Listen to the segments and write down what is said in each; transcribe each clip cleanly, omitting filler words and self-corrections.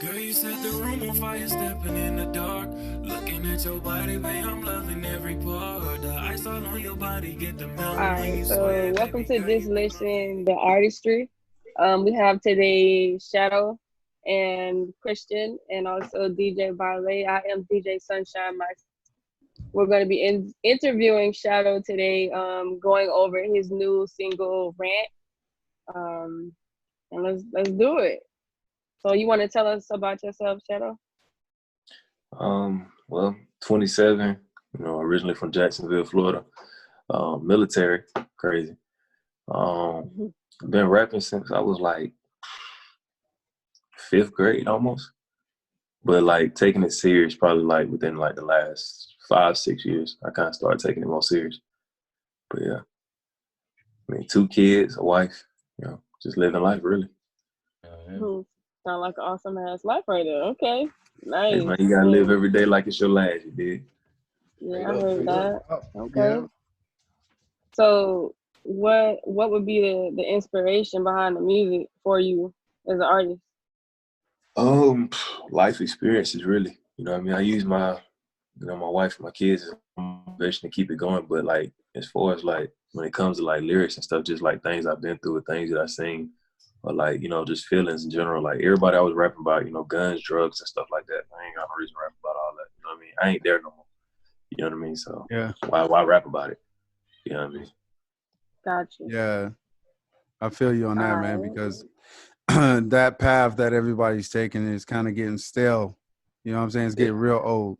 Girl, you set the room on fire, stepping in the dark. Looking at your body, babe, I'm loving every part. The ice all on your body, get the All mountain when right, you so sweat, welcome baby to girl, this you know it. listen, the Artistry. We have today Shadow and Christian, and also DJ Ballet. I am DJ Sunshine myself. We're going to be interviewing Shadow today, going over his new single Rant. Um, and let's do it. So you want to tell us about yourself, Shadow? Well, 27, originally from Jacksonville, Florida. Military, crazy. Mhm. Been rapping since I was like fifth grade almost, but like taking it serious probably like within like the last 5, 6 years. I kind of started taking it more serious. But yeah, I mean, 2 kids, a wife, just living life really. Yeah. Sound like an awesome ass life right there. Okay, Hey man, nice, you gotta live nice. every day like it's your last. You did. Yeah, Straight I up, heard straight up. that. Okay. Yeah. So what would be the inspiration behind the music for you as an artist? Um, Life experiences really. You know what I mean? I use my wife and my kids as motivation to keep it going. But like as far as like when it comes to like lyrics and stuff, just like things I've been through or things that I've seen, or like, just feelings in general. Like everybody I was rapping about, guns, drugs and stuff like that. I ain't got no reason to rap about all that. You know what I mean? I ain't there no more. You know what I mean? So Yeah. why rap about it? You know what I mean? Gotcha. Yeah. I feel you on All that, man, right. because that path that everybody's taking is kind of getting stale. You know what I'm saying? It's Yeah, getting real old.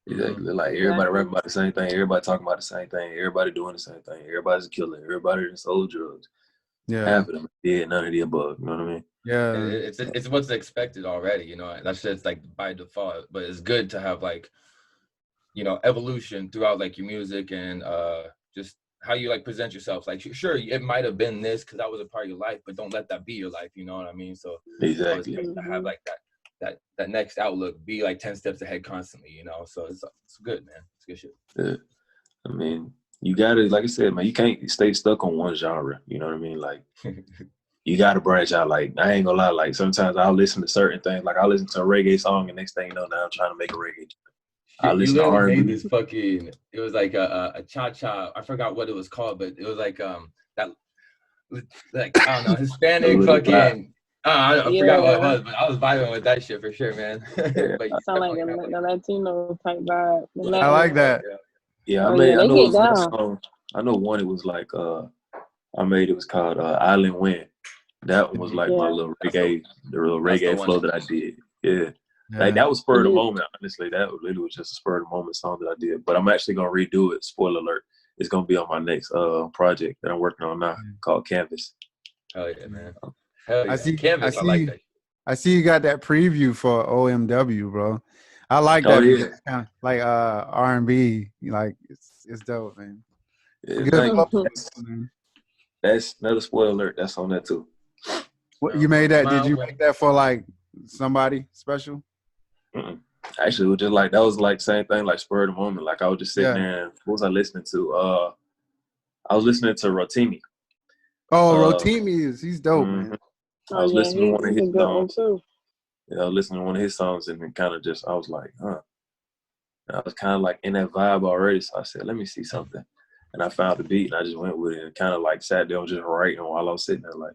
exactly. Like everybody Exactly. rapping about the same thing, everybody talking about the same thing, everybody doing the same thing, everybody's a killer, everybody that sold drugs. Yeah. Half of them did none of the above. You know what I mean? Yeah. It's what's expected already, That shit's like by default. But it's good to have like, evolution throughout like your music and just how you like present yourself. Like sure, it might have been this because that was a part of your life, but don't let that be your life. You know what I mean? So it's always Exactly. great to have Hmm. like that next outlook, be like 10 steps ahead constantly. So it's good, man. It's good shit. Yeah. I mean, you gotta, like I said, man, you can't stay stuck on one genre. You know what I mean? Like, you gotta branch out. Like, I ain't gonna lie. Like, sometimes I'll listen to certain things. Like, I'll listen to a reggae song, and next thing you know, now I'm trying to make a reggae. I You listen to literally made R&B. this fucking. It was like a cha-cha. I forgot what it was called, but it was like that like I don't know A Hispanic little vibe. fucking. I forgot what it Yeah. was, but I was vibing with that shit for sure, man. Yeah, But Sound like definitely have the like Latino type vibe, the like I for like Latin. sure, that. yeah. yeah. Oh yeah, I they know it get was one down. song. I know one. It was like I made. It was called Island Wind. That one was Mhm. like my Yeah. little That's the reggae, the real that's the reggae one. flow that I did. Yeah. Like Yeah. that was spur It of the just moment. Honestly, that really was just a spur of the moment song that I did. But I'm actually gonna redo it. Spoiler alert! It's gonna be on my next project that I'm working on now called Canvas. Hell yeah, Yeah. man. Hell I yeah. see. I Canvas, I like see. that. I see you got that preview for OMW, bro. I like Oh that yeah, music, kind of like R&B. Like it's dope, man. yeah. Good Thank flow, you. man. That's another spoiler alert. That's on that too. What you No, made that? Did smile you when make that for like somebody special? Mm-mm. Actually, it was just like that was like same thing, like spur of the moment. Like I was just sitting Yeah. there. And what was I listening to? I was listening to Rotimi. Oh, Uh, Rotimi he's dope, man. mhm. I oh was yeah, listening to one of he's his a good one songs. too. Yeah, I was listening to one of his songs, and then kind of just I was like, huh. And I was kind of like in that vibe already, so I said, let me see something. And I found the beat, and I just went with it, and kind of like sat there and just writing while I was sitting there, like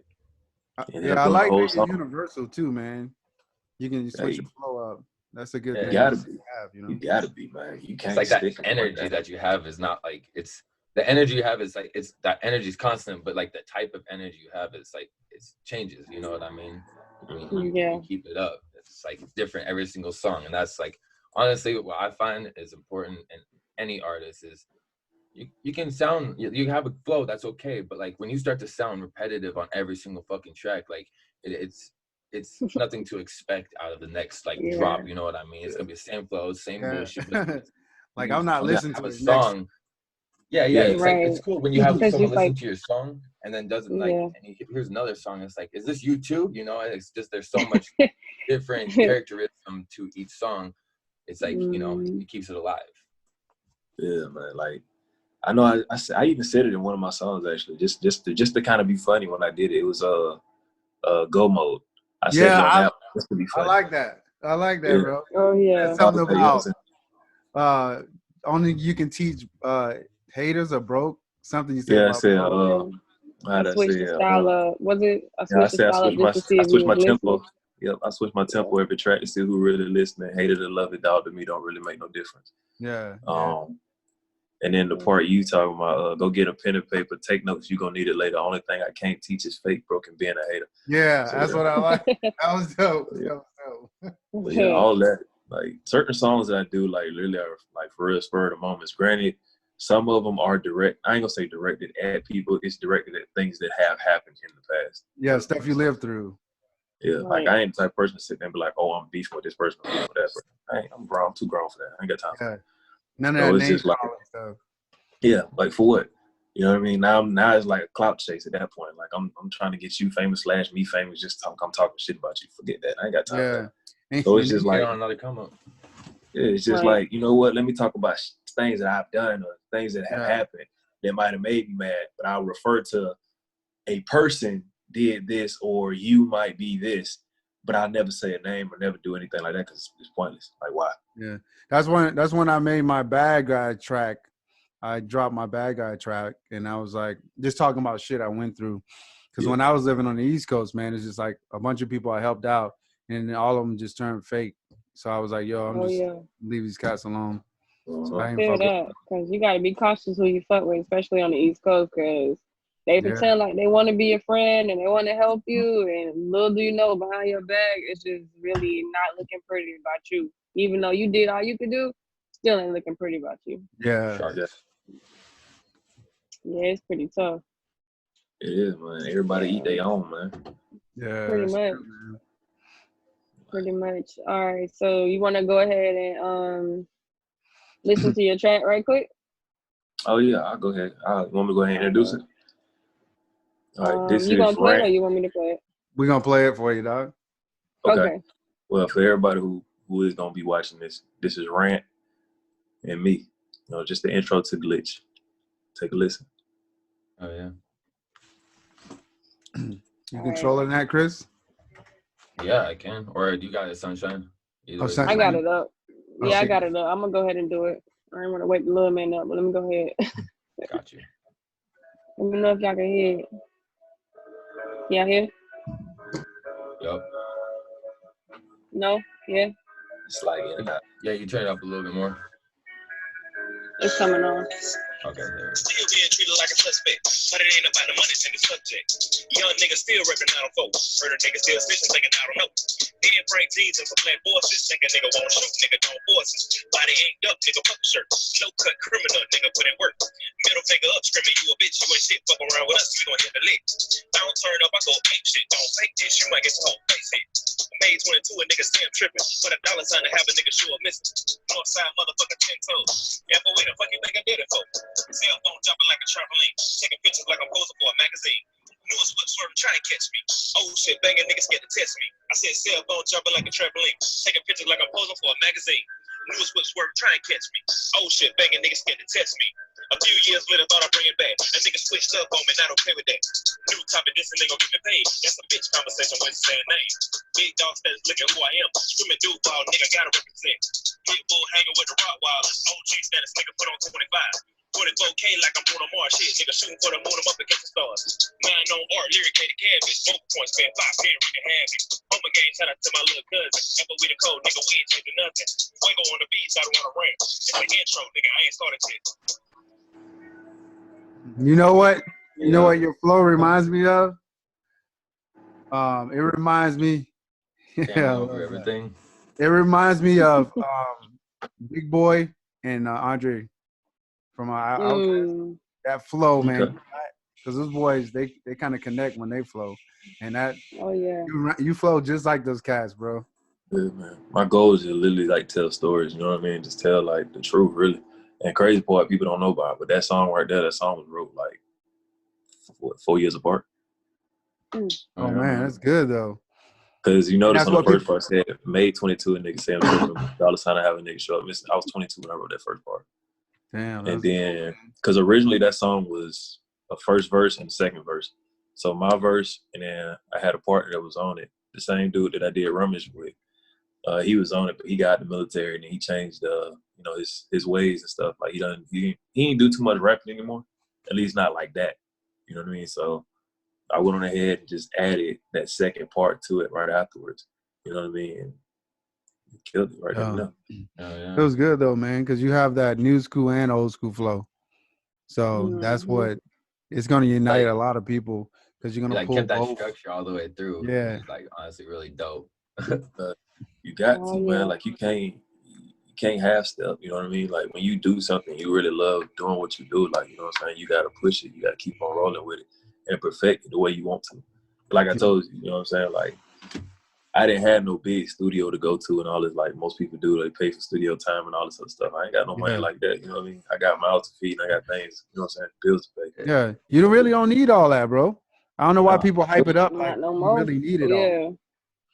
ended up Yeah, I doing the like whole that you're song. universal too, man. You can switch your Hey, flow up. That's a good you yeah, thing gotta to be, have, you you know. gotta be, man. You it's can't like that stick on one energy thing. that you have is not like it's the energy you have is like it's that energy is constant, but like the type of energy you have is like it changes. You know what I mean? You Yeah. keep it up. It's like different every single song, and that's like honestly what I find is important in any artist is you can sound you have a flow that's okay, but like when you start to sound repetitive on every single fucking track, like it's nothing to expect out of the next like Yeah. drop. You know what I mean? It's gonna be the same flow, same Yeah. bullshit, but Like you I'm not just Yeah, listening have to a it next. song. Yeah, yeah, it's like Right. it's cool when you have Because someone it's listen like to your song and then doesn't like yeah. and he hears another song. It's like, is this you too? It's just there's so much different characterism to each song. It's like Mm, it keeps it alive. yeah, man. Like I know I even said it in one of my songs actually, just to kind of be funny when I did it. It was go mode. I said it Yeah, on that. This could be I funny. like that. I like that, Yeah. bro. Oh yeah. There's something You know what about I'm saying? only you can teach haters are broke. Something you said Yeah, I about said, Oh, yeah. I how'd I switched say, the style up. Was it? I yeah, I switched the said style up just to see I if you switched was my listening. tempo. Yep, I switched my tempo every track to see who really listening. Hated or love it, dog to me don't really make no difference. yeah. And then the part you talking about, go get a pen and paper, take notes. You gonna need it later. The only thing I can't teach is fake, broken, being a hater. Yeah, So, that's what I like. That was dope. That was dope. But yeah, all that, like certain songs that I do, like literally are like for real spur of the moments. Granted, some of them are direct. I ain't gonna say directed at people. It's directed at things that have happened in the past. Yeah, stuff you lived through. Yeah, Right. like I ain't the type of person to sit there and be like, oh, I'm beefing with this person, I'm beefing with that person. I'm grown. I'm too grown for that. I ain't got time for that. None of So that it's name just like, calling stuff. yeah, like for what? You know what I mean? Now it's like a clout chase at that point. Like I'm trying to get you famous / me famous just I'm talking shit about you. Forget that. I ain't got time for that. So it's just like, on another come up. yeah, it's just like, you know what? Let me talk about things that I've done or things that have happened that might have made me mad, but I'll refer to a person did this or you might be this, but I'll never say a name or never do anything like that because it's pointless. Like, why? Yeah, that's when I made my bad guy track. I dropped my bad guy track, and I was like, just talking about shit I went through. Because when I was living on the East Coast, man, it's just like a bunch of people I helped out, and all of them just turned fake. So I was like, yo, I'm just leave these cats alone. So I feel that because you got to be cautious who you fuck with, especially on the East Coast, because they pretend like they want to be your friend and they want to help you, and little do you know, behind your back, it's just really not looking pretty about you. Even though you did all you could do, still ain't looking pretty about you. Yeah. Yeah, it's pretty tough. It is, man. Everybody eat their own, man. Yeah. Pretty much. Pretty much. All right. So you want to go ahead and listen to your track right quick? Oh yeah, I'll go ahead. You want me to go ahead and introduce it? All right, this you is gonna play Rant. it or you want me to play it? We're gonna play it for you, dog. Okay. Well, for everybody who is gonna be watching this is Rant and me. You know, just the intro to Glitch. Take a listen. Oh yeah. You controlling that, Chris? Yeah, I can. Or do you got it, Sunshine? I got it up. Yeah, I got it up. I'm gonna go ahead and do it. I didn't want to wake the little man up, but let me go ahead. Got you. Let me know if y'all can hear it. Y'all hear? Yup. No? Yeah? It's like in and out. Yeah, you turn it up a little bit more. It's coming on. Okay, there. Still being treated like a suspect, but it ain't about the money, it's in the subject. Young niggas still repping out on folks. Heard a nigga still snitching, thinking I don't know. Then Frank G's and some black bosses. Think a nigga won't shoot, nigga don't forces. Body ain't up, nigga fuck shirt. Low cut criminal, nigga put in work. Middle finger up, screaming you a bitch. You ain't shit, fuck around with us, you gon' hit the lick. Don't turn up, I go ape shit. Don't fake this, you might get some face hit. May 22, a nigga still tripping. For the dollar sign to have a nigga show up missing. Northside motherfucker 10 toes. Yeah, but wait the fuck you think I did it for? Cell phone jumping like a trampoline. Taking pictures like I'm posing for a magazine. Newest flip swerving, trying to catch me. Oh shit, banging niggas scared to test me. I said cell phone jumping like a trampoline. Taking pictures like I'm posing for a magazine. Newest flip swerving, trying to catch me. Oh shit, banging niggas scared to test me. A few years later, thought I'd bring it back. A nigga switched up on me, not okay with that. New topic, this and they gon' get me paid. That's a bitch conversation with the same name. Big dog status, look at who I am. Screaming dude ball, nigga gotta represent. Hit bull hanging with the Rottweilers. OG status, nigga put on 25. 44K like I'm Bruno Mars, shit, nigga shooting for the moon, I'm up against the stars. 9 on art, lyric made a canvas, vocal points, spent 5 10, we can have it. Home game, shout out to my little cousin. Ever we the code, nigga, we ain't changing nothing. Fuego on the beats, I don't wanna rant. It's the intro, nigga, I ain't started yet. You know what? You know what your flow reminds me of? It reminds me. Everything. It reminds me of Big Boy and Andre from Outkast. That flow, man. Because those boys, they kind of connect when they flow, and that. Oh yeah. You flow just like those cats, bro. Yeah, man. My goal is to literally like tell stories. You know what I mean? Just tell like the truth, really. And crazy part, people don't know about it, but that song right there, that song was wrote like 4 years apart. Oh man, that's good though. Because you notice on the first part said May 22, a nigga saying dollar sign to have a nigga show up. I was 22 when I wrote that first part. Damn. And then, because originally that song was a first verse and a second verse. So my verse, and then I had a partner that was on it. the same dude that I did Rummage with. He was on it, but he got out the military and he changed, you know, his ways and stuff. Like he ain't do too much rapping anymore, at least not like that. You know what I mean? So I went on ahead and just added that second part to it right afterwards. You know what I mean? And he killed it right there. Yeah. It was good though, man, because you have that new school and old school flow. So that's what it's going to unite a lot of people because you're going to pull kept that both. structure all the way through. Yeah, It's like honestly really dope. You got to, man. Like you can't half step. You know what I mean? Like when you do something, you really love doing what you do. Like, you know what I'm saying? You got to push it. You got to keep on rolling with it and perfect it the way you want to. Like I told you, you know what I'm saying? Like I didn't have no big studio to go to and all this. Like most people do, they pay for studio time and all this other stuff. I ain't got no money like that. You know what I mean? I got mouths to feed and I got things. You know what I'm saying? Bills to pay. Yeah, you really don't need all that, bro. I don't know why people hype it up like you really need it all.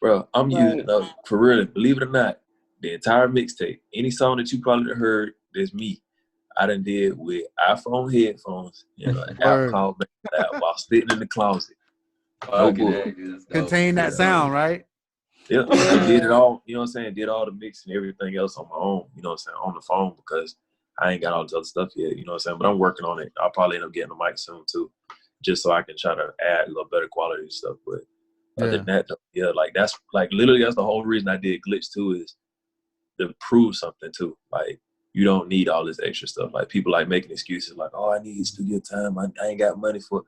Bro, I'm using for real. Believe it or not, the entire mixtape, any song that you probably heard, there's me. I done did with iPhone headphones, you know, an app called while sitting in the closet. Contain that sound, right? Yeah, I did it all, you know what I'm saying? Did all the mix and everything else on my own, you know what I'm saying, on the phone because I ain't got all this other stuff yet, you know what I'm saying? But I'm working on it. I'll probably end up getting a mic soon too, just so I can try to add a little better quality and stuff. But other than that, like that's like literally that's the whole reason I did Glitch too, is to prove something too. Like you don't need all this extra stuff. Like people like making excuses like, oh, I need studio time. I ain't got money for it.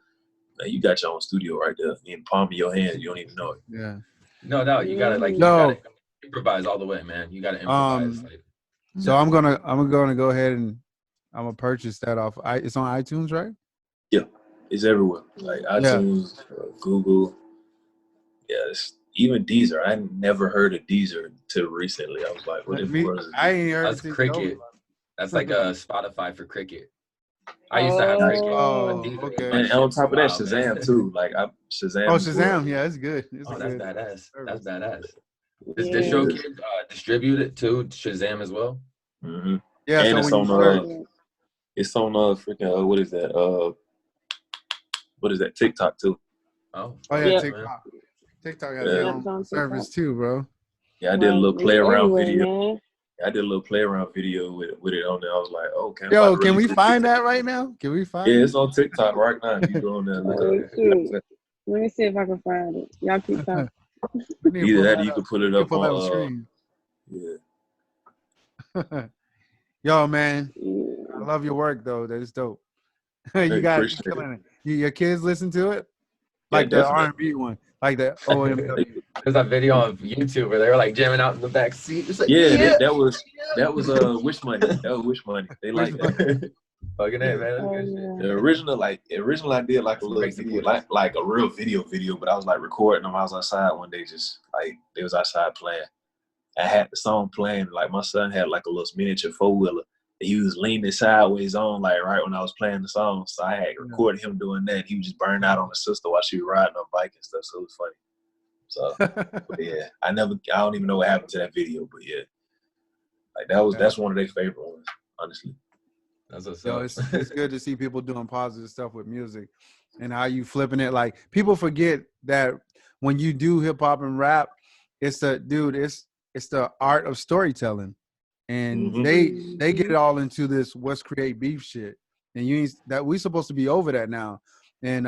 Man, you got your own studio right there in the palm of your hand. You don't even know it. Yeah. No doubt. You gotta you gotta improvise all the way, man. You gotta improvise. So I'm gonna go ahead and I'm gonna purchase that off. It's on iTunes, right? Yeah, it's everywhere. Like iTunes, Google. Yes, even Deezer. I never heard of Deezer till recently. I was like, what is it? I ain't heard. That's Cricket. That's like a Spotify for Cricket. I used to have Cricket. Okay. And on top of that, Shazam too. Like Shazam. Oh, Shazam. Yeah, it's good. That's badass. That's badass. Does DistroKid distribute it to Shazam as well? Mm-hmm. Yeah, and so it's on freaking what is that? TikTok too. Oh yeah, TikTok. TikTok has their own service too, bro. Yeah, I did a little play around video. I did a little play around video with it on there. I was like, oh, can we find that right now? Can we find it? Yeah, it's on TikTok right now. You go on there and look at it. Let me see if I can find it. Y'all keep talking. Either that or you can put it up on screen. Yeah. Yo, man. I love your work though. That is dope. You guys killing it. Your kids listen to it? Like the R&B one. Like the OMW. There's that video on YouTube where they were like jamming out in the back seat. Just like, that was Wish Money. That was Wish Money. They like that. Fucking A, man. The original I did like a little video, like a real video, but I was like recording them. I was outside one day, just like they was outside playing. I had the song playing, like my son had like a little miniature 4-wheeler. He was leaning sideways on, like right when I was playing the song. So I had recorded him doing that. He was just burning out on his sister while she was riding on a bike and stuff. So it was funny. So but yeah, I don't even know what happened to that video, but yeah, like that's one of their favorite ones, honestly. That's what's up. It's good to see people doing positive stuff with music and how you flipping it. Like people forget that when you do hip hop and rap, it's the art of storytelling. And they get it all into this what's create beef shit. And we supposed to be over that now. And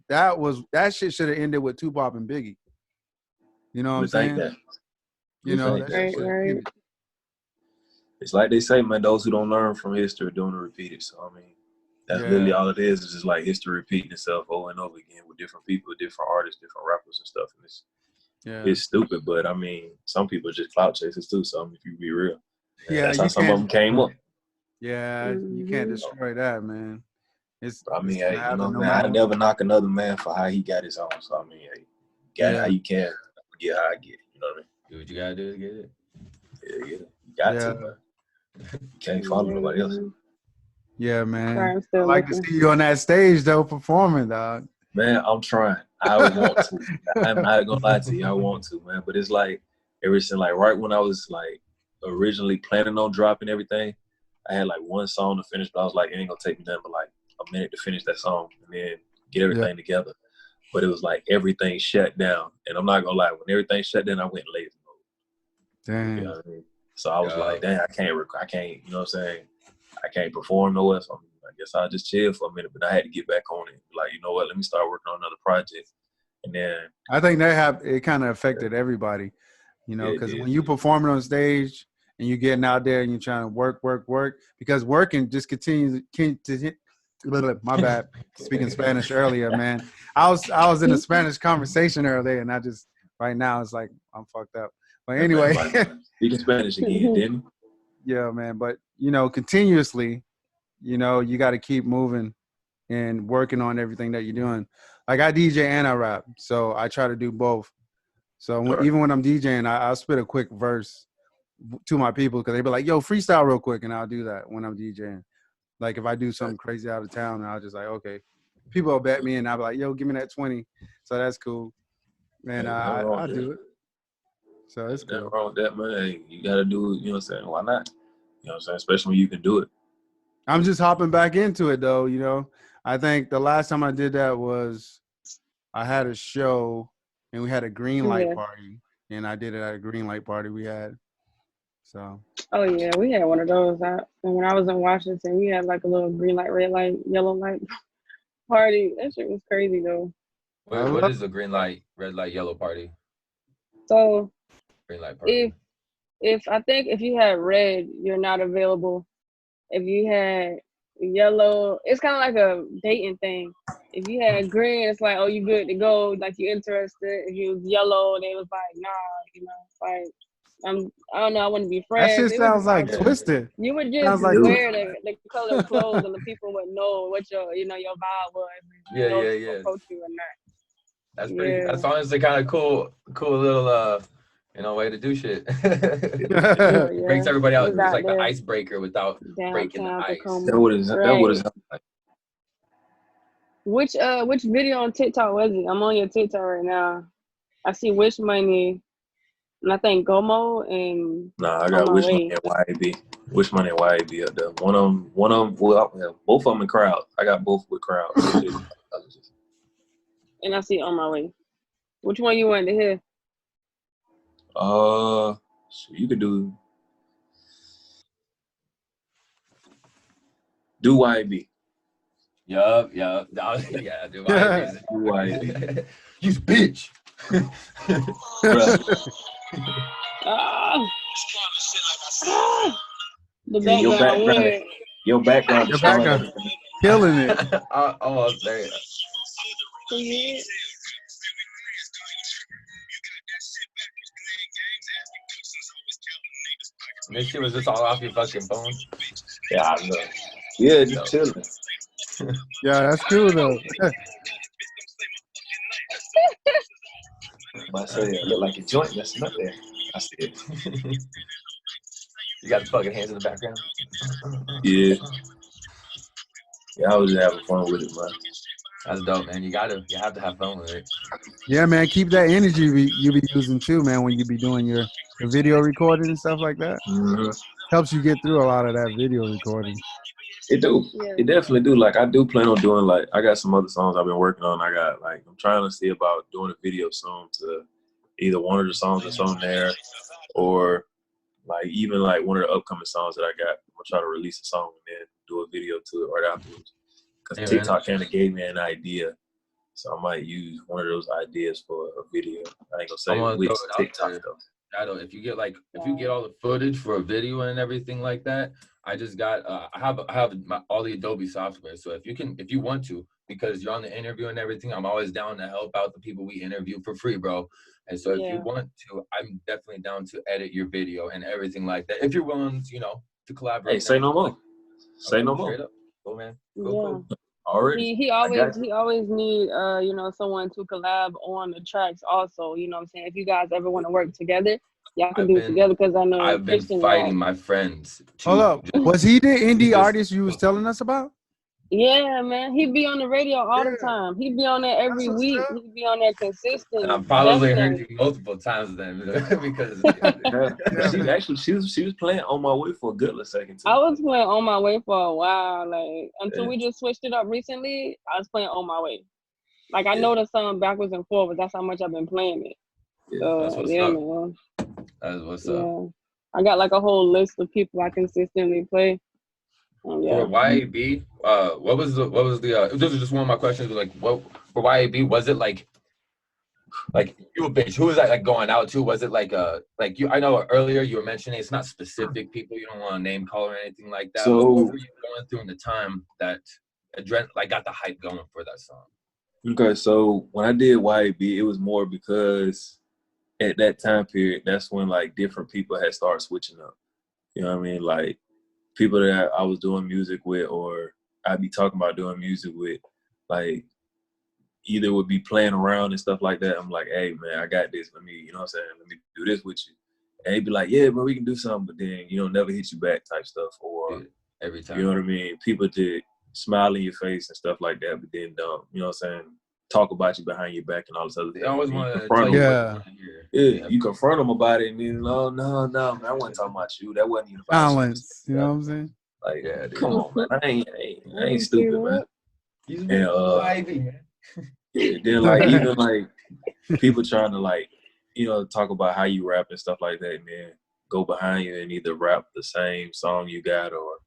that shit should have ended with Tupac and Biggie. You know what I'm saying? That. You know, right. It's like they say, man, those who don't learn from history are doing to repeat it. So I mean, that's literally all it is. It's just like history repeating itself over and over again with different people, different artists, different rappers and stuff. And it's stupid, but I mean, some people are just clout chasers too. So I mean, if you be real, that's how some of them came up. Yeah, you can't destroy that, man. I mean, hey, you know, man, I never knock another man for how he got his own. So I mean, hey, get how you can, get how I get. You know what I mean? Do what you gotta do to get it. Yeah, you got to, man. You can't follow nobody else. Yeah, man. I'd like to see you on that stage though, performing, dog. Man, I'm trying. I want to. I'm not gonna lie to you. I want to, man. But it's like ever since like right when I was like originally planning on dropping everything, I had like one song to finish, but I was like, it ain't gonna take me nothing but like a minute to finish that song and then get everything together. but it was like everything shut down. And I'm not gonna lie, when everything shut down, I went lazy mode. Damn. You know what I mean? So I was like, dang, I can't, you know what I'm saying? I can't perform nowhere. So I guess I'll just chill for a minute. But I had to get back on it. Like, you know what? Let me start working on another project. And then I think it kind of affected everybody, you know, because when you performing on stage and you're getting out there and you're trying to work, because working just continues to hit. My bad. Speaking Spanish earlier, man. I was in a Spanish conversation earlier, and right now it's like I'm fucked up. But anyway, speaking Spanish again, didn't you? Yeah, man. But you know, continuously, you know, you got to keep moving and working on everything that you're doing. Like I DJ and I rap, so I try to do both. So even when I'm DJing, I'll spit a quick verse to my people because they be like, "Yo, freestyle real quick," and I'll do that when I'm DJing. Like if I do something crazy out of town, I'll just like, okay, people will bet me, and I'll be like, "Yo, give me that 20." So that's cool, and I'll do it. So it's cool. Nothing wrong with that, man. You gotta do it. You know what I'm saying? Why not? You know what I'm saying? Especially when you can do it. I'm just hopping back into it though. You know, I think the last time I did that was I had a show and we had a green light party, and I did it at a green light party we had. So. Oh yeah, we had one of those. And when I was in Washington, we had like a little green light, red light, yellow light party. That shit was crazy though. What is a green light, red light, yellow party? So green light party. If I think if you had red, you're not available. If you had yellow, it's kind of like a dating thing. If you had green, it's like, oh, you good to go, like you interested. If you was yellow, they was like, nah, you know, like I don't know, I want to be friends. That shit sounds like twisted. You would just wear the color clothes, and the people would know what your vibe was. Yeah. Approach you or not. That's pretty. That's honestly kind of cool little way to do shit. Brings everybody out. It's like the icebreaker without breaking the ice. That would is like. Which video on TikTok was it? I'm on your TikTok right now. I see Wish Money, and I think Gomo and. Nah, I got Wish Money and YAB. Wish Money and YAB up there. One of them. Well, both of them in crowd. I got both with crowd. And I see On My Way. Which one you wanted to hear? So you could do YAB. Yup. Yeah, do YAB. You bitch. The background. Your background. Killing it. There you go. This shit was just all off your fucking phone. Yeah, I know. Yeah, just chilling. Yeah, that's cool though. I say it look like a joint. That's not there. I see it. You got the fucking hands in the background. Yeah. Yeah, I was just having fun with it, man. That's dope, man. You have to have fun with it. Yeah, man. Keep that energy you be using too, man. When you be doing your video recording and stuff like that, helps you get through a lot of that video recording. It do. Yeah. It definitely do. Like I do plan on doing I got some other songs I've been working on. I'm trying to see about doing a video soon to either one of the songs that's on there or even one of the upcoming songs that I got. I'm gonna try to release a song and then do a video to it right afterwards. Because TikTok kind of gave me an idea. So I might use one of those ideas for a video. I ain't gonna say which TikTok though. If you get all the footage for a video and everything like that, I just got I have all the Adobe software. So if you want to, because you're on the interview and everything, I'm always down to help out the people we interview for free, bro. And so if you want to, I'm definitely down to edit your video and everything like that. If you're willing, to collaborate. Hey, say no more. Say no more. Cool, man. Cool. Already. He always need someone to collab on the tracks also, you know what I'm saying? If you guys ever want to work together, y'all can do it together because I know I've been fighting my friends. Hold up. Was he the indie artist you was telling us about? Yeah, man. He be on the radio all the time. He be on there every week. He be on there consistent. And I've probably heard you multiple times then because she was playing On My Way for a good second too. I was playing On My Way for a while, until we just switched it up recently. I was playing On My Way. Like I know the song backwards and forwards. That's how much I've been playing it. Yeah, that's what's yeah, up. man. That's what's up. Yeah. I got like a whole list of people I consistently play. Yeah. For YAB, what was the this is just one of my questions, like what for YAB, was it like you a bitch, who was that like going out to? Was it like you, I know earlier you were mentioning it's not specific people, you don't want to name call or anything like that, but what were you going through in the time that got the hype going for that song? Okay, so when I did YAB, it was more because at that time period, that's when like different people had started switching up. You know what I mean? Like people that I was doing music with, or I'd be talking about doing music with, like either would be playing around and stuff like that. I'm like, hey man, I got this. Let me, you know what I'm saying? Let me do this with you. And they'd be like, yeah, bro, we can do something, but then, you know, never hit you back type stuff. Or Dude, every time. You know what I mean? People did smile in your face and stuff like that, but then don't, you know what I'm saying? Talk about you behind your back and all this other They stuff. always want to confront them. Yeah. You confront them about it, and then no, man, I wasn't talking about you. That wasn't even about balance. You know what I'm saying? Like, yeah, dude. Come on, man. I ain't stupid, man. He's And man. yeah, then like even like people trying to like, you know, talk about how you rap and stuff like that, and then go behind you and either rap the same song you got or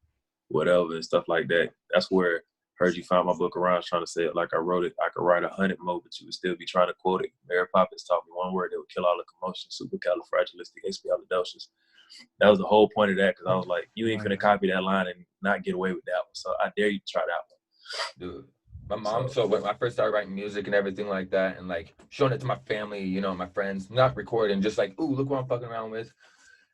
whatever and stuff like that. That's where Heard You Found My Book Around trying to say it like I wrote it. I could write 100 more, but you would still be trying to quote it. Mary Poppins taught me one word that would kill all the commotion, supercalifragilisticexpialidocious. That was the whole point of that, because I was like, you ain't finna copy that line and not get away with that one. So I dare you to try that one. Dude, my mom, so when I first started writing music and everything like that, and like showing it to my family, you know, my friends, not recording, just like, ooh, look what I'm fucking around with.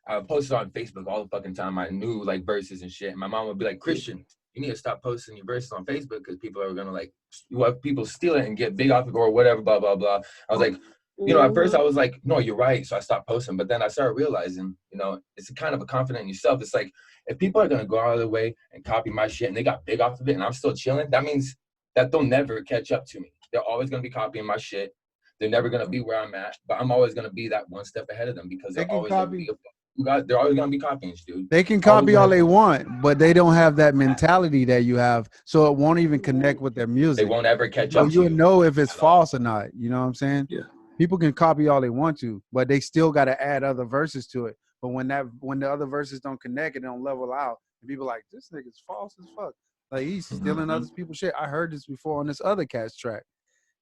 I would post it on Facebook all the fucking time. I knew like verses and shit. And my mom would be like, Christian, you need to stop posting your verses on Facebook because people are gonna like, you have people steal it and get big off it or whatever, blah, blah, blah. I was like, you know, at first I was like, no, you're right. So I stopped posting. But then I started realizing, you know, it's a kind of a confidence in yourself. It's like, if people are going to go out of their way and copy my shit and they got big off of it and I'm still chilling, that means that they'll never catch up to me. They're always going to be copying my shit. They're never going to be where I'm at. But I'm always going to be that one step ahead of them because they're always going to be they're always going to be copying, dude. They can copy all they want, but they don't have that mentality that you have. So it won't even connect with their music. They won't ever catch up to you. You'll know if it's false or not. You know what I'm saying? Yeah. People can copy all they want to, but they still got to add other verses to it. But when the other verses don't connect and don't level out, and people are like, this nigga's false as fuck. Like he's stealing other people's shit. I heard this before on this other cat's track.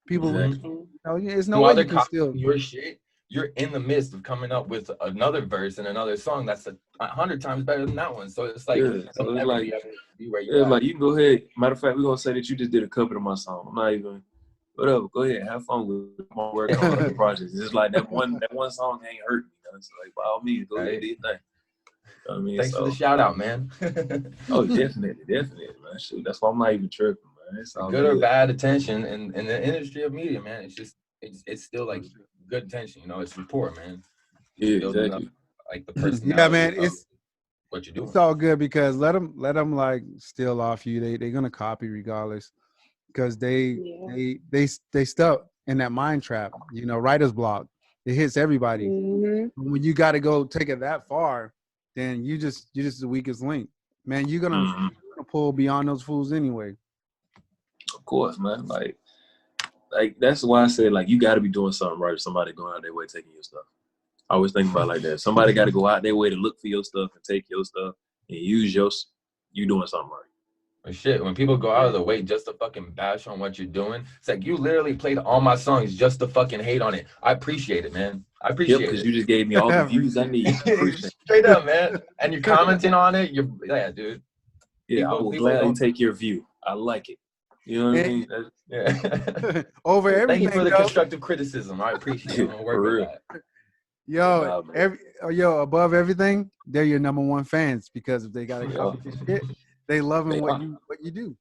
People, it's no way you can steal your shit. You're in the midst of coming up with another verse and another song that's 100 times better than that one. So it's like, so it's like, be where you're like you can go ahead. Matter of fact, we're gonna say that you just did a cover of my song. I'm not even. Whatever, go ahead, have fun with it. I'm working on other projects. It's just like that one song ain't hurt me. You know? So like by all means, go ahead, do your thing. You know what I mean? Thanks for the shout out, man. Oh, definitely, man. Shoot, that's why I'm not even tripping, man. It's all good or bad attention in the industry of media, man. It's just it's still like good attention, you know. It's rapport, man. Yeah, exactly. Like the personality. Yeah, man. It's what you're doing. It's all good because let them like steal off you. They're gonna copy regardless. Because they stuck in that mind trap, you know, writer's block. It hits everybody. Mm-hmm. When you got to go take it that far, then you're just the weakest link, man. You're gonna pull beyond those fools anyway. Of course, man. Like that's why I said like you got to be doing something right. If somebody going out their way taking your stuff, I always think about it like that. Somebody got to go out their way to look for your stuff and take your stuff and use you doing something right. Shit, when people go out of the way just to fucking bash on what you're doing, it's like you literally played all my songs just to fucking hate on it. I appreciate it, man. I appreciate it. Because you just gave me all the views I need. Straight up, man. And you're commenting on it. Yeah, dude. Yeah, I will gladly take your view. I like it. You know what I mean? Yeah. Over everything. Thank you for the constructive criticism. I appreciate it. I'm work with that. Yo, above everything, they're your number one fans because if they gotta copy this shit, they loving what you do.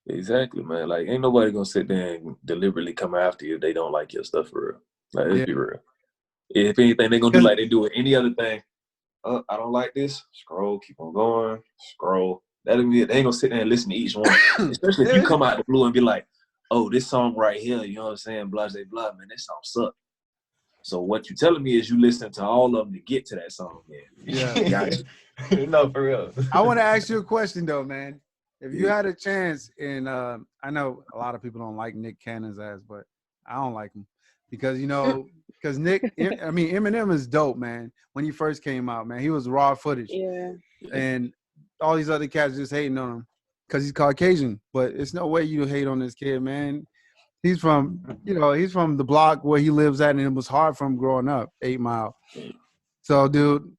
Exactly, man. Like ain't nobody gonna sit there and deliberately come after you if they don't like your stuff for real. Like let's be real. If anything, they're gonna do like they do with any other thing. I don't like this. Scroll, keep on going. Scroll. That'll be it. They ain't gonna sit there and listen to each one. Especially if you come out the blue and be like, oh, this song right here, you know what I'm saying? Blah, blah, blah, man, this song sucks. So what you're telling me is you listen to all of them to get to that song, man. Yeah. No, for real. I want to ask you a question though, man. if you had a chance, and I know a lot of people don't like Nick Cannon's ass, but I don't like him because because Eminem is dope, man. When he first came out, man, he was raw footage, Yeah. and all these other cats just hating on him because he's Caucasian. But it's no way you hate on this kid, man. He's from the block where he lives at, and it was hard for him growing up, 8 Mile. So, dude,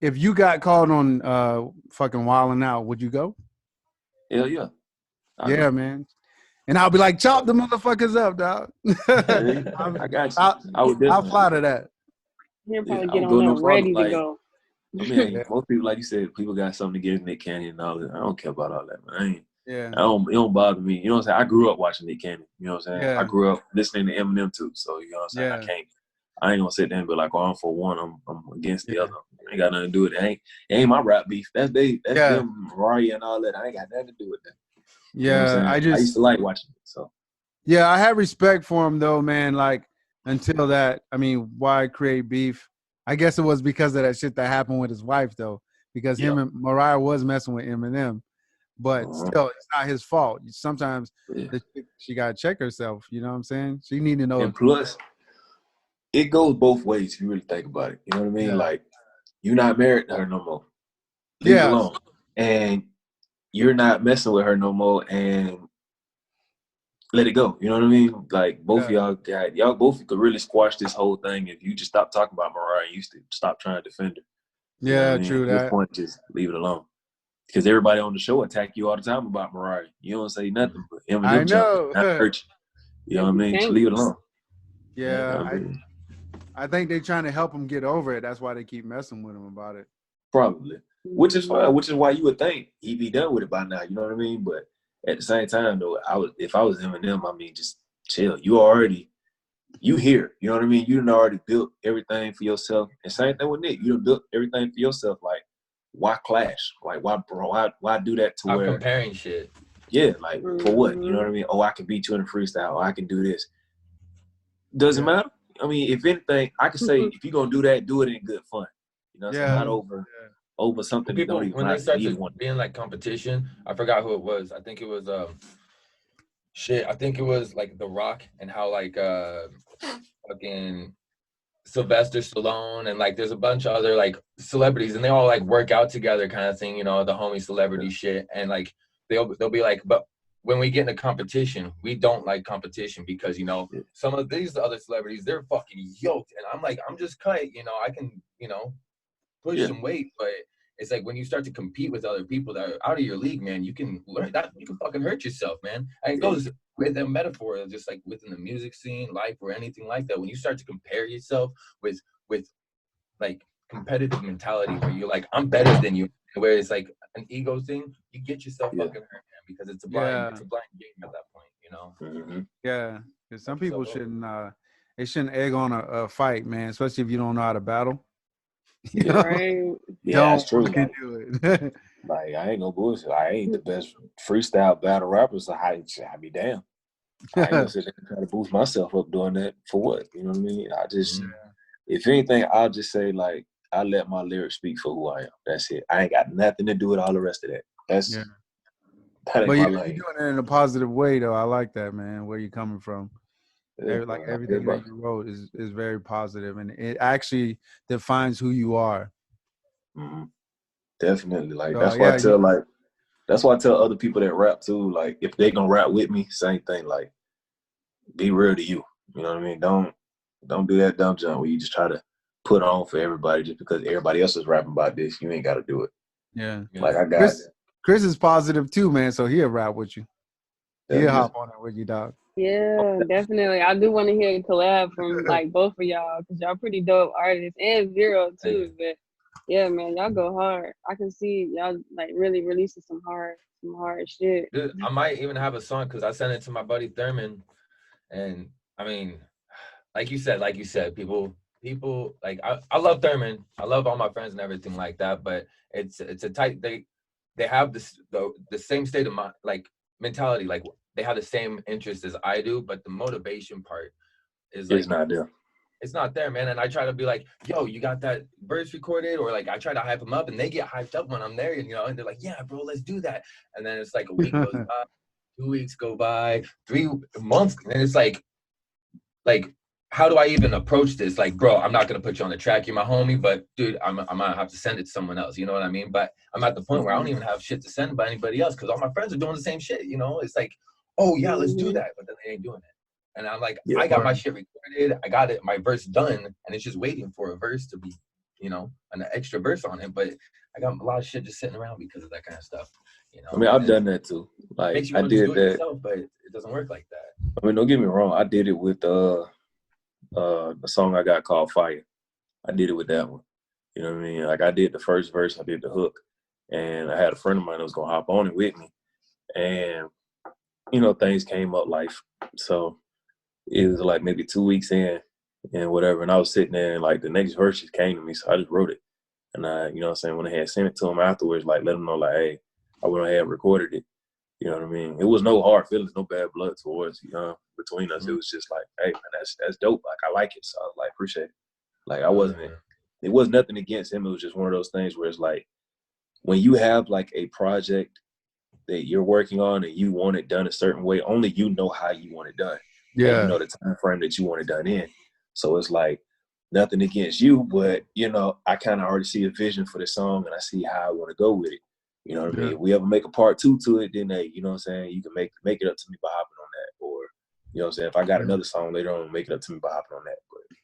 if you got called on fucking wilding out, would you go? Hell yeah. Yeah, man. And I'll be like, chop the motherfuckers up, dog. I got you. I'll fly to that. He'll probably I get would on go there no farther, ready to like, go. I mean, most people, like you said, people got something to get Nick Cannon and all that. I don't care about all that, man. It don't bother me. You know what I'm saying? I grew up watching Nick Cannon. You know what I'm saying? Yeah. I grew up listening to Eminem too. So, you know what I'm saying? I ain't gonna sit there and be like, oh, I'm for one, I'm against the other. I ain't got nothing to do with it. It ain't my rap beef. That's them, Mariah and all that. I ain't got nothing to do with that. You know what I'm saying? I used to like watching it. So yeah, I have respect for him though, man. Like until that, I mean, why create beef? I guess it was because of that shit that happened with his wife though. Because him and Mariah was messing with Eminem. But still, it's not his fault. Sometimes she gotta check herself, you know what I'm saying? She need to know. And plus, it goes both ways if you really think about it. You know what I mean? Yeah. Like, you're not married to her no more. Leave it alone. And you're not messing with her no more, and let it go. You know what I mean? Like, both of y'all both could really squash this whole thing if you just stop talking about Mariah and you stop trying to defend her. You know what I mean? True At that. this point, just leave it alone. Because everybody on the show attack you all the time about Mariah. You don't say nothing, but Eminem I know. not hurt you. You know what I mean? Just leave it alone. Yeah, I think they're trying to help him get over it. That's why they keep messing with him about it. Probably. Which is fine. Which is why you would think he'd be done with it by now. You know what I mean? But at the same time, though, if I was Eminem, I mean, just chill. You here. You know what I mean? You done already built everything for yourself. And same thing with Nick. You done built everything for yourself. Like, why clash? Like, why do that to where comparing shit? Yeah, like for what? You know what I mean? Oh, I can beat you in a freestyle. Or I can do this. Doesn't matter. I mean, if anything, I could say if you're gonna do that, do it in good fun. You know, not over something. People when they start being like competition, I forgot who it was. I think it was I think it was like The Rock and how like fucking Sylvester Stallone and like there's a bunch of other like celebrities and they all like work out together kind of thing, you know, the homie celebrity shit, and like they'll be like, but when we get into competition, we don't like competition because, you know, some of these other celebrities, they're fucking yoked. And I'm like, I'm just cut, you know, I can, you know, push some weight. But it's like when you start to compete with other people that are out of your league, man, you can learn that you can fucking hurt yourself, man. And it goes with a metaphor, just like within the music scene, life, or anything like that. When you start to compare yourself with like competitive mentality where you're like, I'm better than you, where it's like an ego thing, you get yourself fucking hurt, man, because it's a blind game at that point, you know. Yeah, because some people shouldn't egg on a fight, man, especially if you don't know how to battle. Right. Yeah, that's true. Do it. Like, I ain't no bullshit. I ain't the best freestyle battle rapper, so I be damn. I ain't gonna sit there and try to boost myself up doing that for what? You know what I mean? I just, if anything, I'll just say, like, I let my lyrics speak for who I am. That's it. I ain't got nothing to do with all the rest of that. That ain't but you're doing it in a positive way, though. I like that, man, where you're coming from. Like everything that you wrote is very positive, and it actually defines who you are. Definitely. Like, that's why I tell that's why I tell other people that rap too, like, if they gonna rap with me, same thing, like, be real to you. You know what I mean? Don't do that dumb jump where you just try to put on for everybody just because everybody else is rapping about this. You ain't got to do it. Yeah. Like, I got Chris is positive too, man, so he'll rap with you. He'll hop on it with you, dog. Yeah, definitely. I do want to hear a collab from like both of y'all because y'all pretty dope artists, and Zero too. But yeah, man, y'all go hard. I can see y'all like really releasing some hard shit. Dude, I might even have a song because I sent it to my buddy Thurman, and I mean, like you said, people like I love Thurman. I love all my friends and everything like that. But it's a tight. They have the same state of mind, like mentality, like they have the same interests as I do, but the motivation part is like not there. it's not there, man. And I try to be like, yo, you got that verse recorded? Or like I try to hype them up and they get hyped up when I'm there, you know, and they're like, yeah, bro, let's do that. And then it's like a week goes by, 2 weeks go by, 3 months, and it's like, how do I even approach this? Like, bro, I'm not gonna put you on the track. You're my homie, but dude, I might have to send it to someone else. You know what I mean? But I'm at the point where I don't even have shit to send by anybody else because all my friends are doing the same shit. You know, it's like, oh yeah, let's do that, but then they ain't doing it. And I'm like, I got my shit recorded, I got it, my verse done, and it's just waiting for a verse to be, you know, an extra verse on it. But I got a lot of shit just sitting around because of that kind of stuff. You know, I mean, I've done that too. Like I did that, yourself, but it doesn't work like that. I mean, don't get me wrong. I did it with the song I got called Fire. I did it with that one. You know what I mean? Like I did the first verse, I did the hook, and I had a friend of mine that was gonna hop on it with me, and you know, things came up life. So it was like maybe 2 weeks in and whatever, and I was sitting there and like the next verse just came to me, so I just wrote it. And I, you know what I'm saying, when I had sent it to him afterwards, like let him know like, hey, I went ahead and recorded it. You know what I mean? It was no hard feelings, no bad blood towards, you know, between us. It was just like, hey man, that's dope. Like I like it. So I was like, appreciate it. Like I wasn't, it was nothing against him. It was just one of those things where it's like, when you have like a project that you're working on and you want it done a certain way, only you know how you want it done. Yeah. And you know the time frame that you want it done in. So it's like nothing against you, but you know, I kind of already see a vision for the song and I see how I want to go with it. You know what I mean? If we ever make a part 2 to it, then hey, you know what I'm saying, you can make it up to me by hopping on that. Or, you know what I'm saying, if I got another song later on, make it up to me by hopping on that. But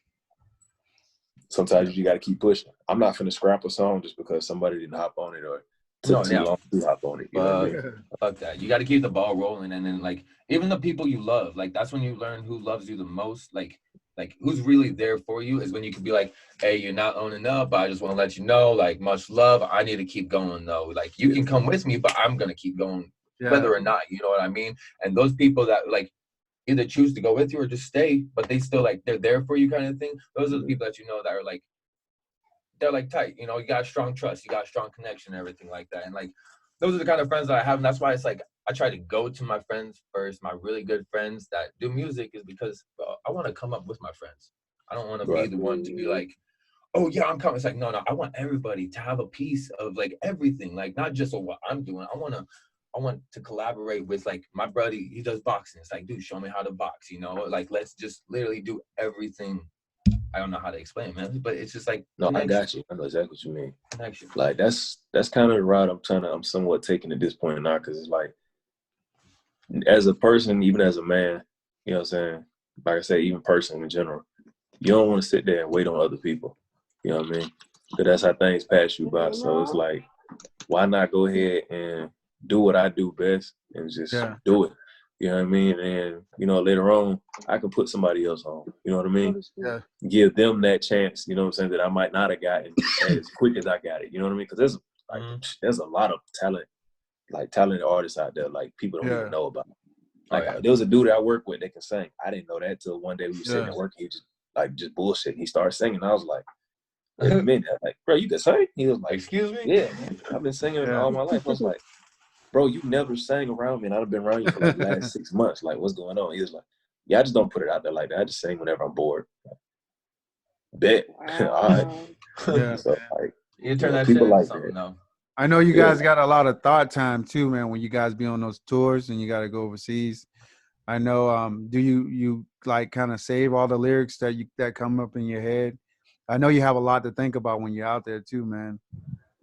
sometimes you got to keep pushing. I'm not finna scrap a song just because somebody didn't hop on it or took too long to hop on it. You know what I mean? Fuck that. You got to keep the ball rolling. And then like, even the people you love, like that's when you learn who loves you the most. Like who's really there for you is when you can be like, hey, you're not owning up, but I just want to let you know, like, much love. I need to keep going though. Like you can come with me, but I'm going to keep going whether or not, you know what I mean? And those people that like either choose to go with you or just stay, but they still like, they're there for you kind of thing. Those are the people that you know that are like, they're like tight, you know, you got strong trust, you got strong connection, everything like that. And like, those are the kind of friends that I have. And that's why it's like, I try to go to my friends first, my really good friends that do music, is because I want to come up with my friends. I don't want to be the one to be like, oh yeah, I'm coming. It's like, no, I want everybody to have a piece of like everything, like not just what I'm doing. I want to collaborate with like my buddy, he does boxing. It's like, dude, show me how to box, you know, like let's just literally do everything. I don't know how to explain it, man, but it's just like, no, I got you. I know exactly what you mean. Connection. Like that's kind of the route I'm somewhat taking at this point now, because it's like, as a person, even as a man, you know what I'm saying? Like I say, even person in general, you don't want to sit there and wait on other people. You know what I mean? Because that's how things pass you by. So it's like, why not go ahead and do what I do best and just do it? You know what I mean? And, you know, later on, I can put somebody else on. You know what I mean? Yeah. Give them that chance, you know what I'm saying, that I might not have gotten as quick as I got it. You know what I mean? Because there's a lot of talent, like talented artists out there, like people don't even know about. Like there was a dude that I work with that can sing. I didn't know that till one day we were sitting at work. He just bullshit. He started singing. I was like, wait a minute. Like, bro, you can sing? He was like, excuse me? Yeah, man. I've been singing all my life. I was like, bro, you never sang around me, and I've been around you for like the last 6 months. Like, what's going on? He was like, yeah, I just don't put it out there like that. I just sing whenever I'm bored. Bet. All right. Yeah. So, like, you turn that people shit like something now. I know you guys got a lot of thought time too, man, when you guys be on those tours and you got to go overseas. I know, do you like kind of save all the lyrics that come up in your head? I know you have a lot to think about when you're out there too, man.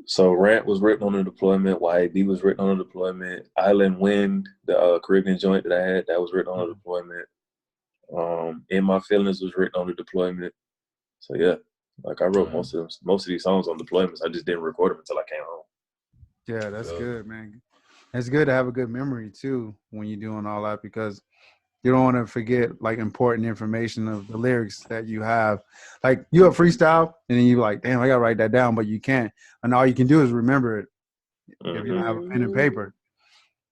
So Rant was written on the deployment. YAB was written on the deployment. Island Wind, the Caribbean joint that I had, that was written on the deployment. In My Feelings was written on the deployment. So yeah, like I wrote most of these songs on deployments. I just didn't record them until I came home. Yeah, that's good, man. It's good to have a good memory too when you're doing all that, because you don't want to forget like important information of the lyrics that you have. Like you have freestyle and then you're like, damn, I got to write that down, but you can't. And all you can do is remember it if you don't have a pen and paper.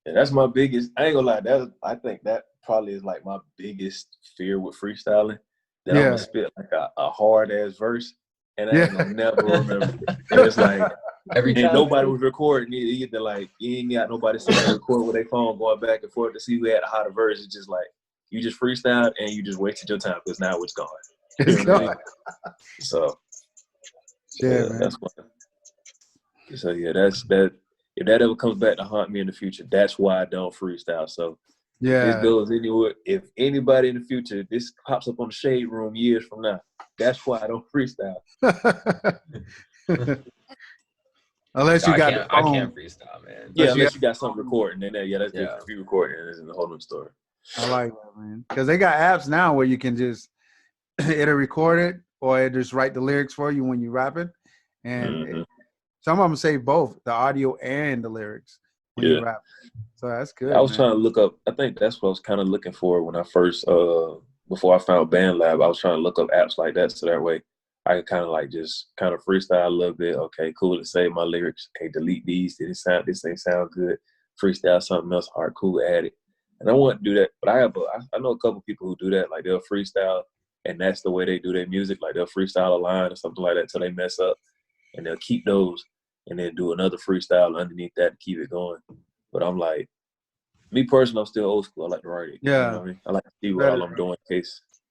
Yeah, that's my biggest, I ain't gonna lie, I think that probably is like my biggest fear with freestyling. That I'm gonna spit like a hard ass verse and I ain't gonna never remember. And it's like, and nobody was recording either. Like you ain't got nobody sitting there record with their phone going back and forth to see who had a hotter verse. It's just like you just freestyled and you just wasted your time because now it's gone. You know what I mean? So Yeah, man. that's why. So yeah, that's that. If that ever comes back to haunt me in the future, that's why I don't freestyle. So if this goes anywhere, if anybody in the future, this pops up on the Shade Room years from now, that's why I don't freestyle. Unless you got I can't freestyle, man. Yeah, unless you got something recording, then that's different. If you recording, it's a whole new story. I like that, man. Because they got apps now where you can just it'll record it or it just write the lyrics for you when you rap it, and some of them say both the audio and the lyrics when you rap. So that's good. I was trying to look up. I think that's what I was kind of looking for when I first before I found BandLab. I was trying to look up apps like that so that way I could kind of like just kind of freestyle a little bit. Okay, cool to save my lyrics. Okay, delete these. This ain't sound good. Freestyle something else. All right, cool, add it. And I want to do that, but I know a couple people who do that. Like they'll freestyle, and that's the way they do their music. Like they'll freestyle a line or something like that till they mess up, and they'll keep those and then do another freestyle underneath that to keep it going. But I'm like, me personally, I'm still old school. I like to write it. Yeah. You know what I mean? I like to see what all I'm doing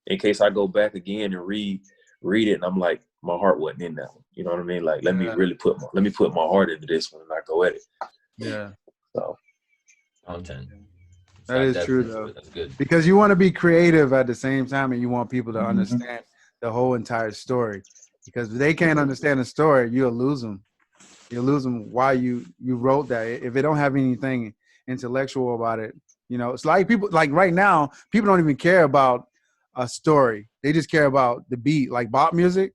in case I go back again and read it, and I'm like, my heart wasn't in that one. You know what I mean? Like, let me really put my heart into this one and not go at it. Yeah. So content. That is true though. That's good. Because you want to be creative at the same time, and you want people to understand the whole entire story. Because if they can't understand the story, you'll lose them. You'll lose them why you wrote that. If they don't have anything intellectual about it, you know, it's like people like right now, people don't even care about a story. They just care about the beat. Like bop music,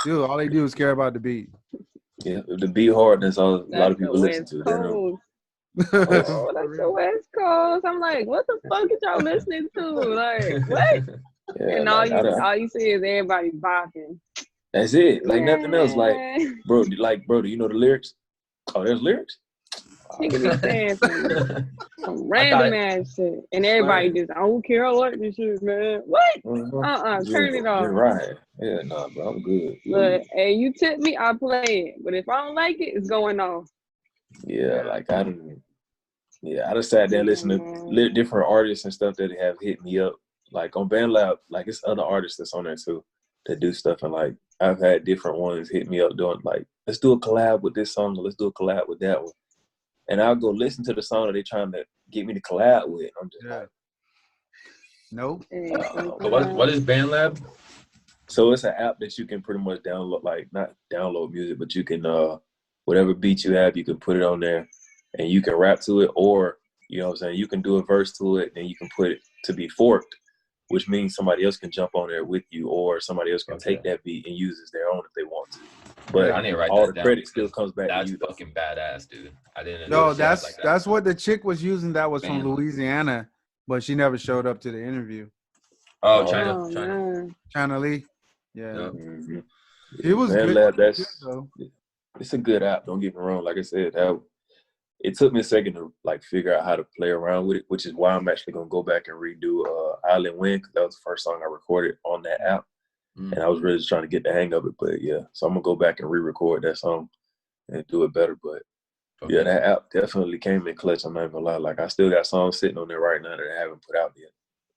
dude, all they do is care about the beat. Yeah, the beat hard, that's all a lot of people listen to. Oh, that's the West Coast. I'm like, what the fuck is y'all listening to? Like, what? Yeah, and all you see is everybody bopping. That's it. Like nothing else. Like, bro, do you know the lyrics? Oh, there's lyrics? He could be saying some random ass shit. And everybody just, I don't care, I like this shit, man. What? Turn it off. You're right. Yeah, nah, bro, I'm good. But hey, you tip me, I'll play it. But if I don't like it, it's going off. Yeah, like I just sat there listening to different artists and stuff that have hit me up. Like on BandLab, like it's other artists that's on there too that do stuff, and like I've had different ones hit me up doing like, let's do a collab with this song, or let's do a collab with that one. And I'll go listen to the song that they're trying to get me to collab with. I'm just like, nope. What is BandLab? So it's an app that you can pretty much download, like not download music, but you can whatever beat you have, you can put it on there and you can rap to it, or you know what I'm saying, you can do a verse to it, and you can put it to be forked, which means somebody else can jump on there with you, or somebody else can take that beat and use it as their own if they want to. But I need to write all that the down. credit still comes back to you. That's fucking badass, dude. I didn't know. No, That's what the chick was using. That was from Louisiana, but she never showed up to the interview. Oh, China Lee. Yeah. Mm-hmm. It was BandLab, good. It's a good app. Don't get me wrong. Like I said, it took me a second to like figure out how to play around with it, which is why I'm actually gonna go back and redo Island Wind, because that was the first song I recorded on that app, and I was really just trying to get the hang of it. But yeah, so I'm gonna go back and re-record that song and do it better. But yeah, that app definitely came in clutch. I'm not gonna lie. Like I still got songs sitting on there right now that I haven't put out yet.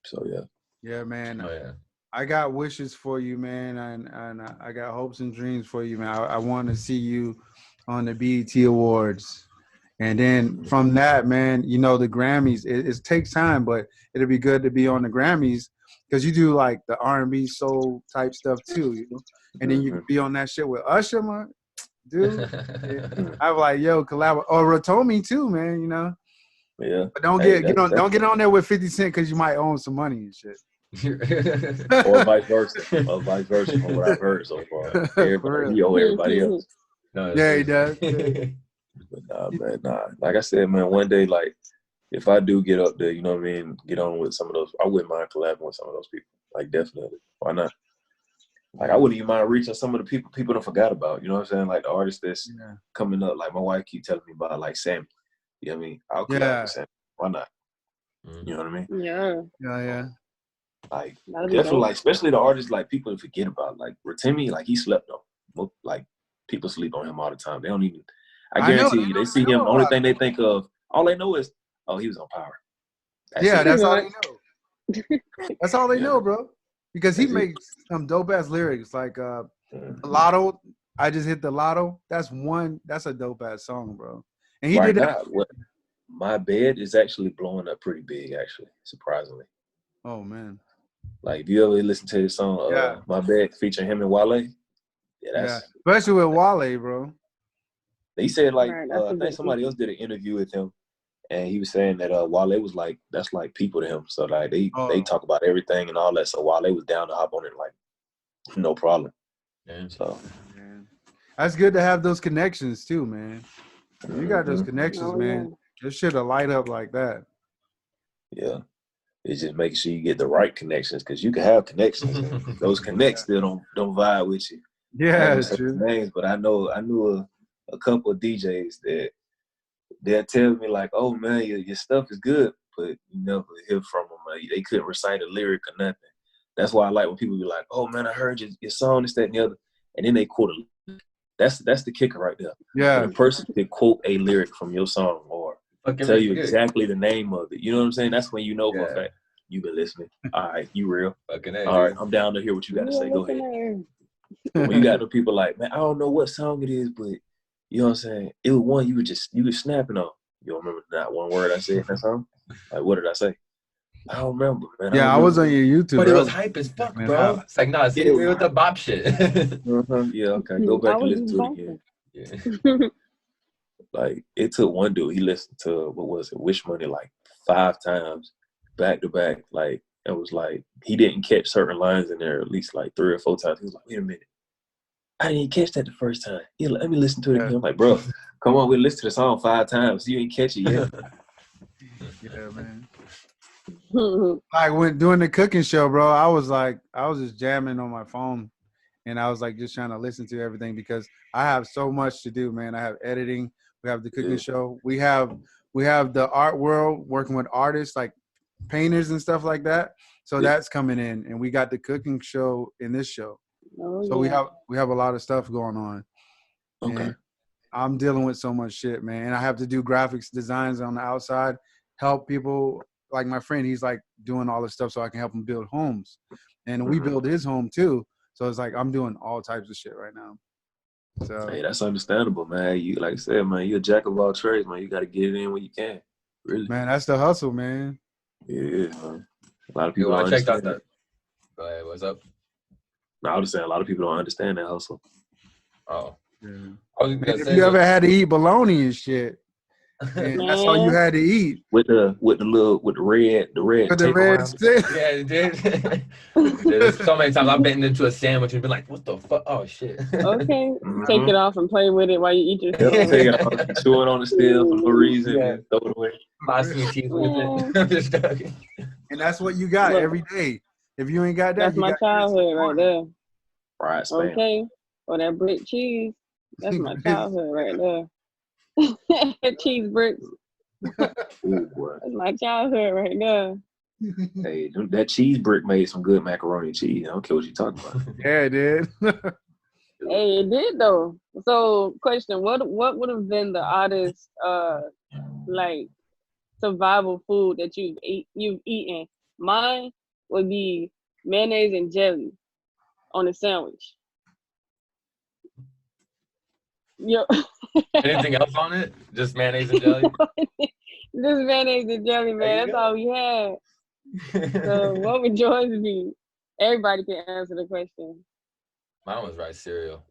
So yeah. Yeah, man. Oh, yeah. I got wishes for you, man, and I got hopes and dreams for you, man. I want to see you on the BET Awards. And then from that, man, you know, the Grammys, it takes time, but it'll be good to be on the Grammys because you do like the R&B soul type stuff too, you know? And then you can be on that shit with Usher, man. Dude. I was like, yo, collaborate. Or Ratomi too, man, you know? Yeah. But don't get on there with 50 Cent because you might own some money and shit. Or vice versa. From what I've heard so far. Everybody else. No, yeah, he does. But nah, man, nah. Like I said, man, one day, like, if I do get up there, you know what I mean, get on with some of those, I wouldn't mind collabing with some of those people. Like, definitely. Why not? Like, I wouldn't even mind reaching some of the people don't forgot about. You know what I'm saying? Like, the artists that's coming up. Like, my wife keep telling me about, like, Sammy. You know what I mean? I'll collab with Sammy. Why not? You know what I mean? Yeah. Like, definitely, like, especially the artists, like, people forget about. Like, Rotimi, like, he slept on. Like, people sleep on him all the time. They don't even, I guarantee you, they see him, the only thing they think of, all they know is, oh, he was on Power. That's all they know. That's all they know, bro. because he That's it. makes some dope ass lyrics like Lotto. I just hit the lotto. That's a dope ass song, bro. And he Right did that. now, what my bed is actually blowing up pretty big, actually, surprisingly. Oh man. Like if you ever listen to his song, Yeah. My Bed featuring him and Wale, yeah, Yeah. that's Especially with Wale, bro. they said like Right, that's a I think good somebody else did an interview with him and he was saying that Wale was like that's like people to him. So like they Oh. talk about everything and all that. So Wale was down to hop on it like no problem. Yeah. So Man. That's good to have those connections too, man. You got those mhm. connections, Oh, man. Your shit'll light up like that. Yeah. It's just making sure you get the right connections because you can have connections and those connects still don't vibe with you. I ain't Yeah, gonna say true. names, but I knew a couple of DJs that they'll tell me like, "Oh man, your stuff is good," but you never hear from them. Like, they couldn't recite a lyric or nothing. That's why I like when people be like, "Oh man, I heard your song, this, that, and the other," and then they quote a. That's the kicker right there. Yeah. When a person could quote a lyric from your song or tell you exactly the name of it. You know what I'm saying? That's when you know for a fact you've been listening. All right, you real. Fucking A, All right, dude. I'm down to hear what you got to say. Go ahead. ahead. When you got the people like, man, I don't know what song it is, but you know what I'm saying? It was one you was snapping on. You don't remember not one word I said in that song? Like, what did I say? I don't remember, man. Yeah, I was on your YouTube. But it was hype as fuck, bro. It's like, nah, see, with the bop shit. Yeah, okay. Go back and listen to it again. Yeah. Like, it took one dude, he listened to, what was it, Wish Money like 5 times, back to back. Like, it was like, he didn't catch certain lines in there at least like 3 or 4 times. He was like, wait a minute. I didn't catch that the first time. Yeah, let me listen to it again. I'm like, bro, come on, we listened to the song 5 times. You ain't catch it yet. Yeah, man. Like when doing the cooking show, bro, I was just jamming on my phone and I was like just trying to listen to everything because I have so much to do, man. I have editing, we have the cooking show, we have the art world working with artists like painters and stuff like that. So that's coming in, and we got the cooking show in this show. So we have a lot of stuff going on. Okay. And I'm dealing with so much shit, man. And I have to do graphics designs on the outside, help people. Like my friend, he's like doing all this stuff so I can help him build homes. And we build his home too. So it's like I'm doing all types of shit right now. So hey, that's understandable, man. You like I said, man, you're a jack of all trades, man. You gotta get it in when you can. Really. Man, that's the hustle, man. Yeah, man. A lot of people I don't checked out understand that. Go ahead, what's up? No, I was just saying a lot of people don't understand that hustle. Oh. Yeah. I was gonna If say you ever had to eat bologna and shit, and that's all you had to eat. With the red With the tape red around. stick. Yeah, it did. There's so many times I've bitten into a sandwich and been like, what the fuck? Oh, shit. Okay. Take it off and play with it while you eat your Take it off, chew it on the steel for no reason, and throw it away. Lost my teeth with it. I'm just joking. And that's what you got every day. If you ain't got that, That's you my got childhood right there. Fried spam. Okay. Or that brick cheese. That's my childhood right there. Cheese bricks. Ooh, boy. That's my childhood right there. Hey, that cheese brick made some good macaroni and cheese. I don't care what you're talking about. Yeah, it did. Hey, it did though. So, question: What would have been the oddest, like, survival food that you've eaten? Mine would be mayonnaise and jelly on a sandwich. Yo. Anything else on it? Just mayonnaise and jelly? Just mayonnaise and jelly, man. That's all we had. So what would yours be? Everybody can answer the question. Mine was rice cereal.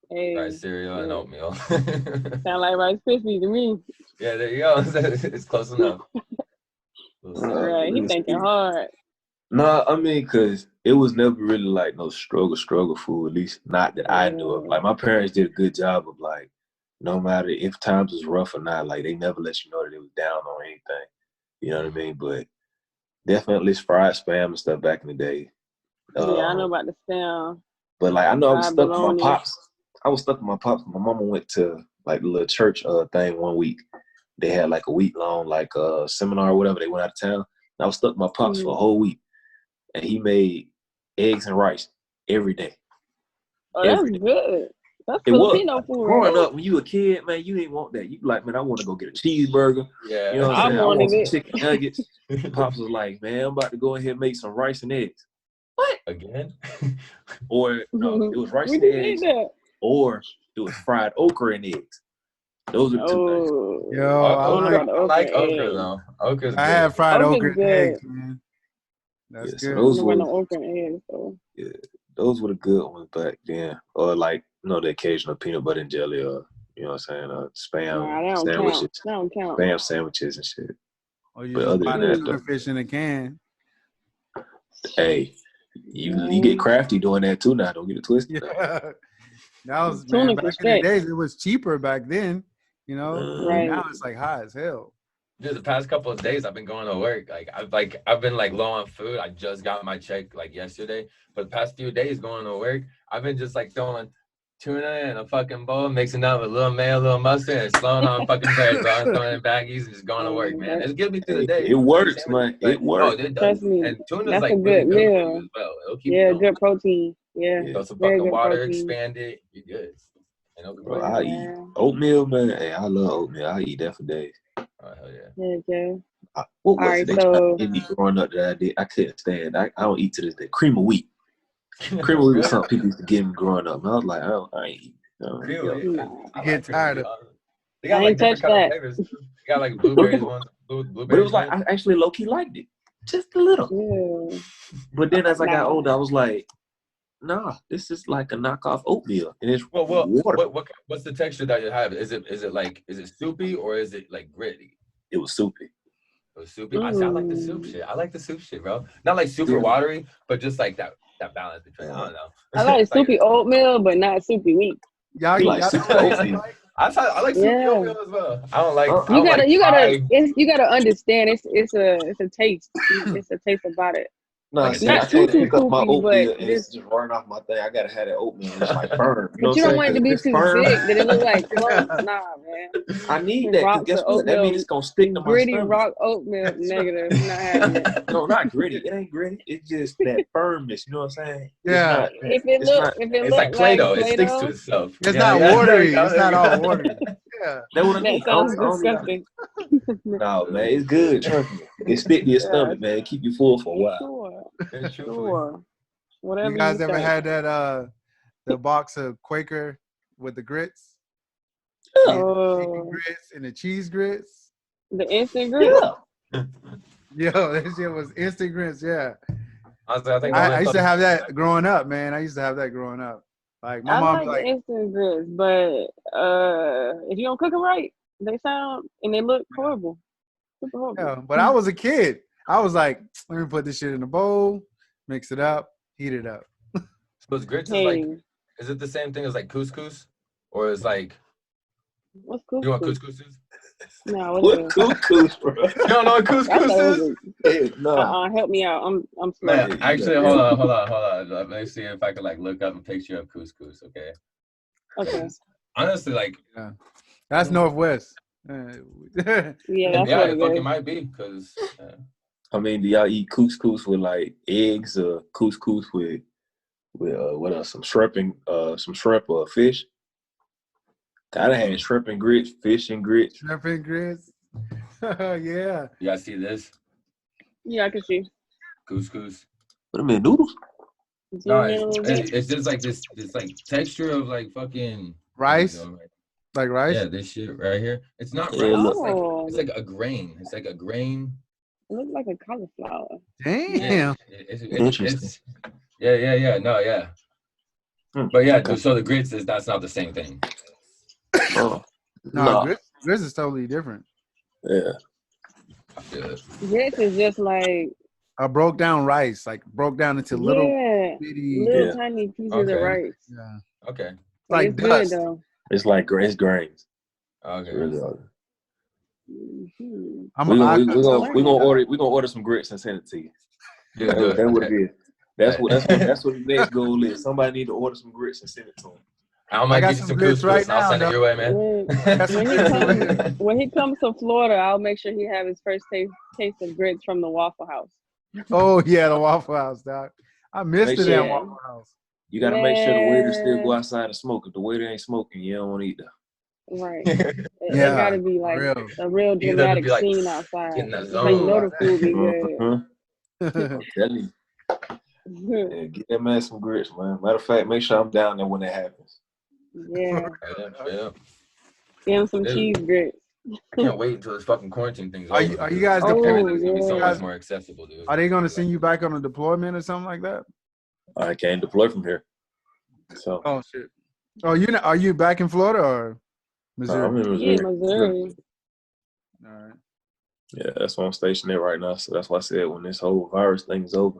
Hey, Rice cereal and oatmeal. Sound like Rice Krispies to me. Yeah, there you go. It's close enough. Right, he thinking hard. No, I mean, because it was never really like no struggle food, at least not that I knew of. Like, my parents did a good job of, like, no matter if times was rough or not, like, they never let you know that it was down on anything. You know what I mean? But definitely fried spam and stuff back in the day. Yeah, I know about the spam. But, like, I know I was stuck bologna. with my pops. I was stuck with my pops. My mama went to, like, the little church thing one week. They had, like, a week-long, like, seminar or whatever. They went out of town. And I was stuck with my pops for a whole week. And he made eggs and rice every day. Oh, that's good. That's it Filipino was. food. Growing right? up, when you a kid, man, you didn't want that. You like, man, I want to go get a cheeseburger. Yeah. You know what I'm saying? I want some it. chicken nuggets. Pops was like, man, I'm about to go ahead and make some rice and eggs. what? Again? Or no, it was rice We and did eggs, that. or it was fried okra and eggs. Those are the two things. Oh, Yo, I don't know I about the I like okra okra eggs. though. Okra's I had good. fried Okra's okra and good. eggs, man. That's Yeah, so good. I don't those know about were no okra and eggs though. those were the good ones back then. Or like, the occasional peanut butter and jelly, or you know what I'm saying, Nah, spam that don't sandwiches, count. That don't count. spam sandwiches and shit. Or you But just other buy than the that, tuna though, fish in a can. hey, you get crafty doing that too now. Don't get it twisted. Yeah. That was, Tuna man, for back in the straight. days, it was cheaper back then, you know? Right. Now it's like high as hell. Dude, the past couple of days I've been going to work. I've been like low on food. I just got my check like yesterday. But the past few days going to work, I've been just like throwing tuna in a fucking bowl, mixing up with a little mayo, a little mustard, and slowing on fucking bread, bro. I'm throwing in baggies and just going to work, man. It's getting me through the day. It works, man. It works. It does. Trust me. And tuna's That's like a really good good for you meal. as well. It'll keep Yeah, you going. good protein. Yeah. Throw some Very fucking good water, protein. expand it, you're good. And it'll Bro, grow. I eat oatmeal, man. Hey, I love oatmeal. I eat that for days. Oh, hell yeah. Yeah. What was Alright, it they so- tried to give me growing up that I did? I couldn't stand. I don't eat to this day. Cream of wheat. Cream of wheat was something people used to give me growing up. And I was like, I ain't eat. Cream of wheat. Nah. I Get tired of They got I like ain't different touched kind of that. flavors. They got like blueberries ones. Blueberries But it was like, ones. I actually low-key liked it. Just a little. Yeah. But then as I got Nah. older, I was like, nah, this is like a knockoff oatmeal. And it's Well, water. what's the texture that you have? Is it soupy or is it like gritty? It was soupy. It was soupy. I like the soup shit. I like the soup shit, bro. Not like super watery, but just like that balance between. I don't know. I like soupy oatmeal, but not soupy wheat. Y'all You like y'all super know what oatmeal. like? I like soupy Yeah. oatmeal as well. I don't like. You gotta understand. It's a taste. It's a taste about it. No, Like see, not I can't too pick up my poopy, oatmeal but and it's just running off my thing. I gotta have that oatmeal. It's like firm. But you don't want it to be too thick that it look like clumps. Yeah. Nah, man. I need that because Rocks guess of what? That oatmeal, means it's gonna stick to my Gritty stomach. rock oatmeal, negative. Not having it. No, not gritty. It ain't gritty. It's just that firmness. You know what I'm saying? Yeah. If it look It's like Play-Doh. It sticks to itself. It's Yeah, not yeah. watery. There It's you go. not all watery. Yeah. That's what I mean. That sounds I don't disgusting. No, man, it's good. Trust me. It stick to your stomach, man. It keep you full for a while. Sure, It's true. sure. Whatever You guys ever think. had that the box of Quaker with the grits? Yeah. The chicken grits and the cheese grits? The instant grits? Yeah. Yo, that shit was instant grits, yeah. Honestly, I think I used to have that growing up, man. I used to have that growing up. Like my I mom's like the instant grits, but if you don't cook them right, they sound and they look horrible. Super horrible. yeah, but I was a kid. I was like, let me put this shit in a bowl, mix it up, heat it up. Those grits Hey, is it the same thing as like couscous? Or is like, what's you know what couscous? couscous is? No, What what is it? couscous, bro? You don't know what I thought couscous it is? was No. help me out. I'm slow. Man, Yeah, actually, yeah. hold on. Let me see if I can like look up a picture of couscous, okay? Okay. Honestly, like, That's Northwest. Yeah, yeah, that's what it it fucking is. might be, because I mean, do y'all eat couscous with like eggs or couscous with what else? Some shrimp or fish? Gotta have shrimp and grits, fish and grits. Shrimp and grits. Yeah. you guys see this? Yeah, I can see. Couscous. What a minute, noodles? No, Yeah. it's just like this like texture of like fucking Rice? you know, like, Like rice? yeah, this shit right here. It's not Yeah, rice. look- It's like a grain. It's like a grain. It looks like a cauliflower. Damn. Interesting. Yeah. No, yeah. Hmm, But yeah, okay. so the grits that's not the same thing. Oh, No, no. grits is totally different. Yeah. I feel it. Grits is just like Broke down rice, like broke down into little bitty. little Yeah. tiny pieces Okay. of rice. Yeah. Okay. But Like it's good dust. though. It's like it's grains. Okay. Really are. Mhm. I'm We're a gonna order some grits and send it to you. Yeah, do it. That's what it is. That's Hey. what the next goal is. Somebody need to order some grits and send it to them. I I might got get you some some grits couscous. right I'll now, send it dog. your way, man. When he comes to Florida, I'll make sure he have his first taste of grits from the Waffle House. Oh yeah, the Waffle House, dog. I missed Make the sure- damn Waffle House. You gotta make sure the waiter still Man. go outside and smoke. If the waiter ain't smoking, you don't want to eat that. Right. It Yeah, gotta be like real. a real You gotta dramatic be like, scene outside. get in that So you know zone. the food be good. Uh-huh. I'm telling you. Yeah, get that man some grits, man. Matter of fact, make sure I'm down there when that happens. Yeah. Yeah. Give him some Dude. cheese grits. I can't wait until this fucking quarantine thing's Are over. you guys Oh, Everything's gonna be so yeah. much more accessible, dude. Are they gonna send you back on a deployment or something like that? I can't deploy from here. So Oh shit. Oh, are you back in Florida or Missouri? I'm in Yeah, Missouri. Missouri. All right. Yeah, that's where I'm stationed at right now. So that's why I said when this whole virus thing is over,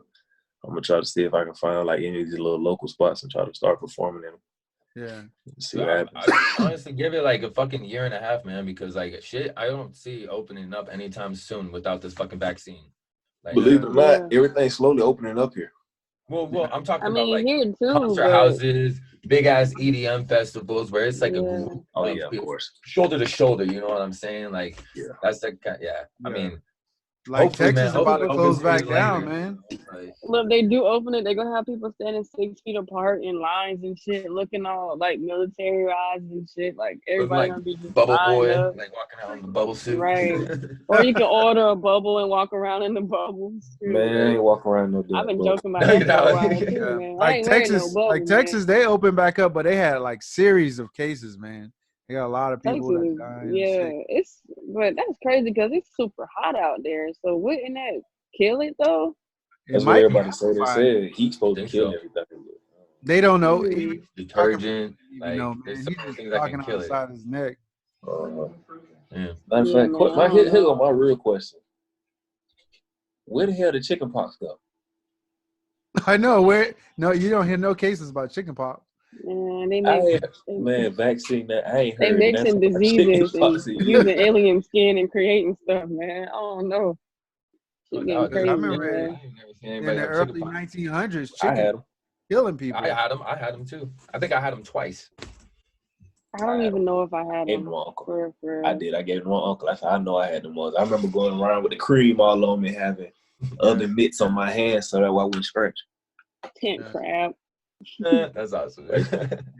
I'm gonna try to see if I can find like any of these little local spots and try to start performing in them. Yeah. See what happens. I honestly give it like a fucking year and a half, man, because like shit, I don't see opening up anytime soon without this fucking vaccine. Like, Believe it or not, everything's slowly opening up here. Well, I'm talking I about mean, like here too, concert but houses, big ass EDM festivals where it's like a Yeah. group Oh of yeah, of people, course. shoulder to shoulder. You know what I'm saying? Like, Yeah. that's the kind. Yeah, I Yeah. mean, Like hopefully, Texas man, about to hopefully close it's back down, later. man. Like, look, they do open it. They're gonna have people standing 6 feet apart in lines and shit, looking all like militarized and shit. Like looking everybody like gonna be just Bubble lined Boy, up. like walking out in the bubble suit. Right. Or you can order a bubble and walk around in the bubbles. Man, I ain't walking around no damn I've been bubble. joking about No, that you're for a not. while too, Yeah. man. I Like ain't wearing no Texas, bubble, Texas, they opened back up, but they had like series of cases, man. They got a lot of man. people that Texas, died. and yeah, shit. but that's crazy because it's super hot out there. So wouldn't that kill it though? That's It what might be everybody say. They amplified. said heat's supposed to Think kill so. everything. They don't know. Mm. He talking Detergent, you like know, there's man. so He's many just things that talking can on kill the it. side of his neck. Yeah. Matter of Yeah, fact, man, I don't here go know. my real question. Where the hell did chicken pox go? I know where. No, you don't hear no cases about chicken pox. Man, they Vaccine that I ain't they heard mixing nothing about chicken diseases pox and in using years. alien skin and creating stuff, man. I don't know. Shit No getting doubt, crazy, dude. I remember man. I ain't never seen in anybody the have chicken early pox. 1900s, I chicken had them. killing people. I had them too. I think I had them twice. I don't even know if I had Gave them. them to my uncle. For I did. I gave them to my uncle. I know I had them ones. I remember going around with the cream all on me, having other mitts on my hands so that I wouldn't scratch. tent Yeah. crab. That's awesome.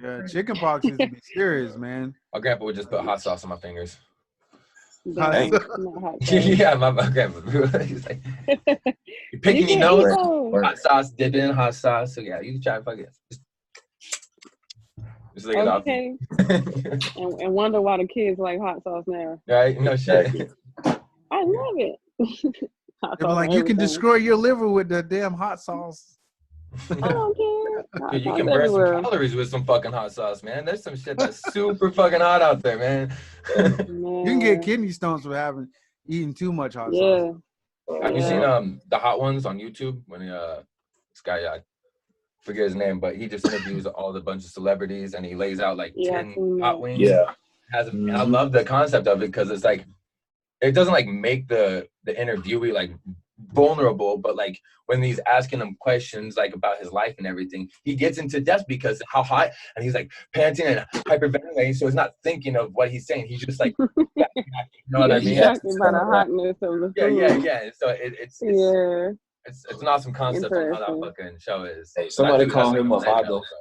Yeah, chicken pox used to be serious, man. My grandpa would just put hot sauce on my fingers. Damn, not hot sauce. Yeah, my grandpa. He's like, you picking You your can't nose? eat those. Hot sauce, dip in hot sauce. So yeah, you can try to fuck it. Just lick it off. Okay. and wonder why the kids like hot sauce now. Right? No shit. I love it. Hot They were sauce like, on you can everything. destroy your liver with the damn hot sauce. I don't care. Hot Dude, you sauce can burn everywhere. some calories with some fucking hot sauce, man. There's some shit that's super fucking hot out there, man. You can get kidney stones for eating too much hot Yeah. sauce. Have you Yeah. seen the hot ones on YouTube when this guy I forget his name, but he just interviews all the bunch of celebrities and he lays out like Yeah, I've 10 seen hot that. wings. Yeah. And I love the concept of it because it's like it doesn't like make the interviewee like vulnerable, but like when he's asking him questions like about his life and everything, he gets into depth because how hot, and he's like panting and hyperventilating, so he's not thinking of what he's saying. He's just like, you know what I mean? Distracted by the hotness of the food. Yeah. So it's an awesome concept on how that Interesting. fucking show is. Hey, somebody That's call like him a up. I segment go. of the show.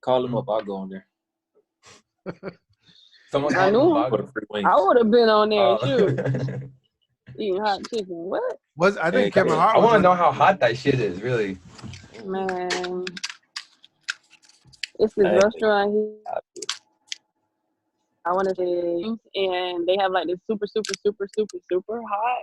Call him up. I'll go on there. Someone I called knew him him. For the free wings. I would have been on there Oh. too, eating hot chicken. What? I think Kevin Hart I was want to on know there. how hot that shit is, really. Man, it's this restaurant here. I want to say, and they have like this super hot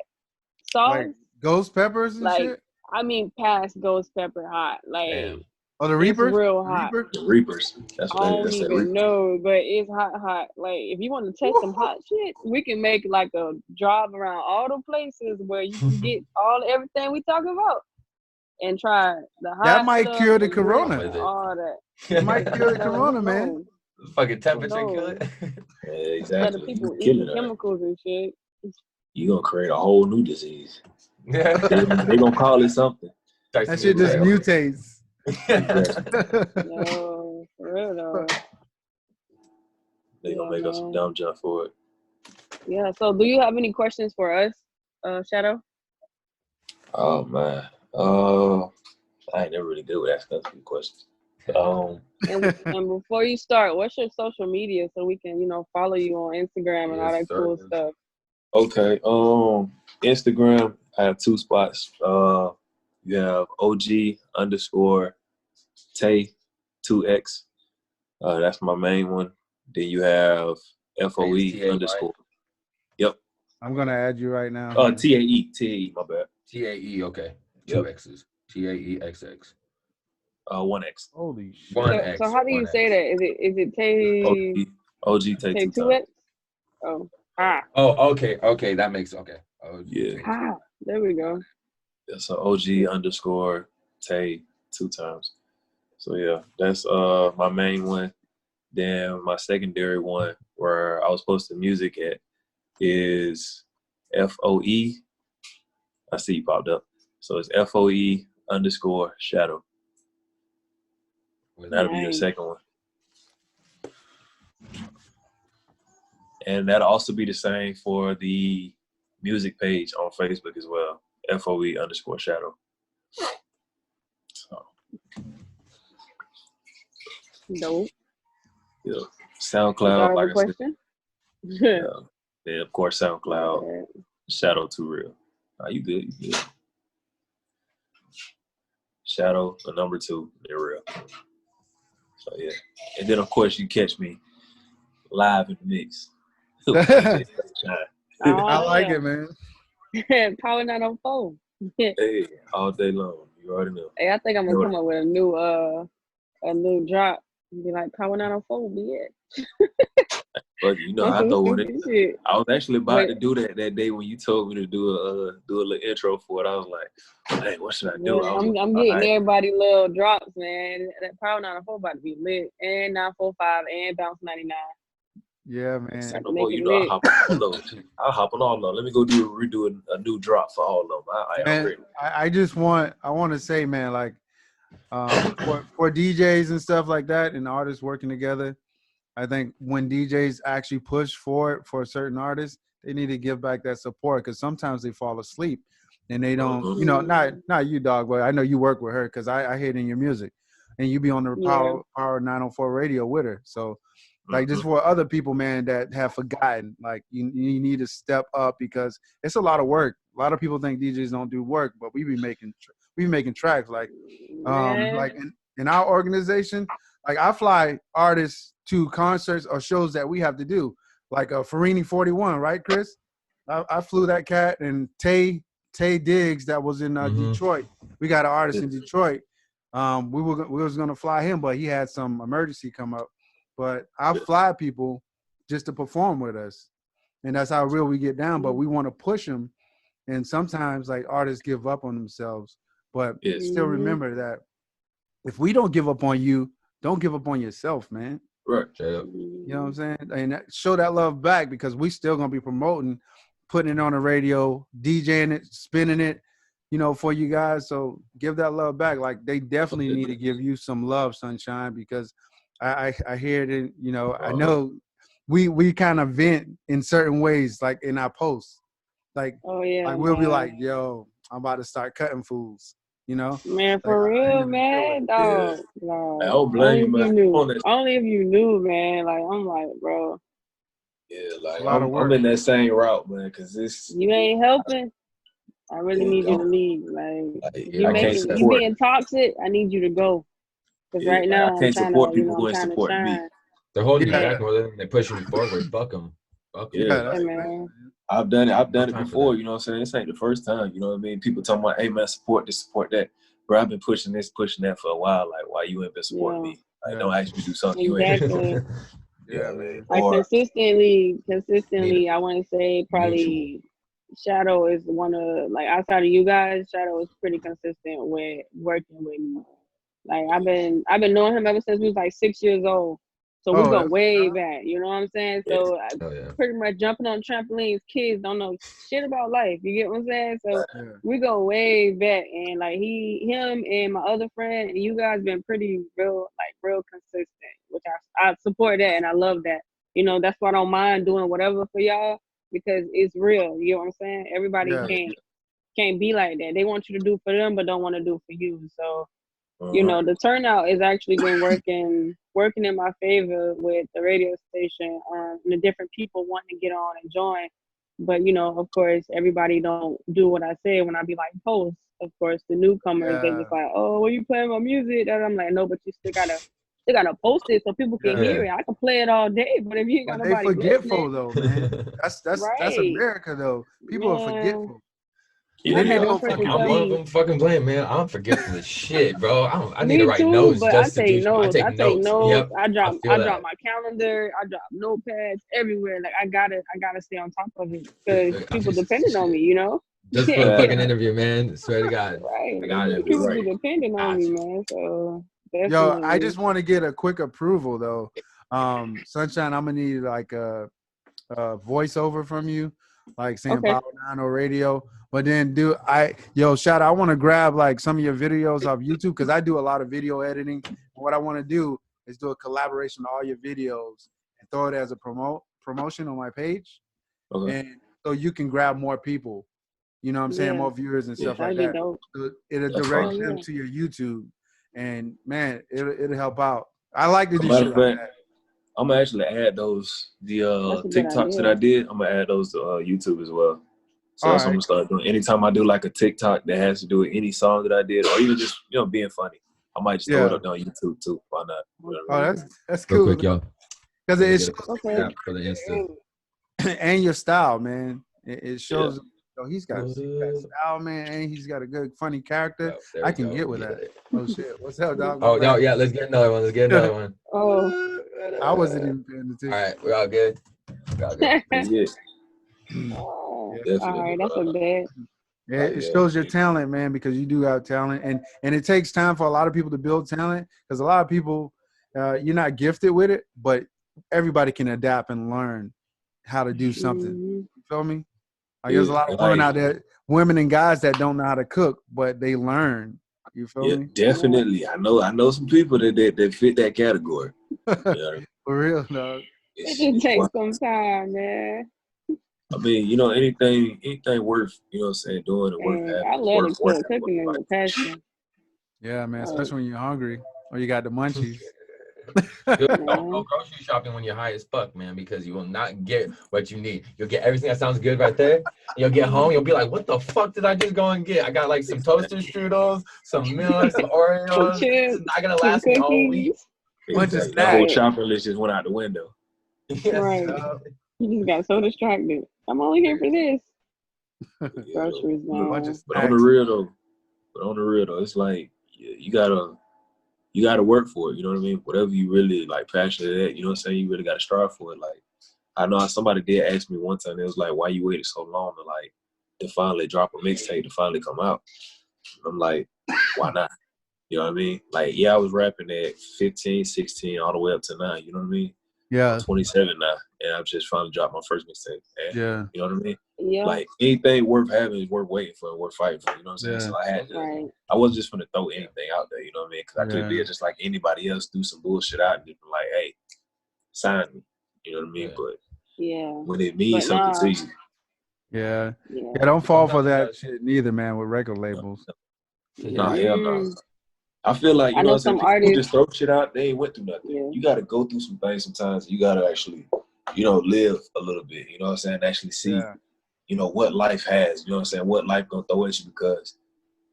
sauce. Like ghost peppers and Like, shit? I mean, past ghost pepper hot. Like, Damn. Oh, the Reapers? it's real hot. Reaper? The Reapers. That's I what don't they even know, but it's hot. Like, if you want to test some hot shit, we can make like a drive around all the places where you can get everything we talking about and try the hot That might stuff, cure the grits, corona. and all that. It might cure the Hell, corona, who man. knows? Fucking temperature No. kill it. Yeah, Yeah, exactly. the people You killing eating it. chemicals and shit. You gonna create a whole new disease. Yeah. They gonna call it something. That shit just mutates. No, for real though. They gonna make us some dumb junk for it. Yeah. So, do you have any questions for us, Shadow? Oh man. I ain't never really good with asking other people questions. And before you start, what's your social media so we can, follow you on Instagram and all that cool stuff? Okay. Instagram, I have 2 spots. You have OG underscore Tay 2X. That's my main one. Then you have FOE underscore. Yep. I'm gonna add you right now. TAE, my bad. TAE, okay. Yep. 2 X's. TAEXX. 1X. Holy shit. 1X. So how do you say that? Is it Tay OG Tay Tay 2 2X? times. Oh. Oh, okay. That makes okay. Yeah. There we go. Yeah, so OG underscore Tay 2 times. So yeah, that's my main one. Then my secondary one where I was posting music at is FOE. I see you popped up. So it's FOE underscore shadow. And that'll be the second one. And that'll also be the same for the music page on Facebook as well. FOE underscore shadow. So. Dope. Yeah. SoundCloud, like I question? said. Then of course SoundCloud, Shadow Too Real. You good? You good? Shadow, the number 2, they're real. So yeah. And then of course you catch me live in the mix. I like it, man. Power 904. Hey, all day long. You already know. Hey, I think I'm gonna come up with a new drop. Be like Power 904, be it. But you know, I was actually about to do that day when you told me to do a little intro for it. I was like, hey, what should I do? Yeah, I'm getting everybody little drops, man. That Power 904 about to be lit, and 945 and Bounce 99. Yeah, man. I'll hop on all of them. Let me go redo a new drop for all of them. I'm ready. I want to say, man, like for DJs and stuff like that and artists working together, I think when DJs actually push for it for a certain artist, they need to give back that support because sometimes they fall asleep and they don't, you know, not you, dog, but I know you work with her because I hear it in your music and you be on the Power 904 radio with her. So like just for other people, man, that have forgotten, like you need to step up because it's a lot of work. A lot of people think DJs don't do work, but we be making tracks like in our organization. Like I fly artists to concerts or shows that we have to do, like Farini 41, right, Chris? I flew that cat and Tay Diggs that was in Detroit. We got an artist in Detroit. We was gonna fly him, but he had some emergency come up. But I fly people just to perform with us, and that's how real we get down. But we want to push them, and sometimes like artists give up on themselves. But still remember that if we don't give up on you, don't give up on yourself, man. Right. You know what I'm saying? And show that love back because we still gonna be promoting, putting it on the radio, DJing it, spinning it, you know, for you guys. So give that love back. Like they definitely need to give you some love, Sunshine, because I hear it in, you know, I know we kind of vent in certain ways, like in our posts. Like, like we'll be like, yo, I'm about to start cutting fools. You know, man, for real, man, dog. No, I don't blame you. Only if you knew, man. Like I'm like, bro. Yeah, like I'm in that same route, man. Cause you ain't helping. I really need you to leave. Like you being toxic. I need you to go. Cause right now I can't support people who ain't supporting me. They're holding you back more than they're pushing you forward. Fuck them. Yeah, man. I've done it before, you know what I'm saying? This ain't the first time, you know what I mean? People talking about, hey man, support this, support that. Bro, I've been pushing this, pushing that for a while. Like, why you ain't been supporting me? Like, don't actually do something you ain't doing. Yeah, man. Like consistently, I want to say probably Shadow is one of, like, outside of you guys, Shadow is pretty consistent with working with me. Like, I've been knowing him ever since we was like 6 years old. So we go way back, you know what I'm saying? So pretty much jumping on trampolines, kids don't know shit about life. You get what I'm saying? So we go way back, and like him and my other friend and you guys been pretty real consistent, which I support that and I love that. You know, that's why I don't mind doing whatever for y'all because it's real. You know what I'm saying? Everybody can't be like that. They want you to do for them, but don't want to do for you. So. You know, the turnout has actually been working in my favor with the radio station and the different people wanting to get on and join. But you know, of course, everybody don't do what I say when I be like post. Of course, the newcomers they Yeah, just like, oh, when you playing my music, and I'm like, no, but you still gotta post it so people can yeah. hear it. I can play it all day, but if you ain't got But they nobody forgetful listening, though, man. That's right, America though. People are man. forgetful. Yeah, I Then they had yeah. one don't person fucking I'm tell one do. of me, them fucking blame, man. I'm forgetful as shit, bro. I need to me write too, notes but I just to take do. I notes. take I take notes. notes. Yep, I I drop feel I drop that. my calendar. I drop notepads everywhere. Like I gotta stay on top of it because people depending on me. Shit. You know. Just for the Yeah. fucking interview, man. Swear to God, Right. I got it. People Right. be depending on Got me, you. man. So Yo, I definitely. just want to get a quick approval though. Sunshine, I'm gonna need like a voiceover from you, like saying Okay. Power 9 or radio. But then shout out, I want to grab like some of your videos off YouTube because I do a lot of video editing. And what I want to do is do a collaboration of all your videos and throw it as a promotion on my page. Okay. And so you can grab more people, you know what I'm saying, Yeah. more viewers and Yeah. stuff like That'd be that. dope. So it'll That's Oh direct fine. them yeah. to your YouTube. And man, it'll help out. I like to do Matter shit of like fact, that. I'm gonna actually add the That's a good TikToks that idea. I did. I'm gonna add those to YouTube as well. So All that's what I'm right. gonna start doing. Anytime I do like a TikTok that has to do with any song that I did, or even just being funny, I might just throw it Yeah. up on YouTube too. Why not? You know what I Oh, mean? Okay. that's Real cool. quick, yo. Because Let me it get shows a Okay. snap for the Insta. and your style, man. It Yeah. shows. Oh, he's got What style, man, and he's got a good, funny character. up? There I we can go. get with Get that. it. Oh shit, what's up, dog? My Oh, no, bad. yeah. Let's get another one. Let's get another one. Oh. I wasn't even paying All attention. right, we're all good. We're all good. Yeah, Oh, Yeah, all definitely. right. That's a bet. yeah, Like, it yeah, shows your talent, man, because you do have talent, and it takes time for a lot of people to build talent. Because a lot of people, you're not gifted with it, but everybody can adapt and learn how to do something. Hmm. You feel me? Like there's a yeah, lot of women like, out there, women and guys that don't know how to cook, but they learn. You feel yeah, me? Yeah. definitely. I know some people that fit that category. Yeah, For real, dog. It it's just wild. takes some time, man. I mean, anything worth, what I'm saying, doing and worth And having I is love to worth cook. having. Cooking is a passion. Yeah, man. Like, Especially when you're hungry or you got the munchies. Don't man. go grocery shopping when you're high as fuck, man, because you will not get what you need. You'll get everything that sounds good right there. And you'll get home, you'll be like, what the fuck did I just go and get? I got like some toaster strudels, some milk, some Some Oreos. This is chips, not gonna some last me all week. cookies. Bunch of Exactly. The whole snacks. Right. shopping list just went out the window. Yes. Right. You just got so distracted. I'm only here for this. Yeah, Groceries, look, Bunch man. of but on the snacks. real though, it's like you gotta work for it. You know what I mean? Whatever you really like passionate at, you know what I'm saying? You really gotta strive for it. Like I know somebody did ask me one time, it was like, why you waited so long to finally drop a mixtape to finally come out? And I'm like, why not? You know what I mean? Like, yeah, I was rapping at 15, 16, all the way up to now. You know what I mean? Yeah. I'm 27 now, and I've just finally dropped my first mixtape. Yeah. You know what I mean? Yeah. Like, anything worth having is worth waiting for and worth fighting for. You know what I'm saying? Yeah. So I had to. Right. I wasn't just gonna throw anything out there. You know what I mean? Because I could have Yeah. did just like anybody else, do some bullshit out and be like, hey, sign me. You know what I mean? Yeah. But Yeah. when it means But something nah. to you, Yeah. Yeah. Yeah. Don't fall for Sometimes that shit neither, man, with record labels. nah, hell no. Mm. I feel like, I you know know what I'm saying? some People who artists. just throw shit out, they ain't went through nothing. Yeah. You got to go through some things sometimes. You got to actually, live a little bit. You know what I'm saying? Actually see, Yeah. What life has. You know what I'm saying? What life gonna throw at you, because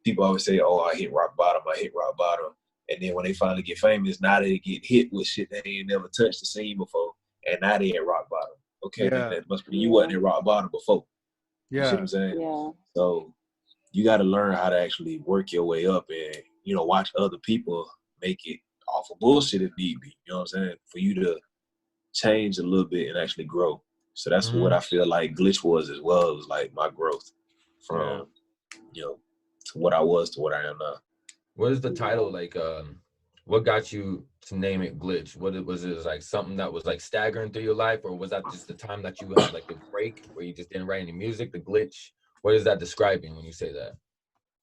people always say, oh, I hit rock bottom. And then when they finally get famous, now they get hit with shit they ain't never touched or seen before. And now they at rock bottom. Okay, Yeah. then that must be you wasn't at rock bottom before. You see what Yeah. I'm saying? Yeah. So you got to learn how to actually work your way up and, watch other people make it off of bullshit if need be. You know what I'm saying? For you to change a little bit and actually grow. So that's what I feel like Glitch was as well. It was like my growth from, to what I was to what I am now. What is the title like? What got you to name it Glitch? Was it like something that was like staggering through your life, or was that just the time that you had like a break where you just didn't write any music? The glitch. What is that describing when you say that?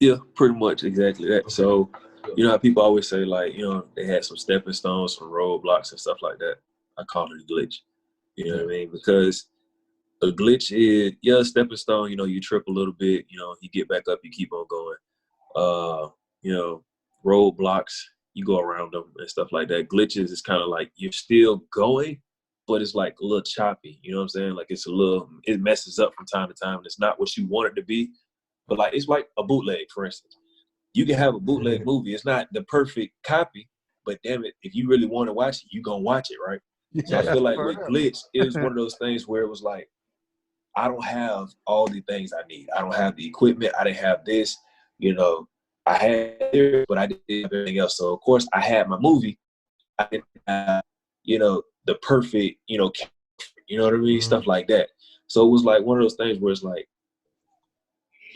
Yeah, pretty much exactly that. Okay. So, how people always say like, they had some stepping stones, some roadblocks and stuff like that. I call it a glitch. You know what I mean? Because a glitch is, a stepping stone, you trip a little bit, you get back up, you keep on going. Roadblocks, you go around them and stuff like that. Glitches is kind of like you're still going, but it's like a little choppy. You know what I'm saying? Like it messes up from time to time, and it's not what you want it to be. But like it's like a bootleg, for instance. You can have a bootleg movie. It's not the perfect copy, but damn it, if you really want to watch it, you gonna watch it, right? So I feel like with Glitch, it was one of those things where it was like, I don't have all the things I need. I don't have the equipment. I didn't have this. You know, I had it, but I didn't have everything else. So of course I had my movie. I didn't have, you know, the perfect, you know what I mean? Stuff like that. So it was like one of those things where it's like,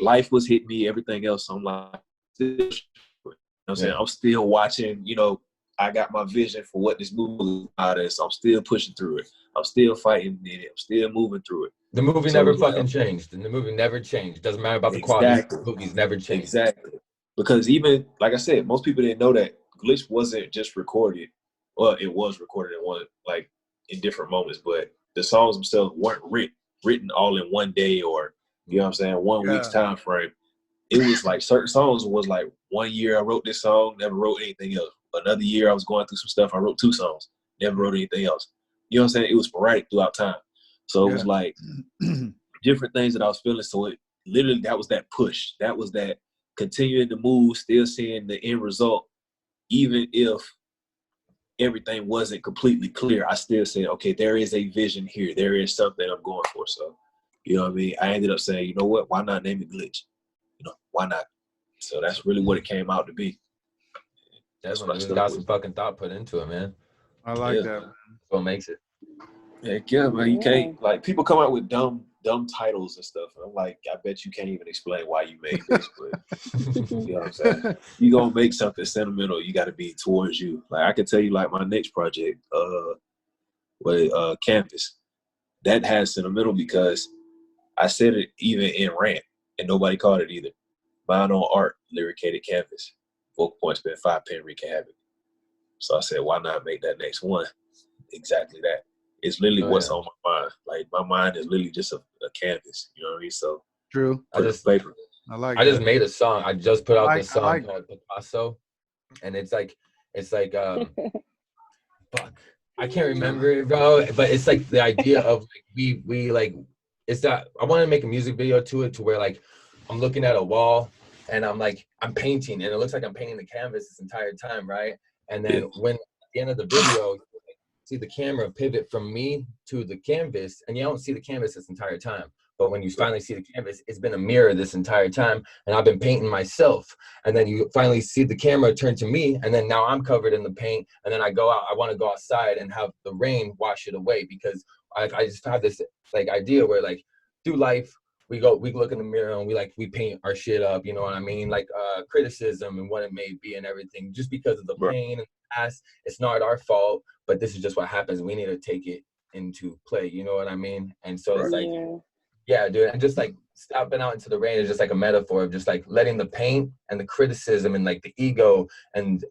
life was hitting me, everything else. So I'm like, you know what I'm saying? I'm still watching, you know, I got my vision for what this movie is. So I'm still pushing through it. I'm still fighting in it. I'm still moving through it. The movie never fucking changed. And the movie never changed. Doesn't matter about the quality. The movie's never changed. Exactly. Because even, like I said, most people didn't know that Glitch wasn't just recorded. Well, it was recorded in one, like in different moments, but the songs themselves weren't written all in one day or, you know what I'm saying, 1 week's time frame. It was like certain songs was like 1 year I wrote this song, never wrote anything else. Another year I was going through some stuff, I wrote 2 songs, never wrote anything else. You know what I'm saying? It was sporadic throughout time. So it was like different things that I was feeling. So it literally, that was that push. That was that continuing to move, still seeing the end result, even if everything wasn't completely clear. I still said, okay, there is a vision here. There is something I'm going for. So, you know what I mean? I ended up saying, you know what? Why not name it Glitch? You know, why not? So that's really what it came out to be. That's when you got some fucking thought put into it, man. I like that. That's what makes it. Heck yeah, man. You can't, like, people come out with dumb titles and stuff. And I'm like, I bet you can't even explain why you made this, but you know what I'm saying? You gonna make something sentimental, you gotta be towards you. Like I can tell you, like my next project, Canvas, that has sentimental because I said it even in rant and nobody caught it either. Mine on art, lyricated canvas. Focal point spin 5 pen wreak havoc. So I said, why not make that next one exactly that? It's literally what's on my mind. Like my mind is literally just a canvas. You know what I mean? So true. I just made a song. I just put out this song called Picasso, and it's like fuck. I can't remember it, bro. But it's like the idea of like we like it's that I want to make a music video to it to where like I'm looking at a wall and I'm painting and it looks like I'm painting the canvas this entire time, right? And then when at the end of the video, see the camera pivot from me to the canvas, and you don't see the canvas this entire time. But when you finally see the canvas, it's been a mirror this entire time, and I've been painting myself. And then you finally see the camera turn to me, and then now I'm covered in the paint. And then I go out. I want to go outside and have the rain wash it away because I just have this like idea where like through life we look in the mirror and we paint our shit up. You know what I mean? Like criticism and what it may be and everything, just because of the pain and the past. It's not our fault, but this is just what happens. We need to take it into play. You know what I mean? And so it's like. Yeah, dude, and just like stepping out into the rain is just like a metaphor of just like letting the pain and the criticism and like the ego and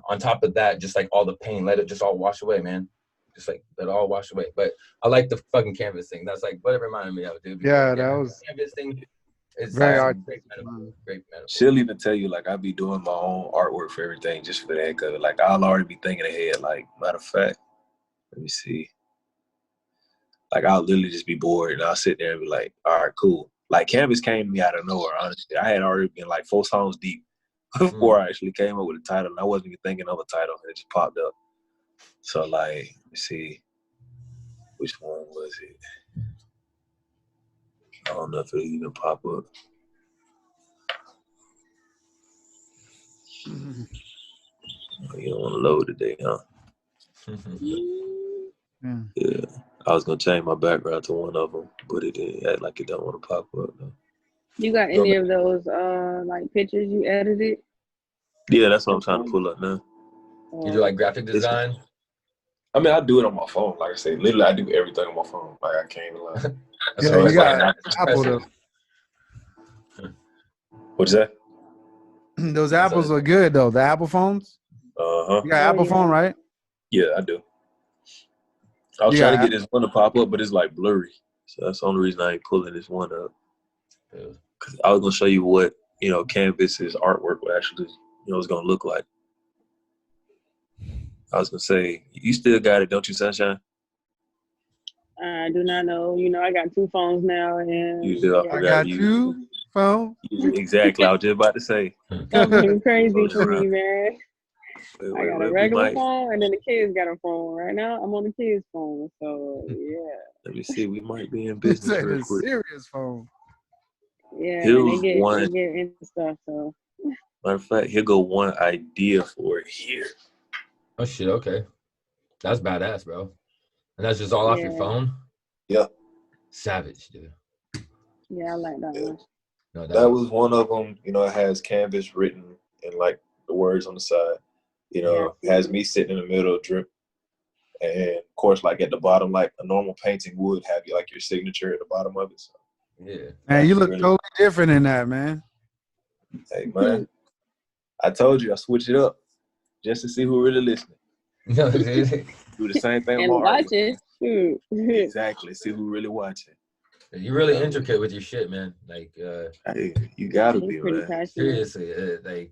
on top of that, just like all the pain, let it just all wash away, man. Just like let it all wash away. But I like the fucking canvas thing. That's like what it reminded me of, dude. Yeah, that was canvas thing. It's very great metaphor. Great metaphor. She'll even tell you like I be doing my own artwork for everything just for that, cause like I'll already be thinking ahead. Like matter of fact, let me see. Like, I'll literally just be bored, and I'll sit there and be like, all right, cool. Like, Canvas came to me out of nowhere, honestly. I had already been, like, 4 songs deep before I actually came up with a title, and I wasn't even thinking of a title, and it just popped up. So, like, let's see. Which one was it? I don't know if it'll even pop up. Oh, you don't want to load today, huh? Yeah. I was gonna change my background to one of them, but it didn't act like it don't want to pop up though. You got any of those like pictures you edited? Yeah, that's what I'm trying to pull up now. You do like graphic design? I mean, I do it on my phone. Like I said, literally, I do everything on my phone. Like I can't lie. Yeah, you got Apple though. What's that? Those apples are good though. The Apple phones. You got Apple phone, right? Yeah, I do. I was trying to get this one to pop up, but it's like blurry. So that's the only reason I ain't pulling this one up. Because I was gonna show you what Canvas's artwork would actually is gonna look like. I was gonna say, you still got it, don't you, Sunshine? I do not know. You know, I got 2 phones now, and You do. I yeah, I forgot got you. 2 phones. Exactly. I was just about to say. something crazy Floating to me, around. man. I got a We regular might. phone, and then the kids got a phone. Right now, I'm on the kids' phone, so yeah, Let me see. We might be in He business said real a quick. serious phone. yeah, and Here's they one. get into stuff. So Matter of fact, here go one idea for it here. Oh shit, okay. That's badass, bro. And that's just all off your yeah, phone? Yeah. Savage, dude. yeah, I like that one. No That doubt. was one of them. You know, it has canvas written and like the words on the side. You Yeah, know, it has me sitting in the middle of drip. And of course, like at the bottom, like a normal painting would have you like your signature at the bottom of it. So, Yeah. Man, you look really, totally different in that, man. hey man, I told you I switch it up just to see who really listening. No, dude. Do the same thing on and my artwork. watching. Shoot. Exactly. See who really watching. You're really intricate with your shit, man. Like, Hey, you gotta He's be, pretty man. passionate. seriously,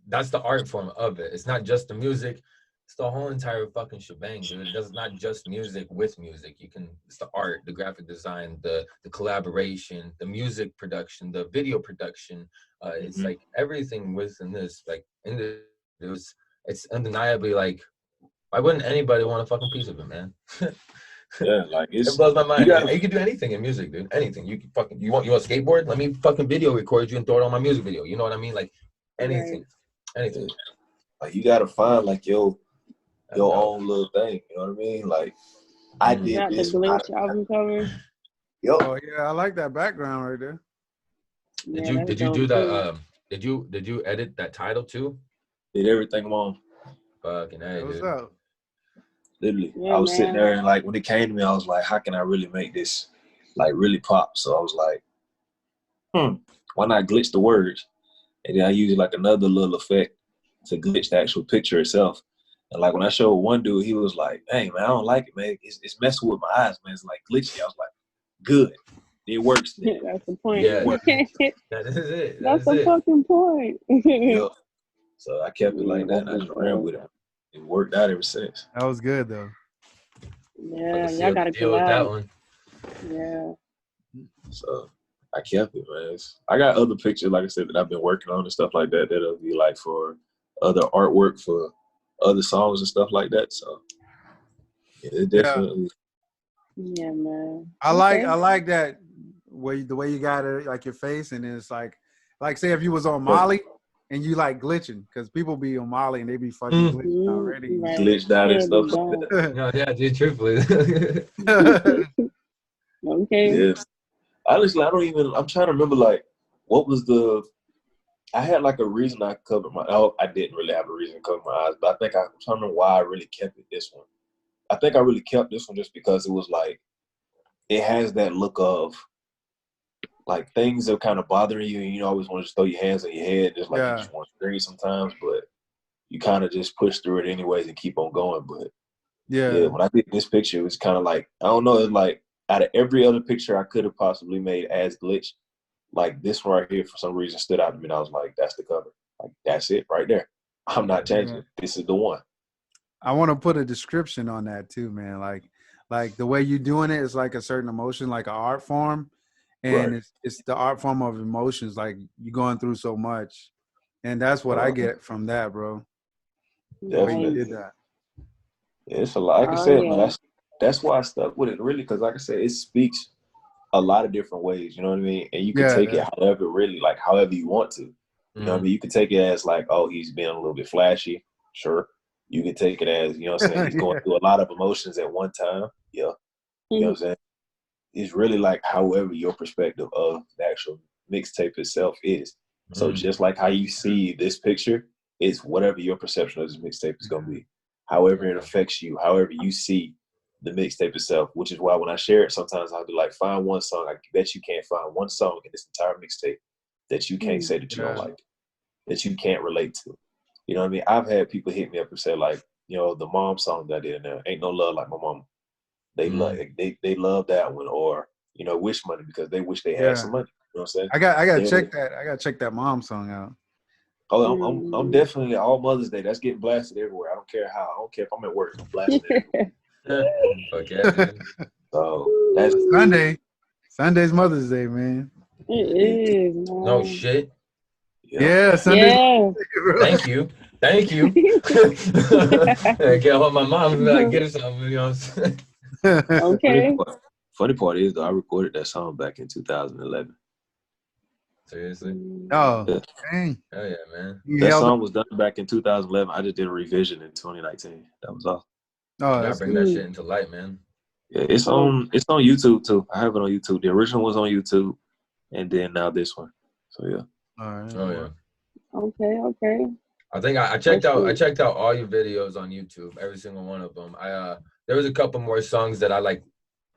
that's the art form of it. It's not just the music. It's the whole entire fucking shebang, dude. It does not just music with music. It's the art, the graphic design, the collaboration, the music production, the video production. It's like everything within this, like in the, it's undeniably like, why wouldn't anybody want a fucking piece of it, man? Yeah, like It blows my mind. gotta, You can do anything in music, dude. Anything. You can fucking you want skateboard? Let me fucking video record you and throw it on my music video. You know what I mean? Like anything. Anything. like you gotta find like your No. own little thing. You know what I mean? Like I did Got the this. Glitch album cover. Yo, Oh yeah, I like that background right there. Yeah, Did you do that did you edit that title too? did everything wrong. Fucking hey, What's dude. up? Literally, Yeah, I was sitting man. there and like when it came to me, I was like, how can I really make this like really pop? So I was like, why not glitch the words? And then I used like another little effect to glitch the actual picture itself. And like when I showed one dude, he was like, "Hey man, I don't like it, man. It's messing with my eyes, man. It's like glitchy." I was like, "Good, it works." Then. That's the point. Yeah. It That is it. That's the fucking point. Yo. So I kept it like that, and I That's just what's ran up. with it. It worked out ever since. That was good though. Yeah, y'all gotta deal with that collab. one. Yeah. So I kept it, man. I got other pictures, like I said, that I've been working on and stuff like that. That'll be like for other artwork for other songs and stuff like that. So yeah, it definitely. Yeah, man. I like that the way you got it, like your face, and it's like say if you was on Molly and you like glitching, because people be on Molly and they be fucking glitching already. Right. Glitched out and stuff Yeah, like that. No, yeah, dude, truthfully. Okay. Yes. Honestly, I'm trying to remember like what was I had like a reason I covered I didn't really have a reason to cover my eyes, but I think I'm trying to remember why I really kept it this one. I think I really kept this one just because it was like, it has that look of like things are kind of bothering you and you always want to just throw your hands on your head. Just like you just want to scream sometimes, but you kind of just push through it anyways and keep on going. But yeah, when I did this picture, it was kind of like, I don't know, it's like out of every other picture I could have possibly made as glitch, like this one right here for some reason stood out to me, and I was like, that's the cover. Like, that's it right there. I'm not changing it. This is the one. I want to put a description on that too, man. Like the way you're doing it is like a certain emotion, like an art form, and it's the art form of emotions. Like you're going through so much, and that's what I get from that, bro. Definitely. You did that. Yeah, it's a lot. Like I said, man, that's why I stuck with it, really, because like I said, it speaks a lot of different ways. You know what I mean? And you can take it however you want to. You know what I mean? You can take it as like, oh, he's being a little bit flashy. Sure. You can take it as, you know what I'm saying, he's going through a lot of emotions at one time. Yeah. You know what I'm saying? It's really like however your perspective of the actual mixtape itself is. So just like how you see this picture, it's whatever your perception of this mixtape is going to be. However it affects you, however you see the mixtape itself, which is why when I share it, sometimes I'll be like, find one song. I bet you can't find one song in this entire mixtape that you can't say that you don't like, that you can't relate to. You know what I mean? I've had people hit me up and say like, you know, the mom song that I did in there, Ain't No Love Like My Mama. They love that one, or, you know, Wish Money, because they wish they had some money. You know what I'm saying? I gotta check that. I gotta check that mom song out. Oh, I'm definitely all Mother's Day. That's getting blasted everywhere. I don't care how. I don't care if I'm at work. I'm blasting it. Okay, dude. So that's Sunday. Sunday's Mother's Day, man. It is, man. No shit. Yeah, Sunday's Yeah. Mother's Day, bro. Thank you. I can't hold my mom and be like, get her something, you know what I'm saying? Okay. Funny part is though, I recorded that song back in 2011. Seriously? Oh, Yeah. dang. Hell yeah, man. You That held song up. was done back in 2011. I just did a revision in 2019. That was all. Oh, You gotta that's bring good. that shit into light, man. Yeah, it's on YouTube too. I have it on YouTube. The original was on YouTube, and then now this one. So yeah. All right. Oh yeah. Okay. I think I checked out all your videos on YouTube, every single one of them. There was a couple more songs that I like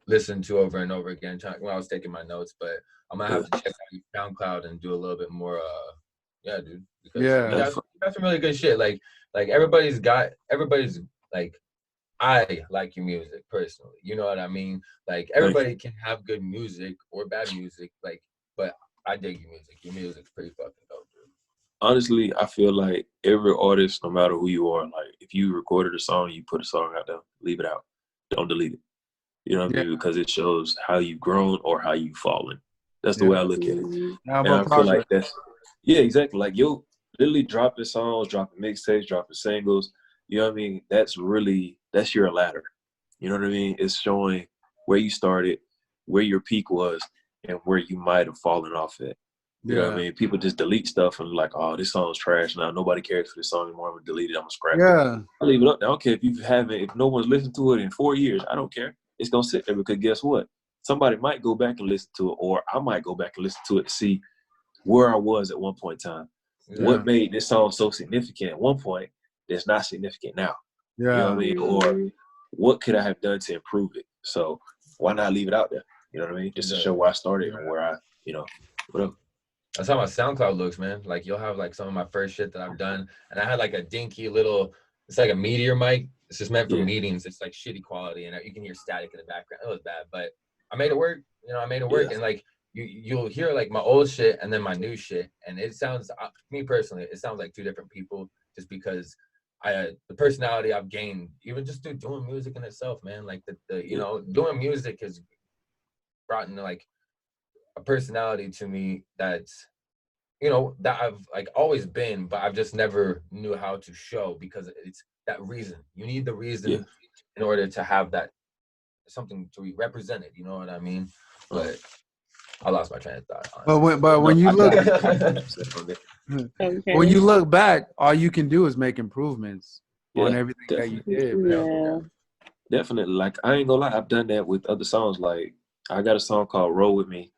listened to over and over again when I was taking my notes, but I'm gonna have to check out your SoundCloud and do a little bit more. Yeah, dude. Because Yeah. you got some really good shit. Like everybody's like, I like your music personally. You know what I mean? Like everybody can have good music or bad music, like, but I dig your music. Your music's pretty fucking dope, dude. Honestly, I feel like every artist, no matter who you are, like if you recorded a song, you put a song out there, leave it out. Don't delete it. You know what I mean? Because it shows how you've grown or how you've fallen. That's the way I look at it. And I feel like exactly. Like you'll literally dropping songs, dropping mixtapes, dropping singles. You know what I mean? That's your ladder. You know what I mean? It's showing where you started, where your peak was, and where you might have fallen off at. You know what I mean? People just delete stuff and like, oh, this song's trash now. Nobody cares for this song anymore. I'm gonna delete it. I'm gonna scrap it. I leave it up. I don't care if no one's listened to it in 4 years. I don't care. It's gonna sit there because guess what? Somebody might go back and listen to it, or I might go back and listen to it to see where I was at one point in time. What made this song so significant at one point that's not significant now? You know what I mean? Or what could I have done to improve it? So why not leave it out there? You know what I mean? Just to show where I started and where I, whatever. That's how my SoundCloud looks, man. Like you'll have like some of my first shit that I've done, and I had like a dinky little. It's like a meteor mic. It's just meant for meetings. It's like shitty quality, and you can hear static in the background. It was bad, but I made it work. I made it work, and like you'll hear like my old shit and then my new shit, and it sounds, me personally, it sounds like two different people, just because the personality I've gained, even just through doing music in itself, man. Like doing music has brought in like a personality to me that's, that I've like always been, but I've just never knew how to show, because it's that reason. You need the reason in order to have that something to be represented. You know what I mean? But I lost my train of thought. When you look back, all you can do is make improvements on everything that you did. Man. Definitely. Like I ain't gonna lie, I've done that with other songs. Like I got a song called "Roll With Me,"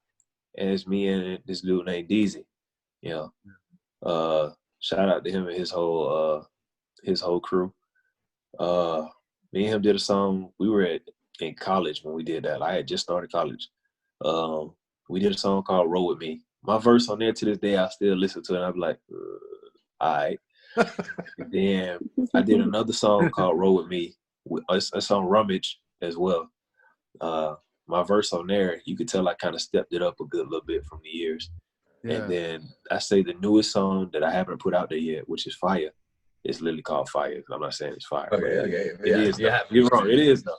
and it's me and this dude named Deezy. Shout out to him and his whole crew. Me and him did a song. We were in college when we did that. I had just started college. We did a song called "Roll With Me." My verse on there to this day, I still listen to it. And I'm like, all right. Then I did another song called "Roll With Me." It's on Rummage as well. My verse on there, you could tell I kind of stepped it up a good little bit from the years. And then I say the newest song that I haven't put out there yet, which is Fire. It's literally called Fire. I'm not saying it's fire. Okay. It is. You're wrong. It is though.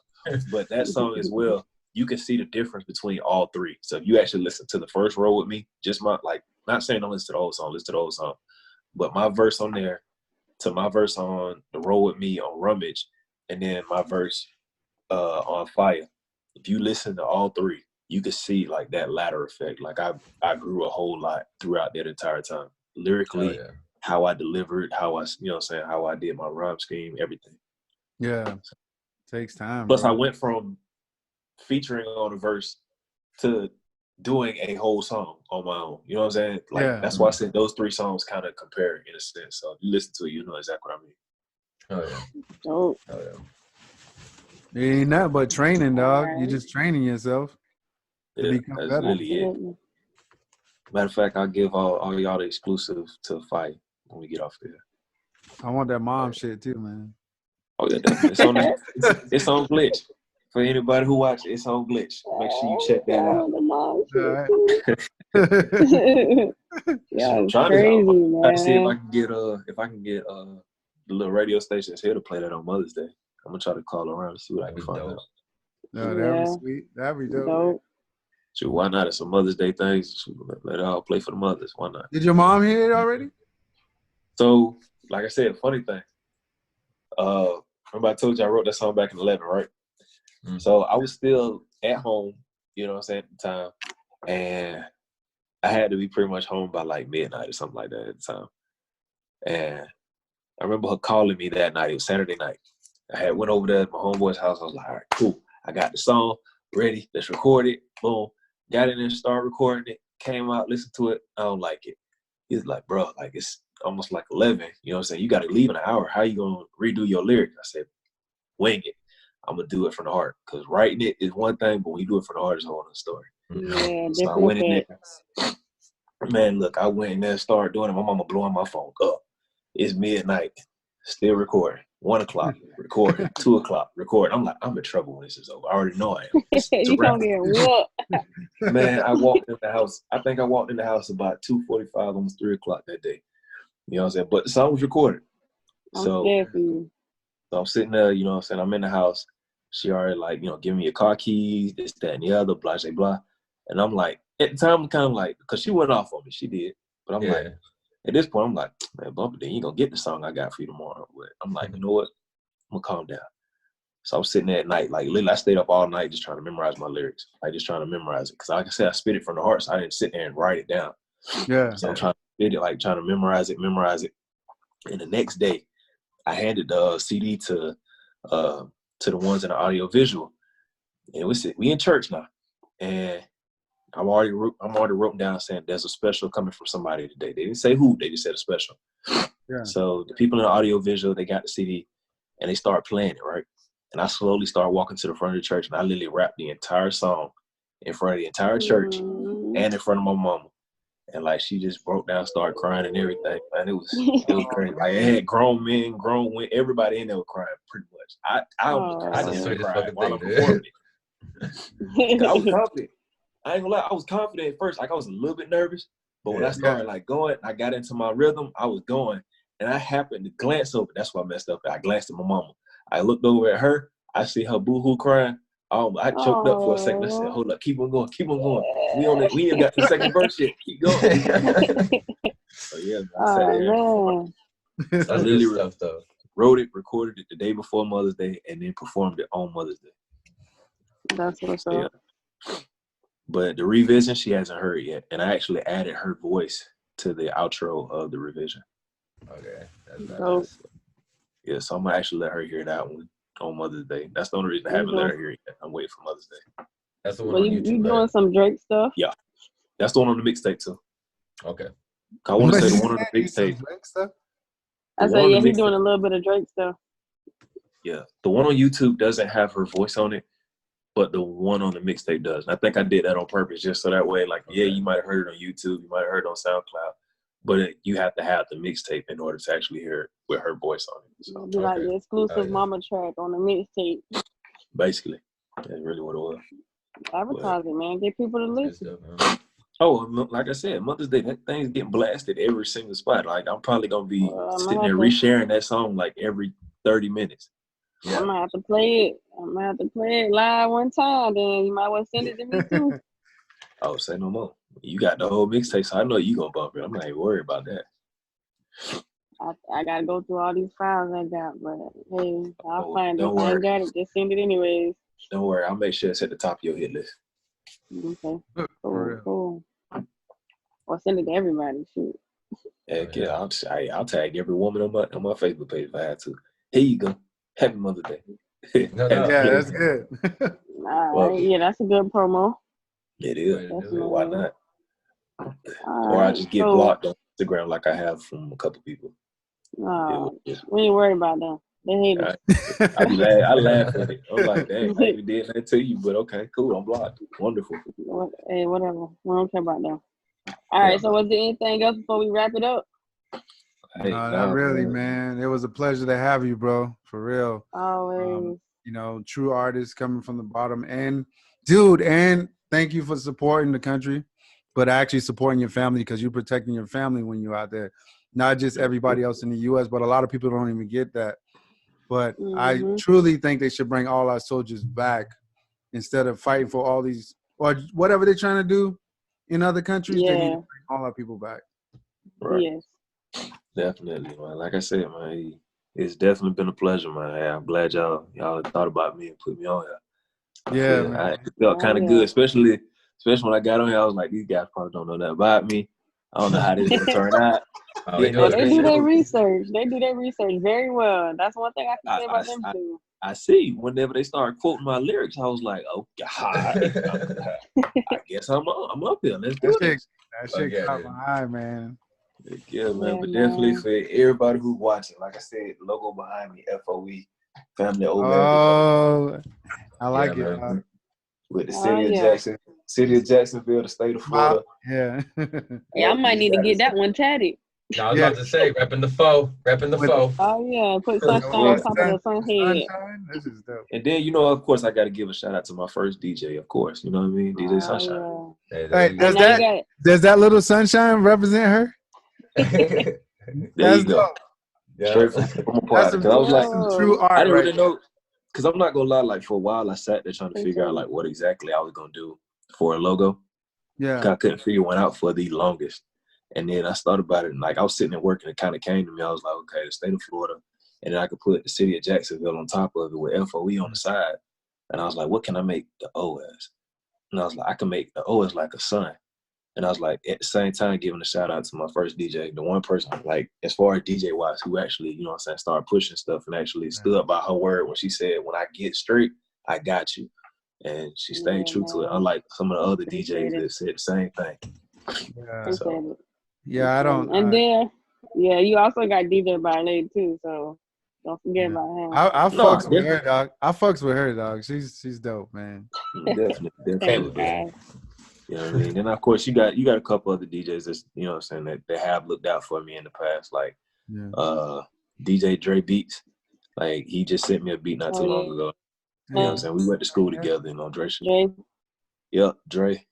But that song as well, you can see the difference between all three. So if you actually listen to the first "Roll With Me," just not saying don't listen to the whole song, listen to the whole song. But my verse on there to my verse on the "Roll With Me" on Rummage, and then my verse on Fire. If you listen to all three, you can see like that ladder effect. Like I grew a whole lot throughout that entire time. Lyrically, how I delivered, how I, how I did my rhyme scheme, everything. Yeah. Takes time. Plus bro. I went from featuring on a verse to doing a whole song on my own. You know what I'm saying? Like that's why I said those three songs kind of compare in a sense. So if you listen to it, you know exactly what I mean. Oh yeah. Oh yeah. It ain't nothing but training, dog. You're just training yourself to Yeah, become that's better. really it. Matter of fact, I'll give all y'all the exclusive to Fight when we get off there. I want that mom shit too, man. Oh yeah, definitely. It's on Glitch. For anybody who watches, it's on Glitch. Make sure you check that out. Yeah, it's I'm crazy, trying man. to see if I can get the little radio stations here to play that on Mother's Day. I'm gonna try to call around and see what I can find out. No, that'd be sweet. That'd be dope. Dope. Shoot, why not? It's some Mother's Day things. Shoot, let it all play for the mothers. Why not? Did your mom hear it already? So, like I said, funny thing. Remember I told you I wrote that song back in 11, right? Mm-hmm. So I was still at home, you know what I'm saying, at the time. And I had to be pretty much home by like midnight or something like that at the time. And I remember her calling me that night. It was Saturday night. I had went over there at my homeboy's house. I was like, all right, cool. I got the song ready. Let's record it. Boom. Got in there, started recording it. Came out, listened to it. I don't like it. He's like, bro, like it's almost like 11. You know what I'm saying? You got to leave in an hour. How you going to redo your lyrics? I said, wing it. I'm going to do it from the heart. Because writing it is one thing, but when you do it from the heart, it's a whole other story. Yeah, so I went in there. Man, look, I went in there and started doing it. My mama blowing my phone up. It's midnight. Still recording. 1 o'clock, recording. 2 o'clock, recording. I'm like, I'm in trouble when this is over. I already know I am. You gonna get whooped. Man, I walked in the house. I think I walked in the house about 2:45, almost 3 o'clock that day. You know what I'm saying? But the song was recorded. So I'm sitting there, you know what I'm saying? I'm in the house. She already like, you know, giving me your car keys, this, that, and the other, blah, blah, blah. And I'm like, at the time, I'm kind of like, because she went off on me. She did. But I'm like, at this point, I'm like, man, Bumper, then you going to get the song I got for you tomorrow. But I'm like, you know what? I'm going to calm down. So I was sitting there at night, like literally I stayed up all night just trying to memorize my lyrics. Like just trying to memorize it. Because like I said, I spit it from the heart, so I didn't sit there and write it down. Yeah. So I'm trying to spit it, like trying to memorize it. And the next day, I handed the CD to the ones in the audio visual. And we in church now. And I'm already wrote down saying there's a special coming from somebody today. They didn't say who, they just said a special. Yeah. So the people in the audio visual, they got the CD and they start playing it, right? And I slowly start walking to the front of the church and I literally rapped the entire song in front of the entire church and in front of my mama. And like she just broke down, started crying and everything. And it was crazy. Like it had grown men, grown women, everybody in there was crying pretty much. I just cried while I'm performing it. I was confident. I ain't gonna lie, I was confident at first. Like I was a little bit nervous, but when I started like going, I got into my rhythm, I was going, and I happened to glance over. That's why I messed up. I glanced at my mama. I looked over at her. I see her boo-hoo crying. I choked up for a second. I said, hold up, keep on going. We ain't got the second verse yet. Keep going. So yeah, I sat there. I literally wrote it, recorded it the day before Mother's Day, and then performed it on Mother's Day. That's what's up. But the revision, she hasn't heard yet. And I actually added her voice to the outro of the revision. Okay. That's nice. Yeah, so I'm going to actually let her hear that one on Mother's Day. That's the only reason I haven't let her hear it yet. I'm waiting for Mother's Day. That's the one on YouTube, you doing some Drake stuff? Yeah. That's the one on the mixtape, too. Okay. I want to say the one on the mixtape. I said, yeah, he's doing a little bit of Drake stuff. Yeah. The one on YouTube doesn't have her voice on it, but the one on the mixtape does. And I think I did that on purpose, just so that way, like, yeah, you might have heard it on YouTube, you might have heard it on SoundCloud, but you have to have the mixtape in order to actually hear it with her voice on it. So, it'll be like the exclusive mama track on the mixtape. Basically. That's really what it was. Advertise it, man. Get people to listen. Oh, like I said, Mother's Day, that thing's getting blasted every single spot. Like, I'm probably going to be sitting there resharing that song like every 30 minutes. Yeah. I'm gonna have to play it live one time. Then you might want to send it to me too. Oh, say no more. You got the whole mixtape, so I know you gonna bump it. I'm not even worried about that. I gotta go through all these files I got, but hey, I'll find it. I ain't got it. Just send it anyways. Don't worry. I'll make sure it's at the top of your hit list. Okay. Cool. Or send it to everybody. Shoot. Heck yeah, I'll tag every woman on my Facebook page if I had to. Here you go. Happy Mother's Day. Yeah, that's good. Yeah, that's a good promo. It is. Why not? Or I just get blocked on Instagram like I have from a couple people. We ain't worried about them. They hate it. I laugh at it. I'm like, dang, I even did that to you, but okay, cool. I'm blocked. Wonderful. Hey, whatever. We don't care about them. All right, so was there anything else before we wrap it up? Hey, not really, man. It was a pleasure to have you, bro. For real. Always. You know, true artists coming from the bottom. And, dude, and thank you for supporting the country, but actually supporting your family because you're protecting your family when you're out there. Not just everybody else in the U.S., but a lot of people don't even get that. But I truly think they should bring all our soldiers back instead of fighting for all these or whatever they're trying to do in other countries. They need to bring all our people back. Right. Yes. Definitely, man. Like I said, man, it's definitely been a pleasure, man. Hey, I'm glad y'all thought about me and put me on here. Yeah, man. It felt kind of good, especially when I got on here. I was like, these guys probably don't know that about me. I don't know how this is gonna turn out. They do their research. They do their research very well. That's one thing I can say about them too. I see. Whenever they started quoting my lyrics, I was like, "Oh God, I guess I'm up here. Let's do this." That shit caught my eye, man. Yeah, man. But definitely for everybody who's watching, like I said, logo behind me, FOE, family over. Oh, I like it. Man. With the city of Jacksonville, the state of Florida. Yeah. I might need to get that one tatted. I was about to say, repping the foe. Oh yeah, put sunshine on top of the sun head. This is dope. And then, of course, I got to give a shout out to my first DJ, of course. You know what I mean? DJ Sunshine. Hey, does that little sunshine represent her? There you go. Yeah. Straight from a party. I was like, some true art. I didn't really know, because I'm not gonna lie. Like for a while, I sat there trying to figure out like what exactly I was gonna do for a logo. Yeah, I couldn't figure one out for the longest. And then I started about it, and like I was sitting there working, it kind of came to me. I was like, okay, the state of Florida, and then I could put the city of Jacksonville on top of it with FOE on the side. And I was like, what can I make the O as? And I was like, I can make the O as like a sun. And I was like, at the same time, giving a shout out to my first DJ, the one person, like, as far as DJ wise, who actually, you know what I'm saying, started pushing stuff and actually stood up by her word when she said, when I get straight, I got you. And she stayed true to it, unlike some of the other DJs that said the same thing. Yeah. So, I don't. And then, you also got DJ Ballet too, so don't forget about him. I fucks with her, dog. I fucks with her, dog. She's dope, man. Definitely. You know what I mean? And of course, you got a couple other DJs that's, you know what I'm saying, that have looked out for me in the past, like DJ Dre Beats. Like, he just sent me a beat not too long ago. You know what I'm saying? We went to school together, you know, Dre. Yep, Dre.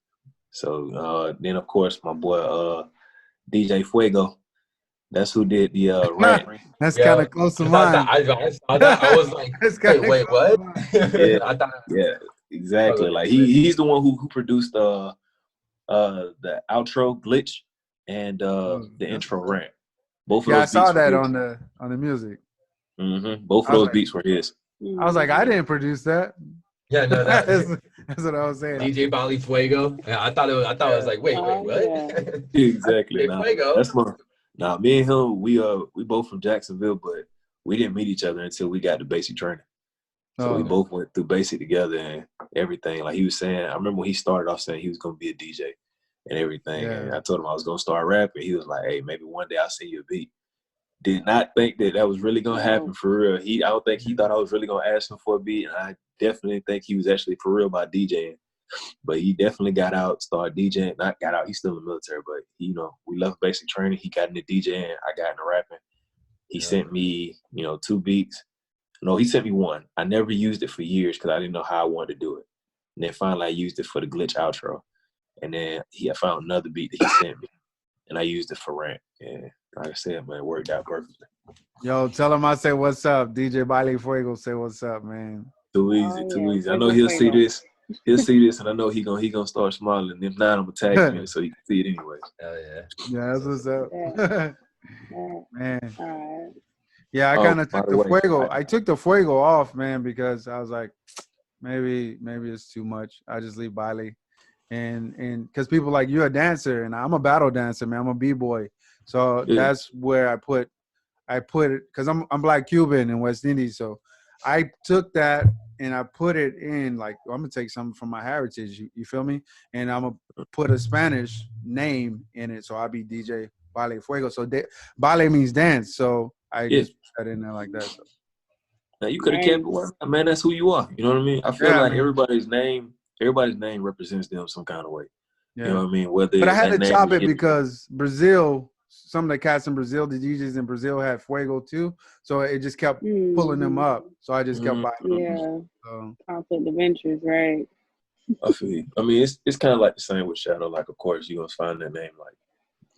So then of course my boy DJ Fuego. That's who did the rant. That's kind of close to mine. I was like, wait, what? Yeah, exactly. Like he's the one who produced the outro glitch and the intro rant. Both of those. I saw that on the music. Mm-hmm. Both of those beats were his. I was like, I didn't produce that. Yeah, no, that's what I was saying. DJ Bali Fuego. Yeah, I thought it was like, wait, what? Yeah. Exactly. That's my. Nah, me and him, we both from Jacksonville, but we didn't meet each other until we got to basic training. So we both went through basic together and everything. Like he was saying, I remember when he started off saying he was gonna be a DJ and everything. Yeah. And I told him I was gonna start rapping. He was like, hey, maybe one day I'll send you a beat. Did not think that was really gonna happen for real. I don't think he thought I was really gonna ask him for a beat. And I definitely think he was actually for real about DJing. But he definitely got out, started DJing. Not got out, he's still in the military, but we left basic training. He got into DJing, I got into rapping. He sent me, 2 beats. No, he sent me one. I never used it for years because I didn't know how I wanted to do it. And then finally I used it for the glitch outro. And then I found another beat that he sent me. And I used it for rant. And like I said, man, it worked out perfectly. Yo, tell him I say what's up. DJ Baile Fuego say what's up, man. Too easy. I know he'll see this. He'll see this, and I know he gonna start smiling. If not, I'm gonna tag him so he can see it anyway. Hell yeah. Yeah, that's what's up. Man. All right. Yeah, I kind of took the Fuego. I took the Fuego off, man, because I was like, maybe it's too much. I just leave Baile. And because people like, you're a dancer, and I'm a battle dancer, man. I'm a b-boy. So that's where I put it, because I'm Black Cuban in West Indies. So I took that and I put it in, like, I'm going to take something from my heritage, you feel me? And I'm going to put a Spanish name in it. So I'll be DJ Baile Fuego. So Baile means dance. So I just put that in there like that. So. Now, you could have kept it, man. That's who you are. You know what I mean? I feel like everybody's name represents them some kind of way. Yeah. You know what I mean? But I had to chop it because Brazil, some of the cats in Brazil, the DJs in Brazil had Fuego too. So it just kept pulling them up. So I just kept buying them. Yeah. So. Conflict of interest, right? I feel you. I mean, it's kind of like the same with Shadow. Like, of course, you're going to find that name. Like,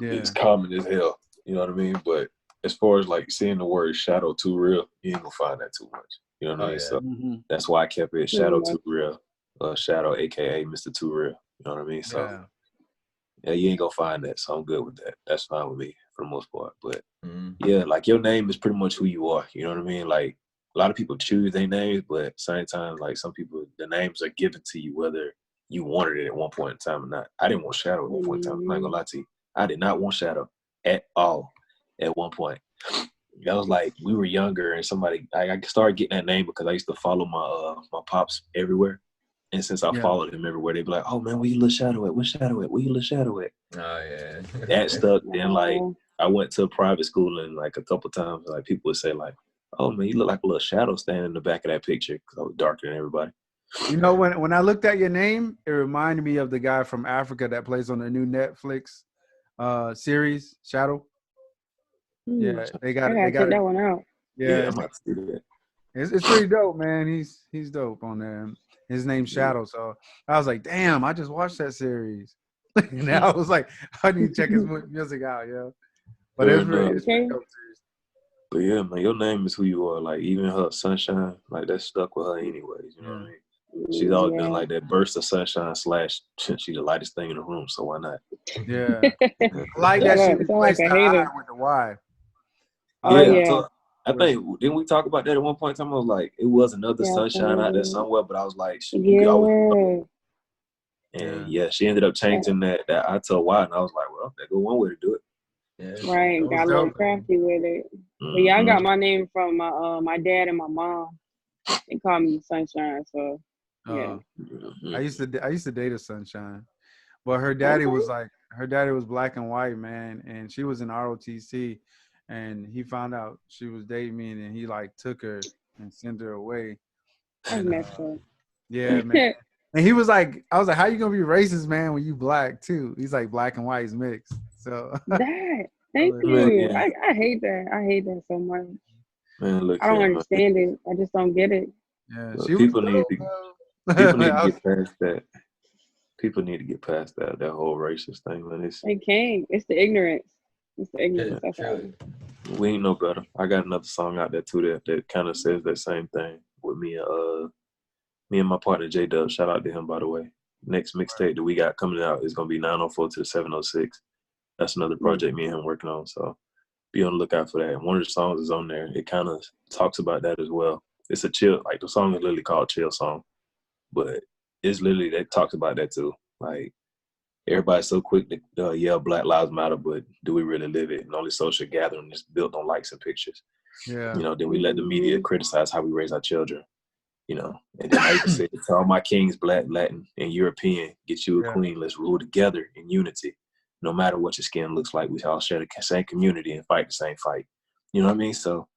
it's common as hell. You know what I mean? But as far as, like, seeing the word Shadow Too Real, you ain't going to find that too much. You know what I mean? So that's why I kept it Shadow Too Real. Shadow, aka Mr. Too Real. You know what I mean? So yeah, you ain't gonna find that. So I'm good with that. That's fine with me for the most part. But yeah, like your name is pretty much who you are. You know what I mean? Like a lot of people choose their names, but at the same time, like some people, the names are given to you whether you wanted it at one point in time or not. I didn't want Shadow at one point in time. I'm not gonna lie to you. I did not want Shadow at all at one point. That was like we were younger, and I started getting that name because I used to follow my pops everywhere. And since I followed him everywhere, they'd be like, "Oh man, where you little Shadow at? Where Shadow at? Where you little Shadow at?" Oh yeah. That stuck. Then like I went to a private school, and like a couple times, like people would say like, "Oh man, you look like a little shadow standing in the back of that picture," because I was darker than everybody. You know, when I looked at your name, it reminded me of the guy from Africa that plays on the new Netflix series, Shadow. Yeah, they got check that one out. Yeah, I'm about to see that. It's pretty dope, man. He's dope on there. His name's Shadow. So I was like, damn, I just watched that series. And I was like, I need to check his music out, yo. But it's pretty dope series. But yeah, man, your name is who you are. Like even her sunshine, like that stuck with her anyways. You know what I mean? She's always been like that burst of sunshine / she's the lightest thing in the room, so why not? Yeah. Like that she replaced the I with the Y. I think, didn't we talk about that at one point in time? I was like, it was another sunshine out there somewhere, but I was like, she ended up changing that I to Y, and I was like, well, that go one way to do it. Yeah. Right, got a little crafty with it. But yeah, I got my name from my dad and my mom. They call me Sunshine, so yeah. I used to date a Sunshine, but her daddy was black and white, man, and she was in ROTC. And he found out she was dating me, and he like took her and sent her away. That's messed up. Yeah, man. And he was like, I was like, how you gonna be racist, man, when you black too? He's like, black and white is mixed. So thank you. I hate that. I hate that so much. Man, look, I don't understand it. I just don't get it. Yeah, people need to get past that. People need to get past that whole racist thing, man. They can't. It's the ignorance. It's the ignorance. We ain't no better. I got another song out there too that kind of says that same thing with me and my partner J Dub. Shout out to him, by the way. Next mixtape that we got coming out is gonna be 904 to 706. That's another project me and him working on. So be on the lookout for that. And one of the songs is on there. It kind of talks about that as well. It's a chill, like the song is literally called Chill Song, but it's literally that talks about that too. Like everybody's so quick to yell Black Lives Matter, but do we really live it? And only social gathering is built on likes and pictures. Yeah. You know, then we let the media criticize how we raise our children. You know, and then I even say to all my kings, Black, Latin, and European, get you a queen. Let's rule together in unity. No matter what your skin looks like, we all share the same community and fight the same fight. You know what I mean? So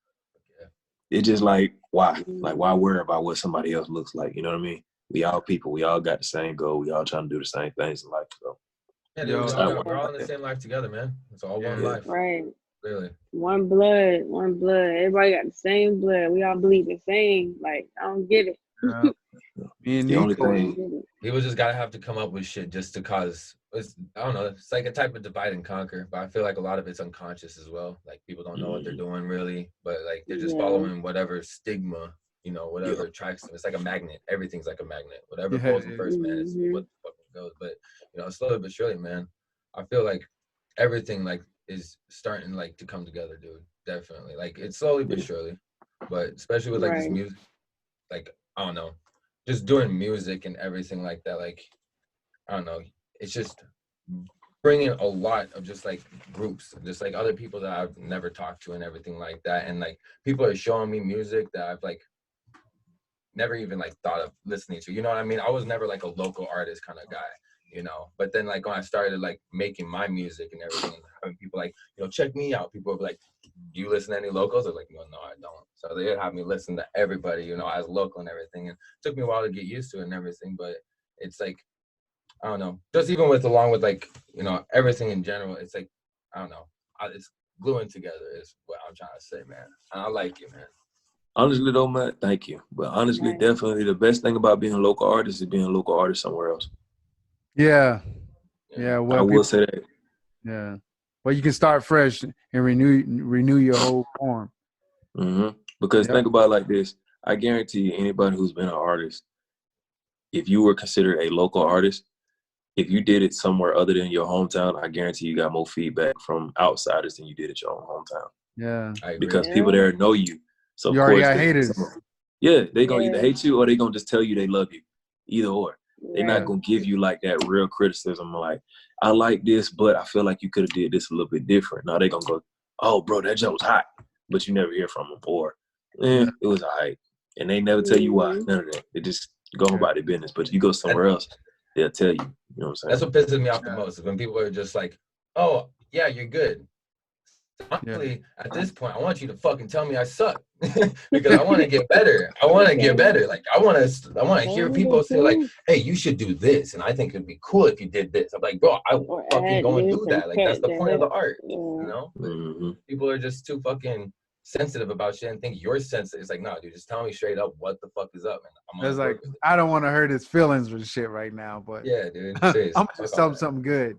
it's just like, why? Like, why worry about what somebody else looks like? You know what I mean? We all people. We all got the same goal. We all trying to do the same things in life. So yeah, dude, we're all in the same life together, man. It's all one life. Right. Really. One blood. Everybody got the same blood. We all believe the same. Like, I don't get it. The only thing. People just gotta have to come up with shit just to cause. I don't know. It's like a type of divide and conquer, but I feel like a lot of it's unconscious as well. Like people don't know what they're doing really, but like they're just following whatever stigma, you know, whatever attracts them. It's like a magnet. Everything's like a magnet. Whatever goes in first, man, is what the fuck goes. But you know, slowly but surely, man, I feel like everything like is starting like to come together, dude. Definitely. Like it's slowly but surely, but especially with like this music, like I don't know, just doing music and everything like that. Like I don't know. It's just bringing a lot of just like groups, just like other people that I've never talked to and everything like that. And like people are showing me music that I've like never even like thought of listening to. You know what I mean? I was never like a local artist kind of guy, you know. But then like when I started like making my music and everything, having people like, you know, check me out. People were like, do you listen to any locals? I was like, no, I don't. So they would have me listen to everybody, you know, as local and everything. And it took me a while to get used to it and everything. But it's like, I don't know, just even along with like, you know, everything in general, it's like, I don't know, it's gluing together is what I'm trying to say, man. And I like it, man. Honestly though, man, thank you. But honestly, definitely the best thing about being a local artist is being a local artist somewhere else. Yeah. Well, I will say that. Yeah. Well, you can start fresh and renew your whole form. Because think about it like this. I guarantee you, anybody who's been an artist, if you were considered a local artist, if you did it somewhere other than your hometown, I guarantee you got more feedback from outsiders than you did at your own hometown. Yeah. I agree. Because people there know you. So You of already course, got haters. they gonna either hate you or they gonna just tell you they love you. Either or. They're Right. not gonna give you like that real criticism, like, I like this, but I feel like you could have did this a little bit different. Now they gonna go, oh, bro, that joke was hot, but you never hear from them. Or, it was a hype, and they never tell you why. None of that. They just go about their business. But if you go somewhere else, they'll tell you. You know what I'm saying? That's what pisses me off the most, is when people are just like, "Oh, yeah, you're good." Honestly, at this point, I want you to fucking tell me I suck because I want to get better. I want to get better. Like I want to hear people say like, "Hey, you should do this," and I think it'd be cool if you did this. I'm like, bro, I will fucking go and do that. Like that's the point of the art, you know? People are just too fucking sensitive about shit and think you're sensitive. It's like, no, dude, just tell me straight up what the fuck is up, man. It's like, I don't want to hurt his feelings with shit right now, but yeah, dude, I'm gonna just tell him something good.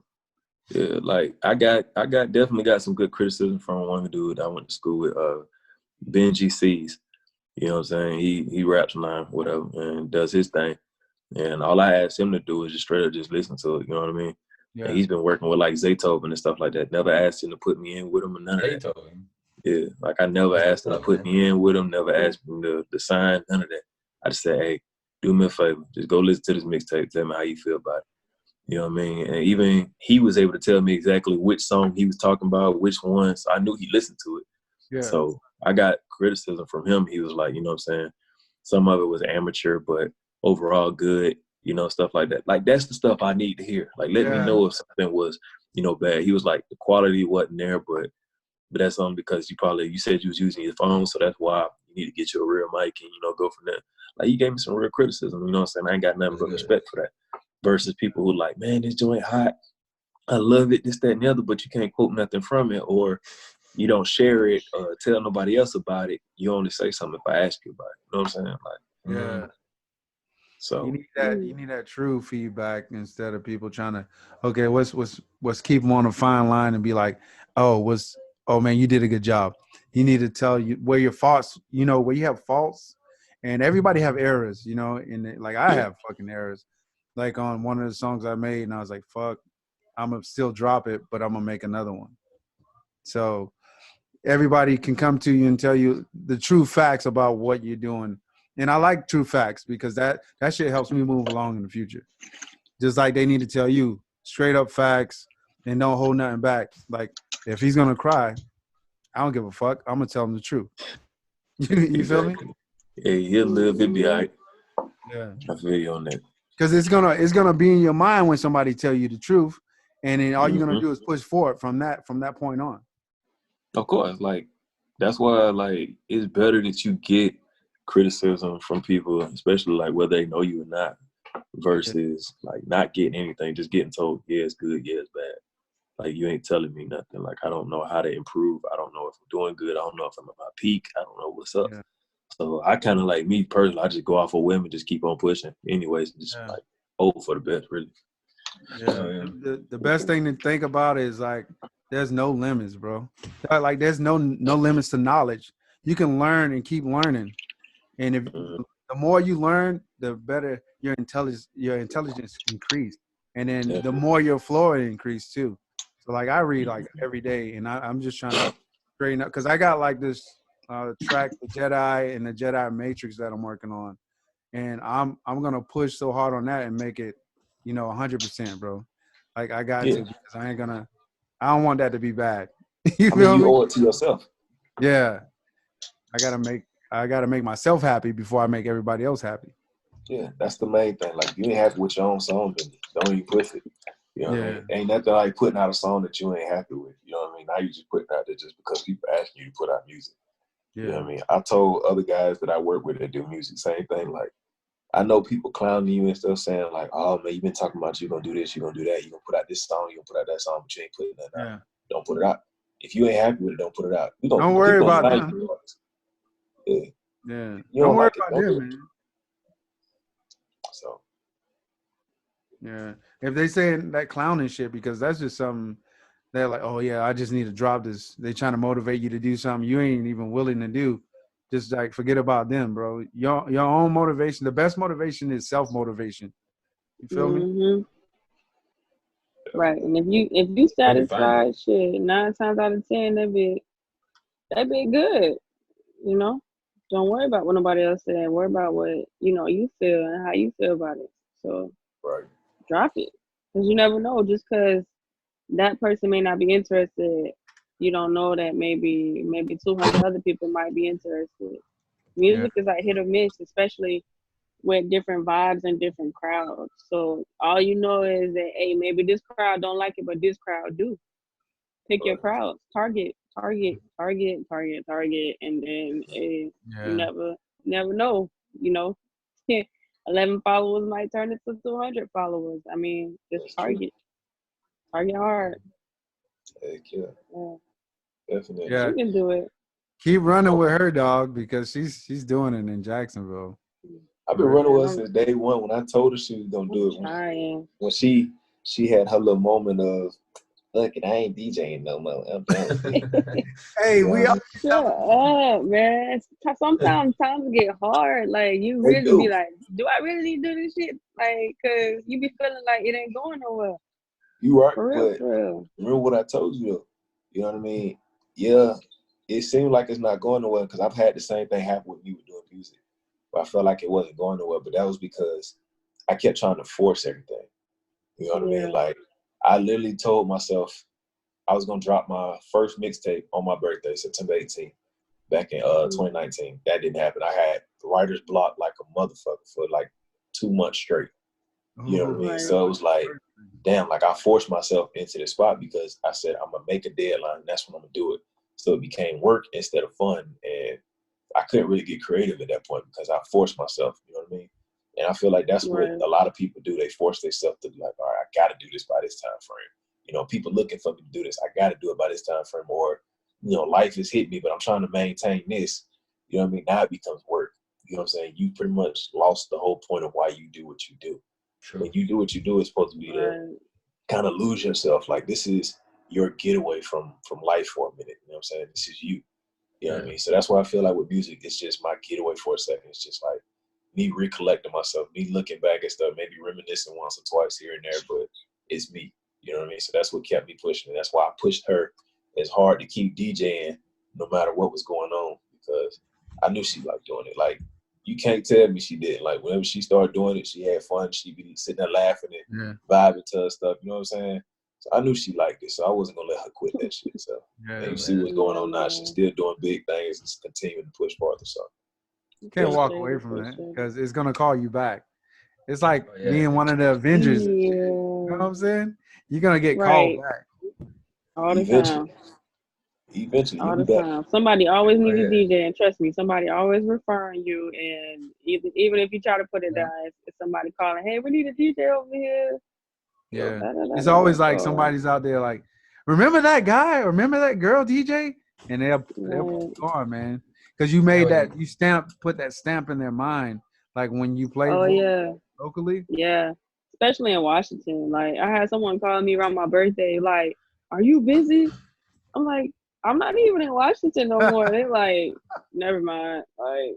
Yeah, like I definitely got some good criticism from one dude I went to school with, Benji C's. You know what I'm saying? He raps now, whatever, and does his thing. And all I asked him to do is just straight up just listen to it. You know what I mean? Yeah. And he's been working with like Zaytoven and stuff like that. Never asked him to put me in with him or none of that. Yeah, like I never asked him to put me in with him. Never asked him to sign, none of that. I just said, hey, do me a favor, just go listen to this mixtape. Tell me how you feel about it. You know what I mean? And even he was able to tell me exactly which song he was talking about, which one. So I knew he listened to it. Yeah. So I got criticism from him. He was like, you know what I'm saying? Some of it was amateur, but overall good, you know, stuff like that. Like, that's the stuff I need to hear. Like, let me know if something was, you know, bad. He was like, the quality wasn't there, but that's only because you said you was using your phone, so that's why you need to get you a real mic and, you know, go from there. Like, he gave me some real criticism, you know what I'm saying? I ain't got nothing but respect for that. Versus people who like, man, this joint hot. I love it, this, that, and the other, but you can't quote nothing from it, or you don't share it or tell nobody else about it. You only say something if I ask you about it. You know what I'm saying? Like, so you need that true feedback instead of people trying to, okay, what's keep them on a fine line and be like, oh man, you did a good job. You need to tell you where your faults, you know, where you have faults, and everybody have errors, you know, and like I have fucking errors. Like on one of the songs I made, and I was like, fuck, I'm going to still drop it, but I'm going to make another one. So everybody can come to you and tell you the true facts about what you're doing. And I like true facts because that shit helps me move along in the future. Just like they need to tell you straight up facts and don't hold nothing back. Like if he's going to cry, I don't give a fuck. I'm going to tell him the truth. You feel me? Yeah, he'll live, he'll be all right. Yeah. I feel you on that. Because it's gonna be in your mind when somebody tell you the truth, and then all you're gonna do is push forward from that point on. Of course, like that's why like it's better that you get criticism from people, especially like whether they know you or not, versus like not getting anything, just getting told, yeah, it's good, yeah, it's bad. Like you ain't telling me nothing. Like I don't know how to improve. I don't know if I'm doing good. I don't know if I'm at my peak. I don't know what's up. Yeah. So I kind of like me personally, I just go off of whim and just keep on pushing anyways, and just like hope for the best, really. Yeah. The best thing to think about is like there's no limits, bro. Like there's no limits to knowledge. You can learn and keep learning. And if the more you learn, the better your intelligence increase. And then the more your flow increase too. So like I read like every day, and I'm just trying to straighten up because I got like this track, the Jedi and the Jedi Matrix that I'm working on, and I'm gonna push so hard on that and make it, you know, 100%, bro. Like I got to, because I don't want that to be bad. You owe it to yourself. Yeah, I gotta make myself happy before I make everybody else happy. Yeah, that's the main thing. Like you ain't happy with your own song, then don't even push it. You know what I mean? Ain't nothing like putting out a song that you ain't happy with. You know what I mean? Now you just putting out there just because people asking you to put out music. Yeah. You know what I mean? I told other guys that I work with that do music, same thing. Like, I know people clowning you and stuff saying like, oh, man, you've been talking about you're going to do this, you're going to do that. You're going to put out this song, you're going to put out that song, but you ain't putting that out. Don't put it out. If you ain't happy with it, don't put it out. Don't worry about them. Yeah. Yeah. You don't worry about them, man. So. Yeah. If they saying that clowning shit, because that's just something they're like, oh, yeah, I just need to drop this. They trying to motivate you to do something you ain't even willing to do just like forget about them, bro. Your own motivation. The best motivation is self-motivation. You feel me? Mm-hmm. Right. And if you Where do you find it? satisfied, shit, 9 times out of 10, that be good. You know, don't worry about what nobody else said. Worry about what you feel and how you feel about it. So Right. drop it, because you never know. Just because that person may not be interested, you don't know that maybe 200 other people might be interested. Yeah. Music is like hit or miss, especially with different vibes and different crowds. So all you know is that, hey, maybe this crowd don't like it, but this crowd do. Pick your Right. crowds, target, and then you Yeah. never know. You know, 11 followers might turn into 200 followers. I mean, just That's true. target hard. Heck yeah. Yeah, Definitely. Yeah. you can do it. Keep running with her, dog, because she's doing it in Jacksonville. I've been running with her since day one. When I told her she was gonna do it, Trying. when she had her little moment of, look, I ain't DJing no more. I'm done. Hey, we all Shut up, man. Sometimes times get hard. Like, you They really do. be like, do I really need to do this shit? Like, cause you be feeling like it ain't going nowhere. You right, For real, but for real. remember what I told you though. You know what I mean? Yeah, it seemed like it's not going nowhere because I've had the same thing happen with me with doing music. But I felt like it wasn't going nowhere. But that was because I kept trying to force everything. You know what I mean? Like, I literally told myself I was gonna drop my first mixtape on my birthday, September 18th, back in 2019. That didn't happen. I had writer's block like a motherfucker for like 2 months straight. You know what I mean? Right. So it was like, damn, like I forced myself into the spot because I said I'm gonna make a deadline and that's when I'm gonna do it. So it became work instead of fun. And I couldn't really get creative at that point because I forced myself, you know what I mean? And I feel like that's what a lot of people do. They force themselves to be like, all right, I gotta do this by this time frame. You know, people looking for me to do this. I gotta do it by this time frame. Or, you know, life has hit me, but I'm trying to maintain this. You know what I mean? Now it becomes work. You know what I'm saying? You pretty much lost the whole point of why you do what you do. True. When you do what you do, it's supposed to be to kind of lose yourself. Like, this is your getaway from life for a minute. You know what I'm saying? This is you. You know what I mean? So that's why I feel like with music, it's just my getaway for a second. It's just like me recollecting myself, me looking back at stuff, maybe reminiscing once or twice here and there, but it's me. You know what I mean? So that's what kept me pushing. And that's why I pushed her as hard to keep DJing no matter what was going on, because I knew she liked doing it. Like, you can't tell me she didn't. Like, whenever she started doing it, she had fun. She'd be sitting there laughing and vibing to her stuff. You know what I'm saying? So I knew she liked it. So I wasn't going to let her quit that shit. So and you see what's going on now. She's still doing big things and continuing to push farther. So you can't walk away from that because it's going to call you back. It's like being one of the Avengers. You know what I'm saying? You're going to get called back. All the time. Eventually, all the time. Somebody always needs a DJ, and trust me, somebody always referring you. And even if you try to put it down, it's somebody calling, "Hey, we need a DJ over here." Yeah, it's always like somebody's out there like, "Remember that guy? Or remember that girl DJ?" And they'll put you on, man, because you made that put that stamp in their mind, like when you play locally. Yeah, especially in Washington. Like, I had someone calling me around my birthday, like, "Are you busy?" I'm like, I'm not even in Washington no more. They're like, never mind. Like,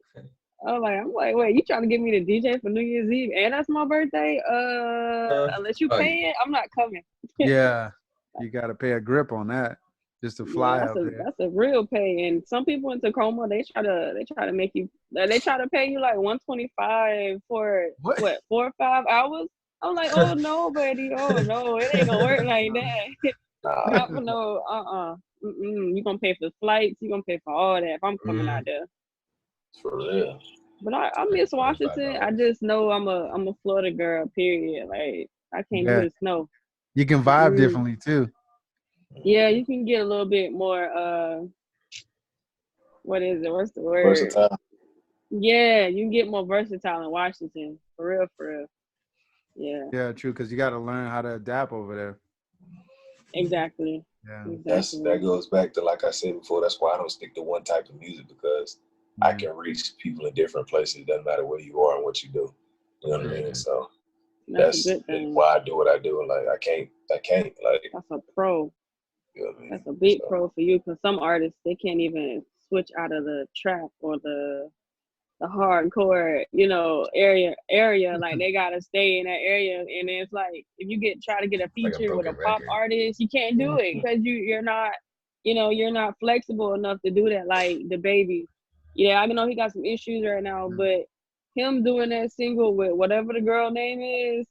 I'm like, wait, you trying to get me to DJ for New Year's Eve and that's my birthday? Unless you pay it, I'm not coming. Yeah, you got to pay a grip on that just to fly out there. That's a real pay. And some people in Tacoma, they try to make you. They try to pay you like $125 for what 4 or 5 hours. I'm like, oh no, buddy, oh no, it ain't gonna work like that. Not for no, you're gonna pay for flights, you're gonna pay for all that if I'm coming out there. For real. But I miss Washington. I just know I'm a Florida girl, period. Like, I can't do the snow. You can vibe differently too. Yeah, you can get a little bit more what is it? What's the word? Versatile. Yeah, you can get more versatile in Washington. For real. Yeah. Yeah, true, because you gotta learn how to adapt over there. Exactly. Yeah. That goes back to, like I said before, that's why I don't stick to one type of music, because I can reach people in different places. It doesn't matter where you are and what you do. You know what I mean? So that's why I do what I do. Like, I can't like, that's a pro. You know what I mean? That's a big pro for you, because some artists, they can't even switch out of the trap or the hardcore, area. Like they gotta stay in that area. And it's like if you try to get a Like a feature with a broken pop record. artist, you can't do it because you're not, you're not flexible enough to do that. Like the baby, yeah, I know he got some issues right now, but him doing that single with whatever the girl name is,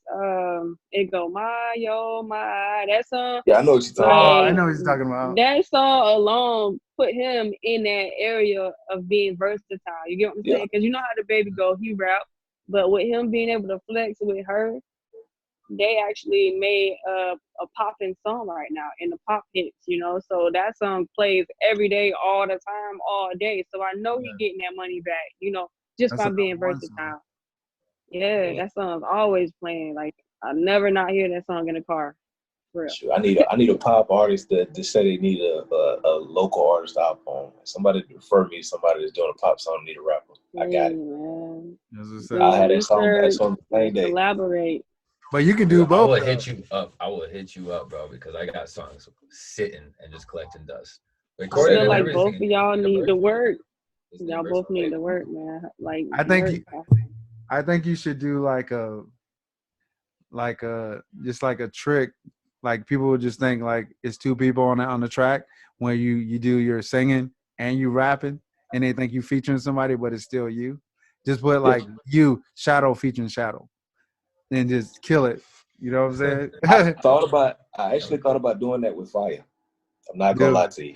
it go my, that song. Yeah, I know what you're talking Oh, about. I Like know what you're talking about. that song alone put him in that area of being versatile. You get what I'm Yeah. saying? Because you know how the baby go, he rap, but with him being able to flex with her, they actually made a popping song right now in the pop hits. So that song plays every day, all the time, all day. So I know he getting that money back. Just That's by a being number one song. versatile. Yeah, that song's always playing. Like I never not hear that song in the car. For real. Sure, I need a pop artist that say they need a local artist out on. Somebody to refer me to somebody that's doing a pop song, need a rapper. I got it. Man. That's what's Do up. I had your that song research, on the same day. collaborate. But you can do Dude, I both. will hit you up. I will hit you up, bro, because I got songs sitting and just collecting dust. I Recorded feel and like everything. both of y'all need to work. Y'all both need to work. work, man. Like I think work. I think you should do like a just like a trick. Like people would just think like it's two people on the track where you do your singing and you rapping and they think you featuring somebody, but it's still you. Just put like you Shadow featuring Shadow and just kill it. You know what I'm saying? I actually thought about doing that with Fire. I'm not gonna Dude, lie to you.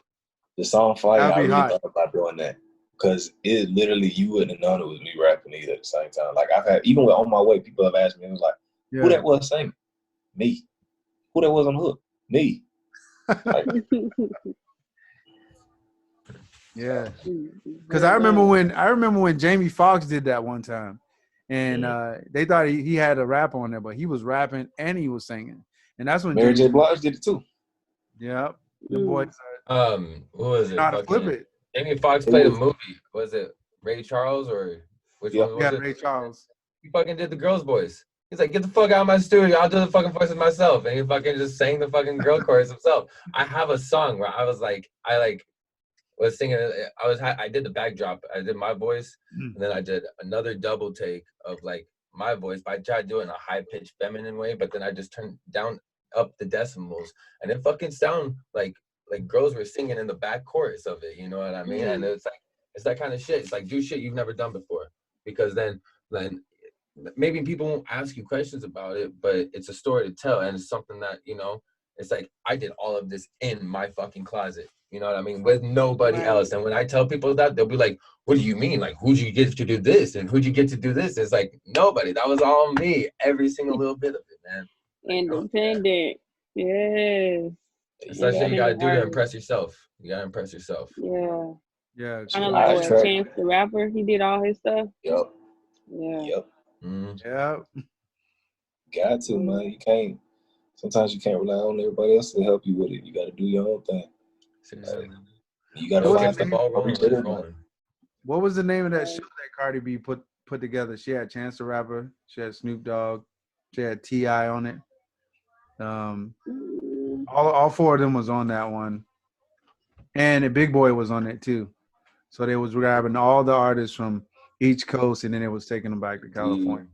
The song Fire, that'd I be really hot. thought about doing that. Because it literally, you wouldn't have known it was me rapping either at the same time. Like I've had, even with On My Way, people have asked me, it was like, Yeah. who that was singing? Me. Who that was on the hook? Me. Like, Yeah. Because I remember when Jamie Foxx did that one time, and they thought he had a rap on there, but he was rapping and he was singing, and that's when Mary J. Blige did it too. Yeah, the boys. What was it? Know how to flip it. Jamie Foxx played a movie. Was it Ray Charles or which one was it? Ray Charles. He fucking did the girls' voice. He's like, get the fuck out of my studio. I'll do the fucking voices myself. And he fucking just sang the fucking girl chorus himself. I have a song where I was singing. I did the backdrop. I did my voice, and then I did another double take of like my voice. But I tried to do it in a high pitched feminine way. But then I just turned up the decimals, and it fucking sound like girls were singing in the back chorus of it. You know what I mean? And it's that kind of shit. It's like do shit you've never done before, because then maybe people won't ask you questions about it, but it's a story to tell, and it's something that it's like I did all of this in my fucking closet. You know what I mean? With nobody else. And when I tell people that, they'll be like, what do you mean? Like, who'd you get to do this? And who'd you get to do this? It's like, nobody. That was all me. Every single little bit of it, man. Independent. Yes. It's that shit you gotta do to impress yourself. You gotta impress yourself. Yeah. Yeah. Kind of like what Chance the Rapper. He did all his stuff. Yep. Yeah. Yep. Yeah. Got to, man. You can't. Sometimes you can't rely on everybody else to help you with it. You got to do your own thing. You got to get the ball rolling. What was the name of that show that Cardi B put together? She had Chance the Rapper. She had Snoop Dogg. She had T.I. on it. All four of them was on that one, and the Big Boy was on it too. So they was grabbing all the artists from each coast, and then it was taking them back to California.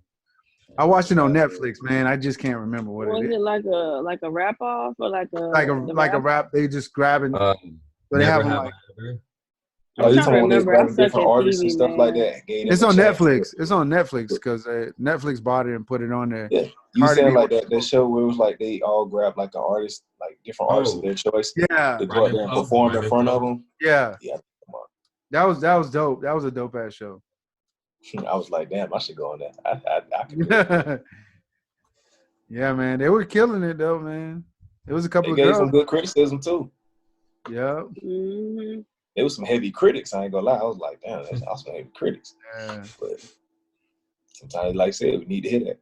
I watched it on Netflix, man. I just can't remember what it is. Was it like a rap off or like a rap? They just grabbing. But they have them like. Oh, you talking about different artists and stuff like that? It's on Netflix. It's on Netflix because Netflix bought it and put it on there. Yeah, you saying like that show where it was like they all grabbed like an artist, like different artists of their choice. Yeah, to go out there and perform in front of them. Yeah, yeah. That was dope. That was a dope ass show. I was like, damn, I should go on that. I could. Yeah, man, they were killing it though, man. It was a couple of gave girls. Some good criticism too. Yeah. There was some heavy critics. I ain't gonna lie. I was like, damn, that's some heavy critics. Yeah. But sometimes, like I said, we need to hear that.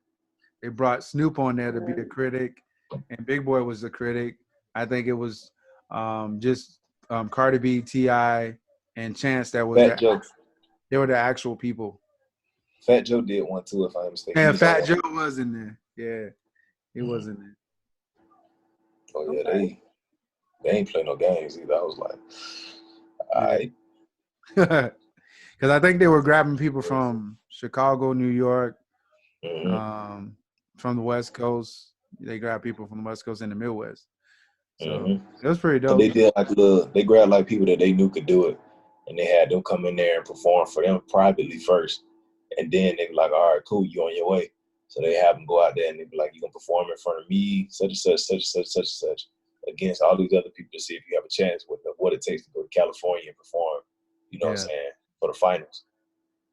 They brought Snoop on there to be the critic, and Big Boy was the critic. I think it was just Cardi B, T.I., and Chance that was Fat Joe. They were the actual people. Fat Joe did one too, if I'm mistaken. Yeah, Fat Joe was in there. Yeah, he was in there. Oh yeah, they ain't play no games either. I was like, all right. Because I think they were grabbing people from Chicago, New York, from the West Coast. They grabbed people from the West Coast and the Midwest. So it was pretty dope. They did like they grabbed like people that they knew could do it, and they had them come in there and perform for them privately first, and then they be like, all right, cool, you on your way. So they have them go out there and they be like, you gonna perform in front of me, such and such, such and such, such and such, against all these other people to see if you have a chance with what it takes to go to California and perform. You know what I'm saying, for the finals.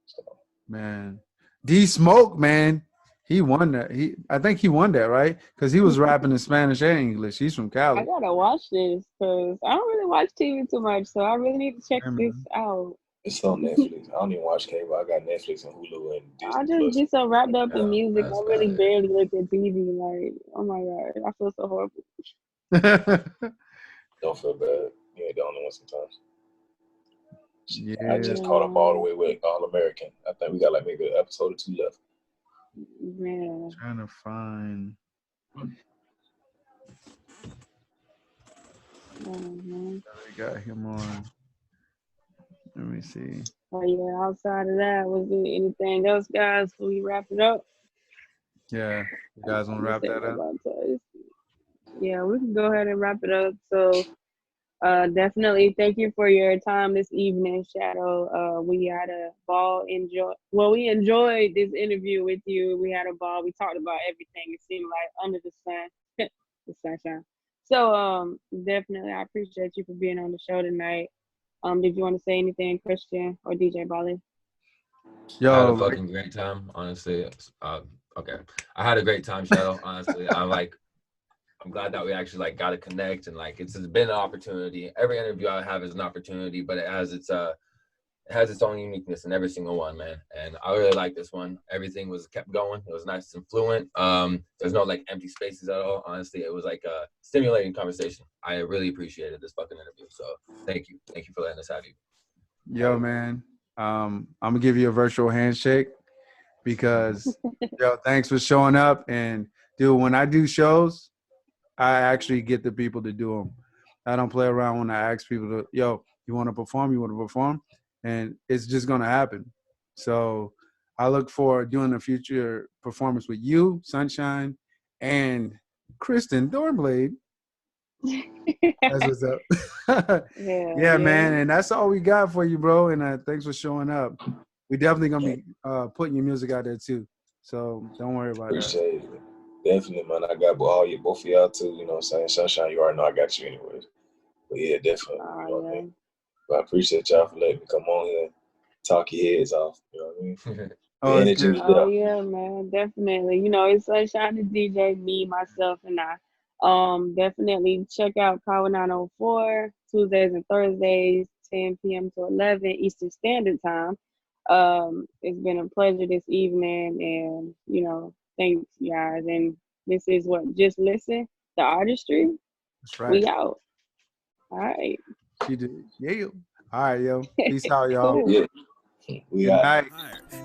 So. Man, D Smoke, man. He won that. I think he won that, right? Because he was rapping in Spanish and English. He's from Cali. I gotta watch this because I don't really watch TV too much, so I really need to check this out. It's on Netflix. I don't even watch cable. I got Netflix and Hulu and Disney. I just get so wrapped up in music. I really barely look at TV. Like, oh my God, I feel so horrible. Don't feel bad. You ain't the only one sometimes. Yeah. I just caught up all the way with All American. I think we got like maybe an episode or 2 left. Man. Trying to find. We got him on. Let me see. Oh yeah. Outside of that, was there anything else, guys? Before we wrap it up? Yeah. You guys want to wrap that up? Yeah, we can go ahead and wrap it up. So, definitely thank you for your time this evening, Shadow. We had a ball. We enjoyed this interview with you. We had a ball. We talked about everything. It seemed like under the sun, the sunshine. So, definitely, I appreciate you for being on the show tonight. Did you want to say anything, Christian or DJ Bali? I had a fucking great time, honestly. Okay, I had a great time, Shadow. Honestly, I'm glad that we actually got to connect, and it's been an opportunity. Every interview I have is an opportunity, but it has its own uniqueness in every single one, man. And I really like this one. Everything was kept going. It was nice and fluent. There's no empty spaces at all. Honestly, it was a stimulating conversation. I really appreciated this fucking interview. So thank you for letting us have you. Yo, man. I'm gonna give you a virtual handshake because thanks for showing up. And dude, when I do shows, I actually get the people to do them. I don't play around when I ask people to, you want to perform? You want to perform? And it's just going to happen. So I look forward to doing a future performance with you, Sunshine, and Kristen Dornblade. That's what's up. Yeah, man. And that's all we got for you, bro. And thanks for showing up. We definitely going to be putting your music out there, too. So don't worry about Appreciate it. Definitely, man. I got both of y'all too. You know what I'm saying? Sunshine, you already know I got you anyways. But yeah, definitely. You know what I mean? But I appreciate y'all for letting me come on here and talk your heads off. You know what I mean? Oh yeah, man. Definitely. It's Sunshine to DJ, me, myself, and I. Definitely check out Power 904 Tuesdays and Thursdays, 10 p.m. to 11 Eastern Standard Time. It's been a pleasure this evening, and thanks, guys. And this is Just Listen, the Artistry. That's right. We out. All right. She did. Yeah. All right, yo. Peace out, y'all. Yeah. We out.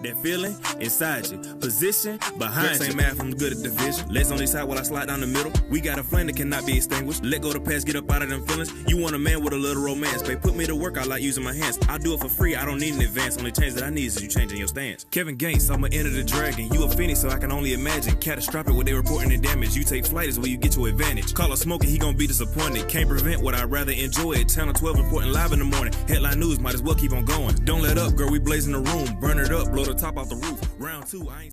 That feeling inside you, position behind you. Ain't mad from good at division. Legs on each side while I slide down the middle. We got a flame that cannot be extinguished. Let go of the past, get up out of them feelings. You want a man with a little romance, babe. Put me to work, I like using my hands. I do it for free, I don't need an advance. Only change that I need is you changing your stance. Kevin Gates, I'ma enter the dragon. You a phoenix, so I can only imagine. Catastrophic what they reporting the damage. You take flight is where you get your advantage. Call a smoker, he gon' be disappointed. Can't prevent what I'd rather enjoy it. Channel 12 reporting live in the morning. Headline news, might as well keep on going. Don't let up, girl, we blazing the room. Burn it up, blow the top off the roof. Round 2, I ain't